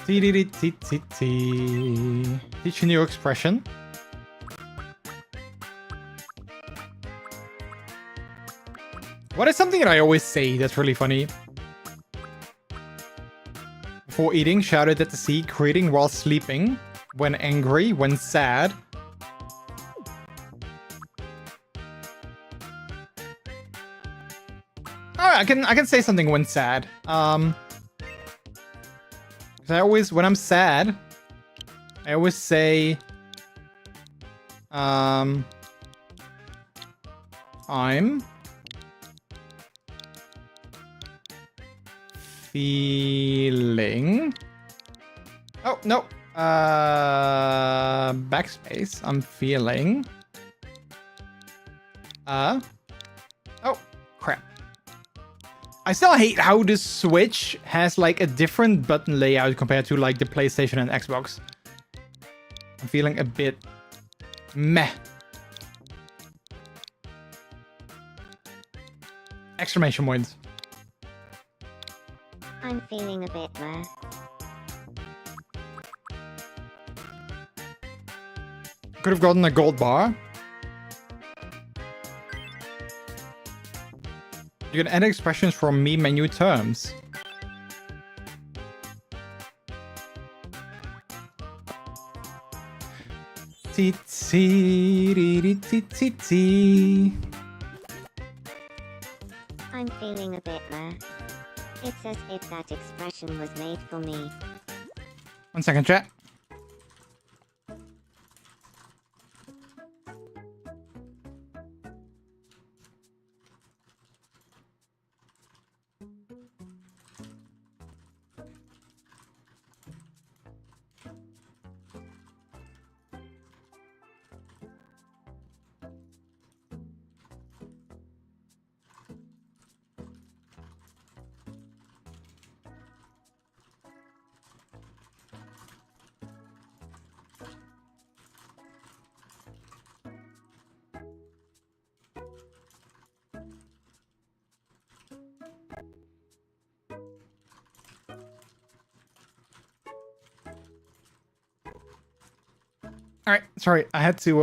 Teach a new expression. What is something that I always say that's really funny? Before eating, shouted at the sea, greeting while sleeping, when angry, when sad. Oh, I can say something when sad. I always, when I'm sad, I always say, I'm feeling, oh, no, backspace, I'm feeling, oh, crap. I still hate how the Switch has like a different button layout compared to like the PlayStation and Xbox. I'm feeling a bit meh. Exclamation points. I'm feeling a bit meh. Could have gotten a gold bar. You can add expressions from me menu terms. I'm feeling a bit meh. It's as if that expression was made for me. 1 second, chat. Alright, sorry, I had to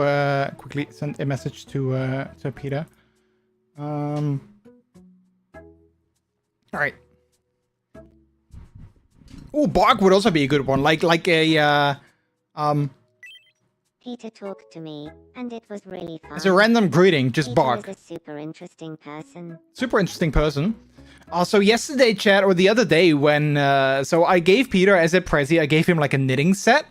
quickly send a message to Peter. Alright. Oh, bark would also be a good one, like a Peter talked to me, and it was really fun. as a random greeting, just Peter bark. is a super interesting person. Super interesting person. Also, yesterday, chat, or the other day, when so I gave Peter as a prezi, I gave him like a knitting set.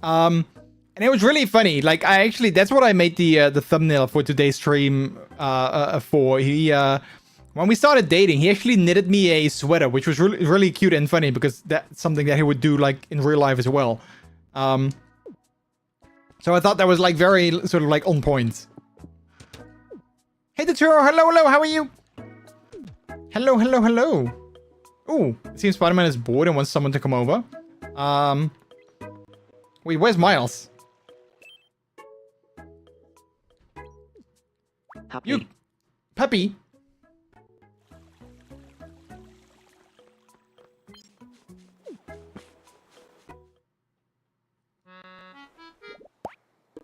And it was really funny. Like, I actually, that's what I made the thumbnail for today's stream for. He when we started dating, he actually knitted me a sweater, which was really, really cute and funny because that's something that he would do like in real life as well. So I thought that was like very sort of like on point. Hey, the Turo, hello, hello, how are you? Hello, hello, hello. Ooh, it seems Spider-Man is bored and wants someone to come over. Wait, where's Miles? Happy. You, Puppy?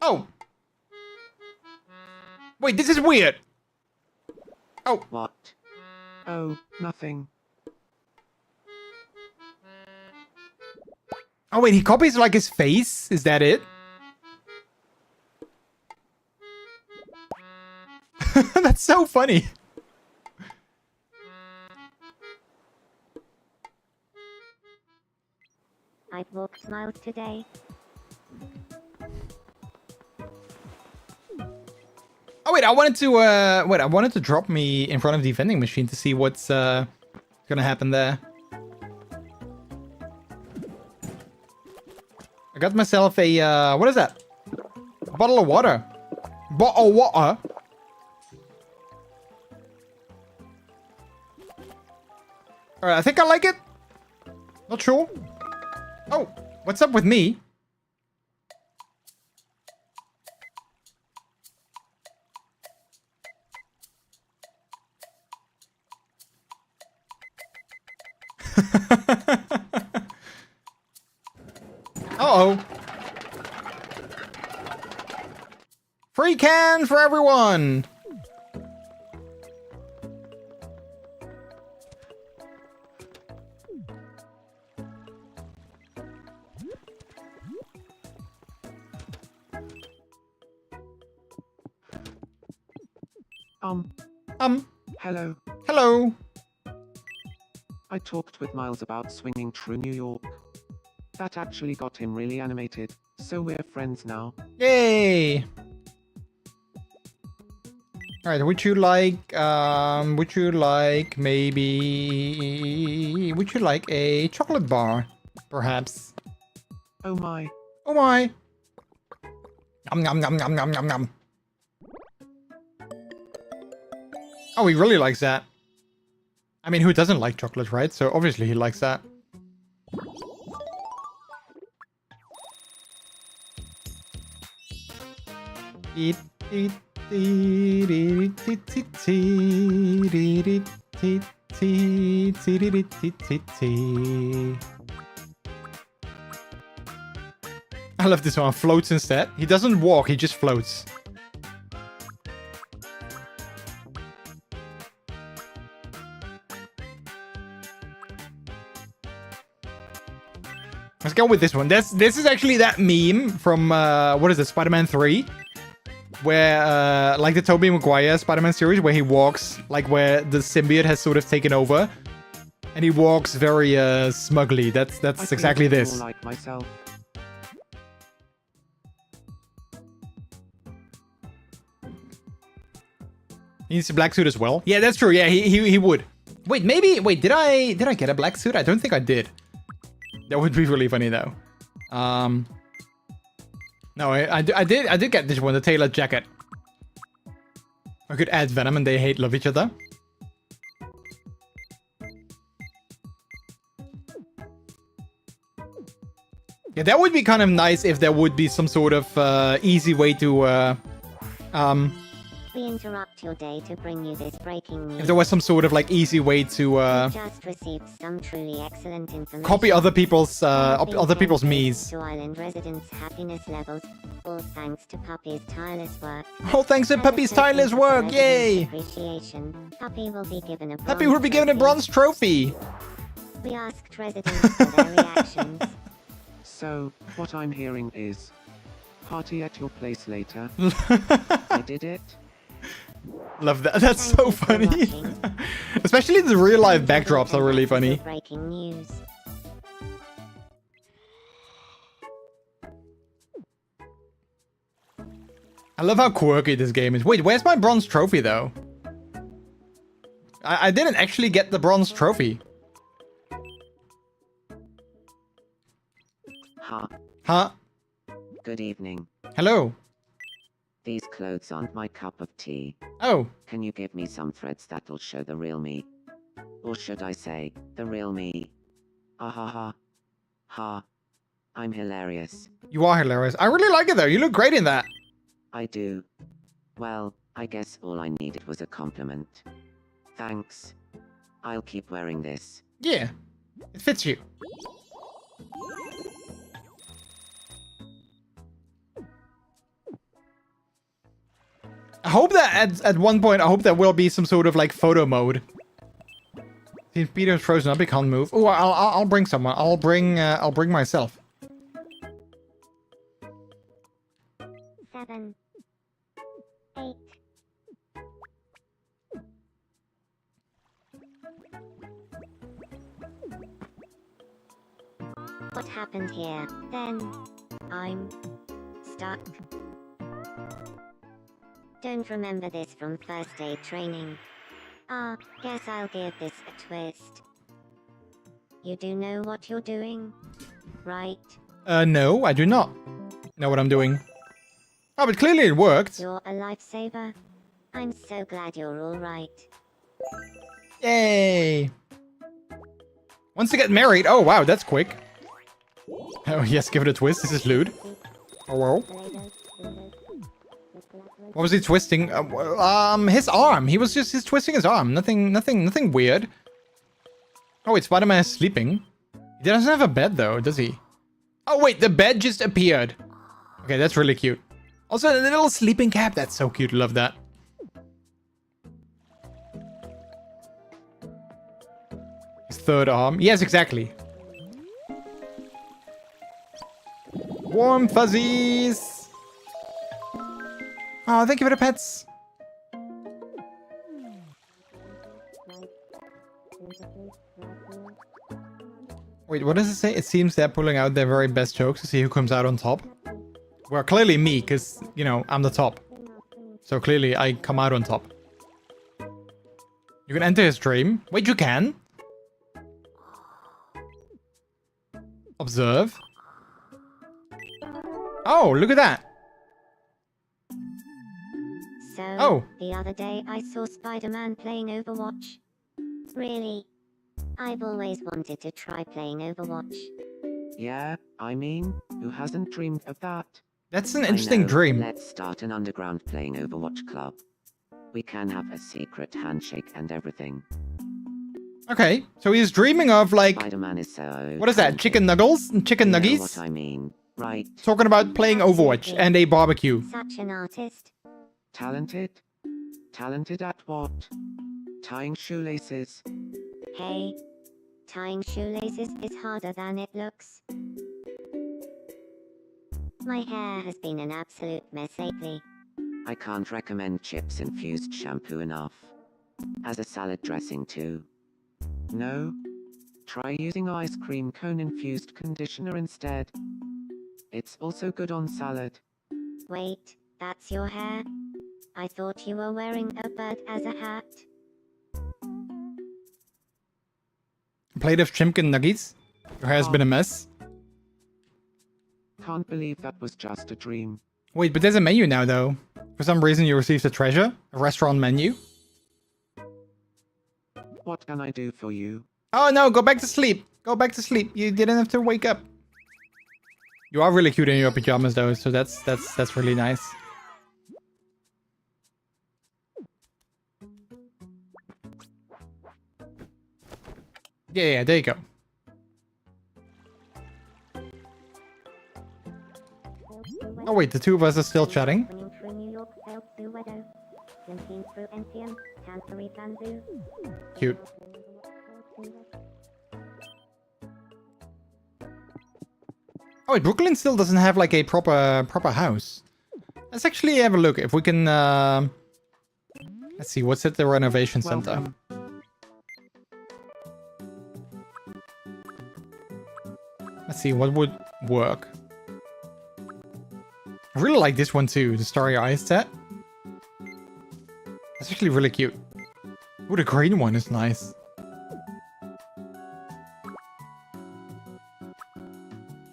Oh. Wait, this is weird. Oh. What? Oh, nothing. Oh wait, he copies like his face? Is that it? That's so funny. I've walked miles today. Oh wait, I wanted to drop me in front of the vending machine to see what's gonna happen there. I got myself a what is that? A bottle of water. Bottle of water. Alright, I think I like it. Not sure. Oh, what's up with me? Uh-oh. Free can for everyone. Hello. Hello. I talked with Miles about swinging through New York. That actually got him really animated, so we're friends now. Yay. Alright, would you like a chocolate bar, perhaps? Oh my. Oh my. Nom nom nom nom nom nom nom. Oh, he really likes that. I mean, who doesn't like chocolate, right? So obviously he likes that. Eat, eat, eat, eat, eat, eat, eat, eat, eat, eat, eat. I love this one. Floats instead. He doesn't walk, he just floats. Let's go with this one. This is actually that meme from what is it, Spider-Man 3? Where like the Tobey Maguire Spider-Man series, where he walks like where the symbiote has sort of taken over, and he walks very smugly. That's exactly this. More like myself. He needs a black suit as well. Yeah, that's true. Yeah, he would. Wait, maybe. Wait, did I get a black suit? I don't think I did. That would be really funny though. No, I did get this one, the tailored jacket. I could add Venom and they love each other. Yeah, that would be kind of nice if there would be some sort of easy way to We interrupt your day to bring you this breaking news. if there was some sort of like easy way to We just received some truly excellent information. copy other people's Being me's. to island residents' happiness levels, all thanks to Puppy's tireless work. Oh, thanks to As a Puppy's token tireless of work! residents' Yay! Appreciation, Puppy will be given a Puppy will be given a bronze trophy. We asked residents for their reactions. So, what I'm hearing is... Party at your place later. I did it. Love that. That's Thank so you for funny. watching. Especially the real life Enjoy backdrops are really funny. Breaking news. I love how quirky this game is. Wait, where's my bronze trophy though? I didn't actually get the bronze trophy. Ha. Huh? Good evening. Hello. These clothes aren't my cup of tea. Oh, Can you give me some threads that'll show the real me? Or should I say, the real me? Ah ha ha. Ha. I'm hilarious. you are hilarious. I really like it though. You look great in that. I do. Well, I guess all I needed was a compliment. Thanks. I'll keep wearing this. Yeah, it fits you. I hope that at one point, I hope there will be some sort of like photo mode. Since Peter's frozen up, he can't move. Oh, I'll bring someone. I'll bring myself. 7, 8. What happened here? Then I'm stuck. Don't remember this from first aid training. Ah, guess I'll give this a twist. You do know what you're doing, right? No, I do not know what I'm doing. Oh, but clearly it worked. You're a lifesaver. I'm so glad you're all right. Yay! Wants to get married. Oh, wow, that's quick. Oh, yes, give it a twist. This is lewd. Oh, whoa. What was he twisting? His arm. He's twisting his arm. Nothing weird. Oh, wait, Spider-Man is sleeping. He doesn't have a bed, though, does he? Oh, wait, the bed just appeared. Okay, that's really cute. Also, the little sleeping cap. That's so cute. Love that. His third arm. Yes, exactly. Warm fuzzies. Oh, thank you for the pets. Wait, what does it say? It seems they're pulling out their very best jokes to see who comes out on top. Well, clearly me, because, you know, I'm the top. So clearly I come out on top. You can enter his dream. Wait, you can? Observe. Oh, look at that. So, the other day I saw Spider-Man playing Overwatch. Really? I've always wanted to try playing Overwatch. Yeah, I mean, who hasn't dreamed of that? That's an I interesting know. dream. Let's start an underground playing Overwatch club. We can have a secret handshake and everything. Okay, so he's dreaming of like, Spider-Man is so what is that? talented. Chicken nuggles and chicken You know nuggies? what I mean, right? Talking about playing Overwatch and a barbecue. Such an artist. Talented? Talented at what? Tying shoelaces. Hey, tying shoelaces is harder than it looks. My hair has been an absolute mess lately. I can't recommend chips infused shampoo enough. As a salad dressing too. No? Try using ice cream cone infused conditioner instead. It's also good on salad. Wait, that's your hair? I thought you were wearing a bird as a hat. A plate of chicken nuggies. Your hair's been a mess. Can't believe that was just a dream. Wait, but there's a menu now though. For some reason you received a treasure. A restaurant menu. What can I do for you? Oh no, go back to sleep. Go back to sleep. You didn't have to wake up. You are really cute in your pajamas though, so that's really nice. Yeah, there you go. Oh wait, the two of us are still chatting. Cute. Oh wait, Brooklyn still doesn't have like a proper house. Let's actually have a look if we can. Let's see, what's at the renovation center? Welcome. Let's see what would work. I really like this one too, the Starry Eyes set. That's actually really cute. Ooh, the green one is nice.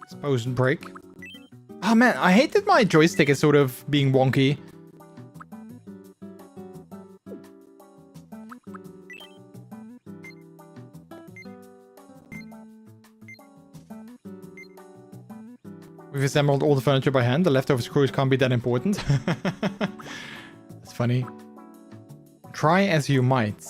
Exposed break. Oh man, I hate that my joystick is sort of being wonky. We've assembled all the furniture by hand. The leftover screws can't be that important. That's funny. Try as you might.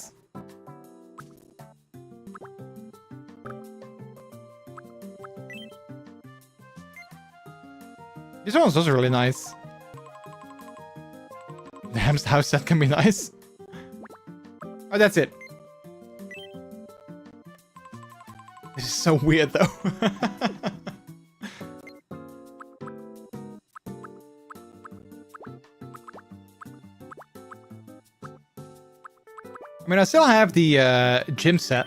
This one's also really nice. The hamster house set can be nice. Oh, that's it. This is so weird though. I mean, I still have the gym set.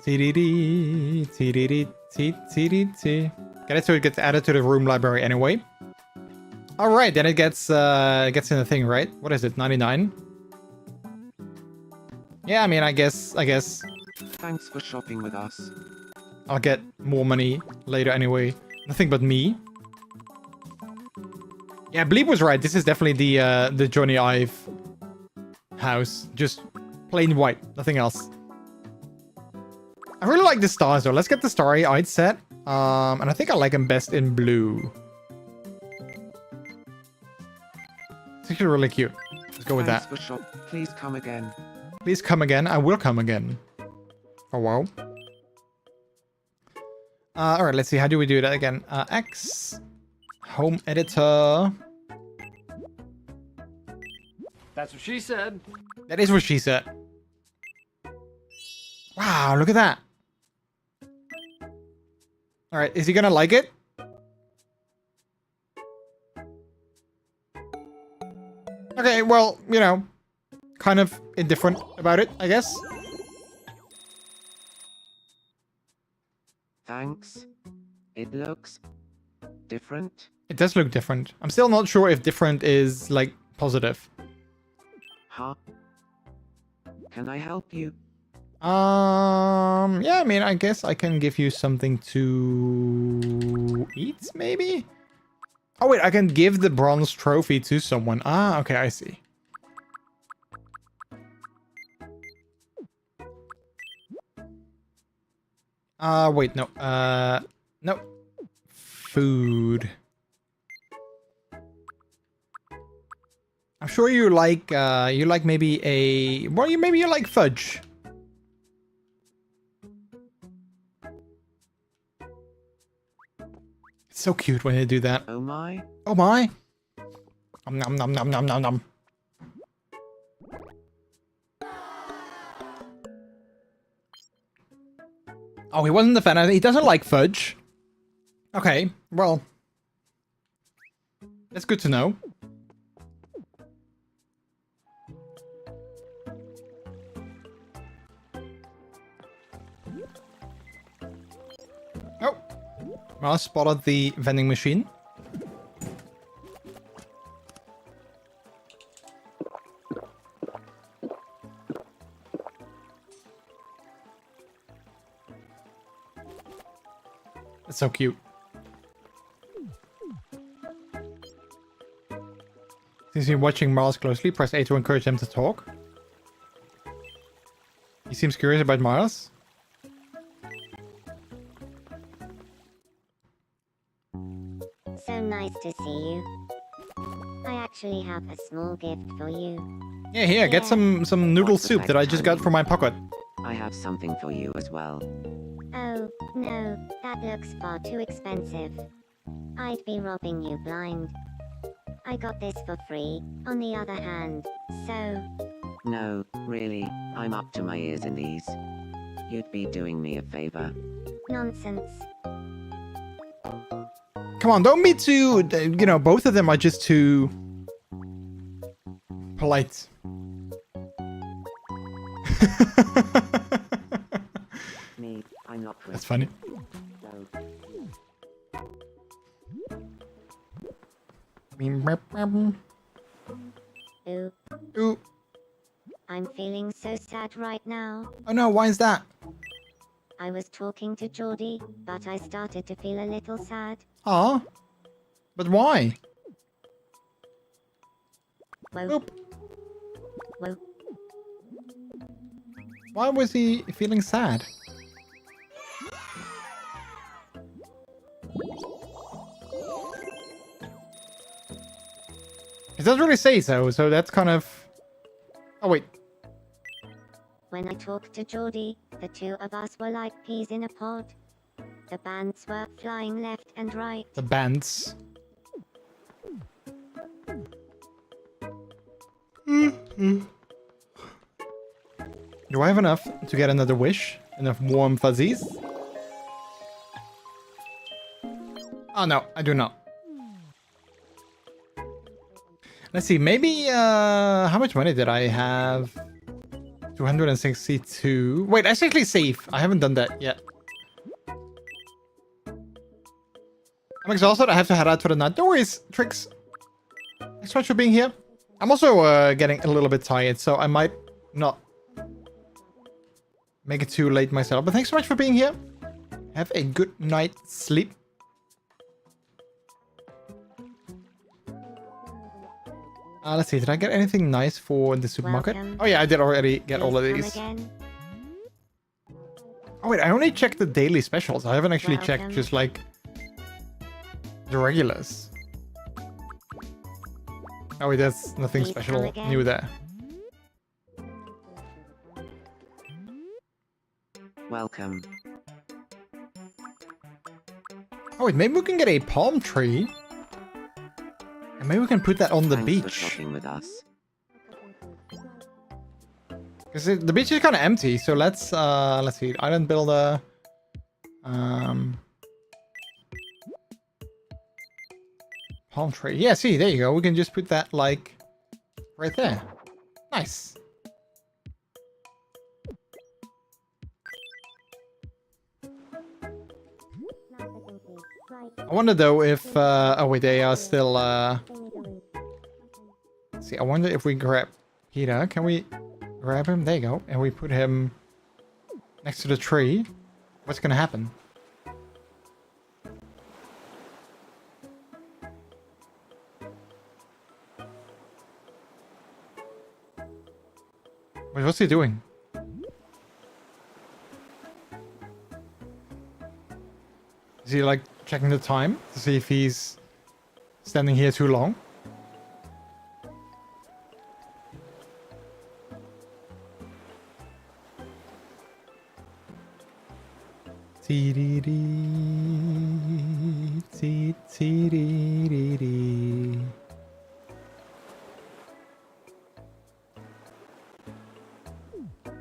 TDD, TDD, TDD. Get it so it gets added to the room library anyway. All right, then it gets in the thing, right? What is it? 99. Yeah, I mean, I guess. Thanks for shopping with us. I'll get more money later anyway. Nothing but me. Yeah, Bleep was right. This is definitely the Johnny Ive house. Just plain white, nothing else. I really like the stars though. Let's get the starry-eyed set. And I think I like them best in blue. It's actually really cute. Let's go with that. Thanks for shop. Please come again. Please come again. I will come again. Oh wow. Alright, let's see. How do we do that again? X. Home editor. That's what she said. That is what she said. Wow, look at that. Alright, is he gonna like it? Okay, well, you know, kind of indifferent about it, I guess. Thanks. It looks different. It does look different. I'm still not sure if different is, like, positive. Huh? Can I help you? Yeah, I mean, I guess I can give you something to eat, maybe? Oh, wait, I can give the bronze trophy to someone. Ah, okay, I see. Wait, no. No. Food. I'm sure you like maybe a... Well, maybe you like fudge. It's so cute when they do that. Oh my. Oh my. Nom nom nom nom nom nom. Oh, he wasn't a fan of it. He doesn't like fudge. Okay, well. That's good to know. Oh. Mars spotted the vending machine. It's so cute. Since you're watching Miles closely, press A to encourage him to talk. He seems curious about Miles. So nice to see you. I actually have a small gift for you. Yeah, here, get some noodle soup that I just got from my pocket. I have something for you as well. Oh, no, that looks far too expensive. I'd be robbing you blind. I got this for free, on the other hand, so... No, really, I'm up to my ears in these. You'd be doing me a favor. Nonsense. Come on, don't be too... You know, both of them are just too... polite. Me, I'm not rich. That's funny. So, Ooh, Ooh. I'm feeling so sad right now. Oh no, why is that? I was talking to Geordie, but I started to feel a little sad. Aw. But why? Whoa. Boop. Whoa. Why was he feeling sad? It doesn't really say so that's kind of... Oh wait. When I talked to Geordie, the two of us were like peas in a pod. The bands were flying left and right. The bands. Do I have enough to get another wish? Enough warm fuzzies? Oh no, I do not. Let's see, maybe, how much money did I have? 262. Wait, that's actually safe. I haven't done that yet. I'm exhausted. I have to head out for the night. No worries, Tricks. Thanks so much for being here. I'm also getting a little bit tired, so I might not make it too late myself. But thanks so much for being here. Have a good night's sleep. Let's see, did I get anything nice for the supermarket? Welcome. Oh yeah, I did already get all of Please these. come again. Oh wait, I only checked the daily specials. I haven't actually checked Welcome. just like the regulars. Oh wait, there's nothing Please special come again. new there. Welcome. Oh wait, maybe we can get a palm tree. And maybe we can put that on the Thanks for beach. shopping with us. Because the beach is kind of empty, so let's see. Island builder. Palm tree. Yeah, see, there you go. We can just put that like right there. Nice. I wonder though if oh wait, they are still see, I wonder if we grab Peter. Can we grab him? There you go. And we put him next to the tree. What's gonna happen? Wait, what's he doing? Is he like checking the time to see if he's standing here too long?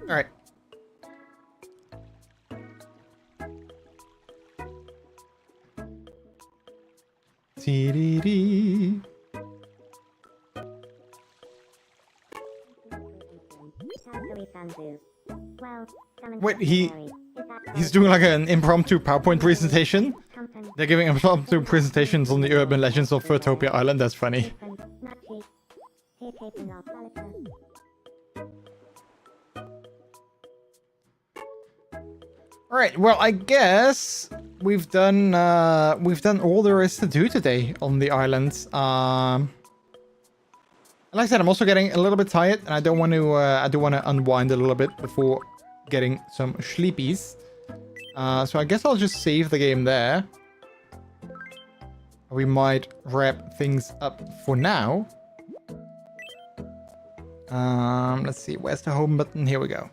All right. Wait, he's doing like an impromptu PowerPoint presentation? They're giving impromptu presentations on the urban legends of Furtopia Island. That's funny. All right. Well, I guess we've done all there is to do today on the island. Like I said, I'm also getting a little bit tired, and I do want to unwind a little bit before getting some sleepies. So I guess I'll just save the game there. We might wrap things up for now. Let's see, where's the home button? Here we go.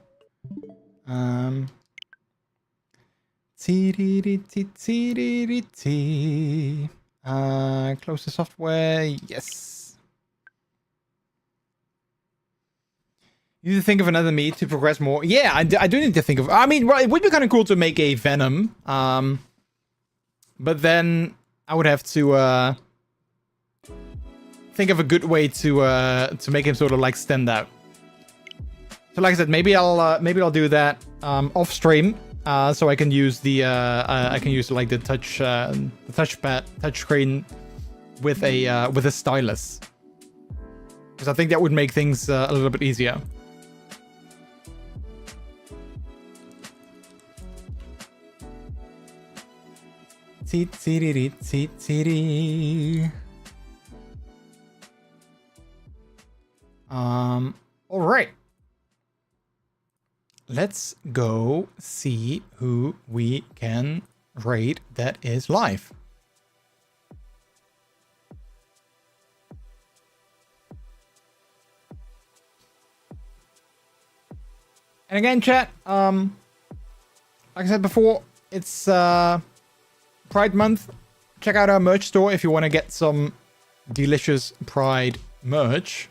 Close the software. Yes. You need to think of another meat to progress more. Yeah, I do need to think of... I mean, well, it would be kind of cool to make a Venom. But then I would have to think of a good way to make him sort of like stand out. So like I said, maybe I'll do that off stream, so I can use the like the touch screen with a stylus, because I think that would make things a little bit easier. All right. Let's go see who we can raid that is live. And again, chat, like I said before, it's Pride Month. Check out our merch store if you want to get some delicious Pride merch.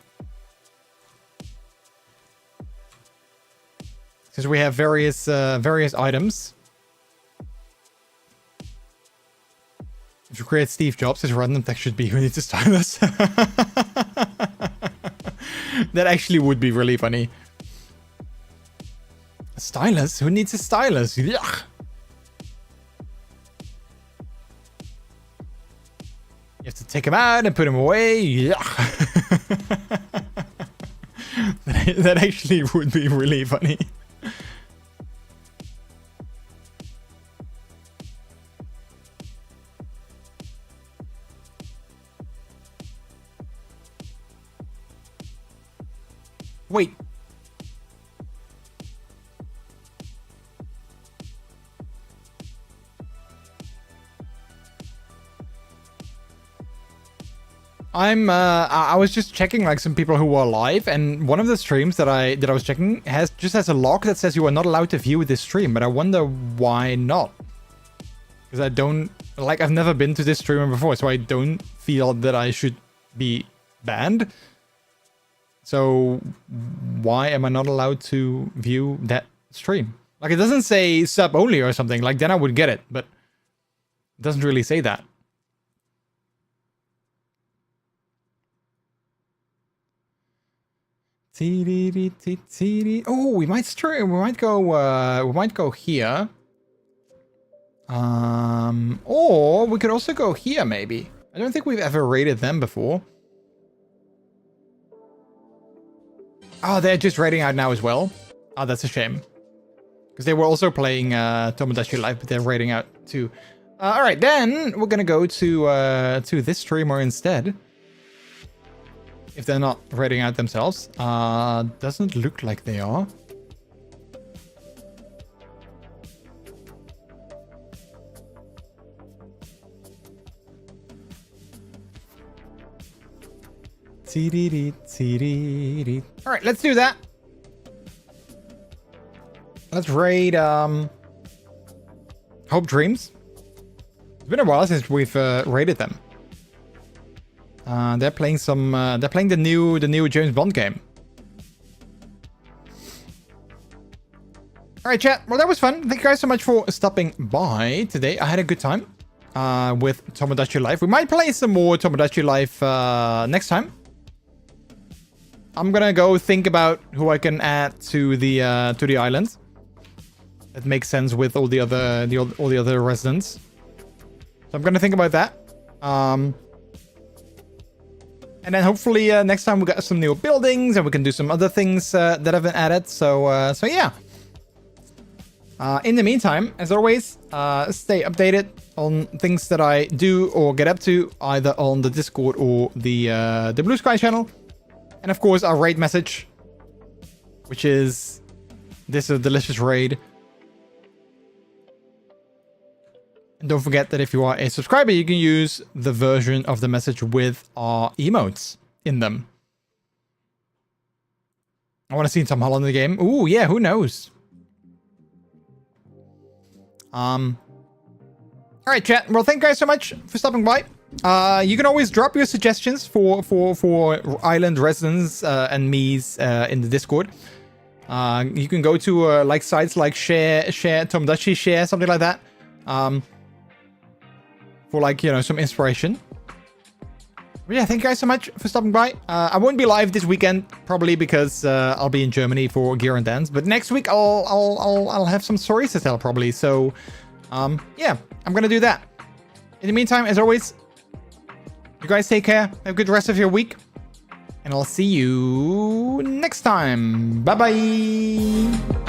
Since we have various items. If you create Steve Jobs, his random text should be who needs a stylus. That actually would be really funny. A stylus? Who needs a stylus? Yuck. You have to take him out and put him away. Yuck. That actually would be really funny. Wait. I was just checking like some people who were live, and one of the streams that I was checking has a log that says you are not allowed to view this stream, but I wonder why not. Because I don't like, I've never been to this streamer before, so I don't feel that I should be banned. So why am I not allowed to view that stream? Like, it doesn't say sub only or something, like then I would get it, but it doesn't really say that. Oh, we might stream. We might go here. Or we could also go here maybe. I don't think we've ever raided them before. Oh, they're just raiding out now as well. Oh, that's a shame. Because they were also playing Tomodatchi Live, but they're raiding out too. Alright, then we're gonna go to this streamer instead. If they're not raiding out themselves. Doesn't look like they are. Alright, let's do that. Let's raid Hope Dreams. It's been a while since we've raided them. They're playing some they're playing the new James Bond game. Alright, chat. Well, that was fun. Thank you guys so much for stopping by today. I had a good time with Tomodatchi Live. We might play some more Tomodatchi Live next time. I'm gonna go think about who I can add to the island. That makes sense with all the other residents. So I'm gonna think about that. And then hopefully next time we got some new buildings and we can do some other things that have been added. So yeah. In the meantime, as always, stay updated on things that I do or get up to, either on the Discord or the Blue Sky channel. And of course, our raid message, which is this is a delicious raid. And don't forget that if you are a subscriber, you can use the version of the message with our emotes in them. I want to see Tom Holland in the game. Ooh, yeah, who knows? All right, chat. Well, thank you guys so much for stopping by. You can always drop your suggestions for island residents and me's in the Discord. You can go to like sites like share Tomodachi share, something like that. For like, you know, some inspiration. But yeah, thank you guys so much for stopping by. I won't be live this weekend probably because I'll be in Germany for Gear and Dance. But next week I'll have some stories to tell probably. So yeah, I'm gonna do that. In the meantime, as always, you guys take care. Have a good rest of your week. And I'll see you next time. Bye-bye.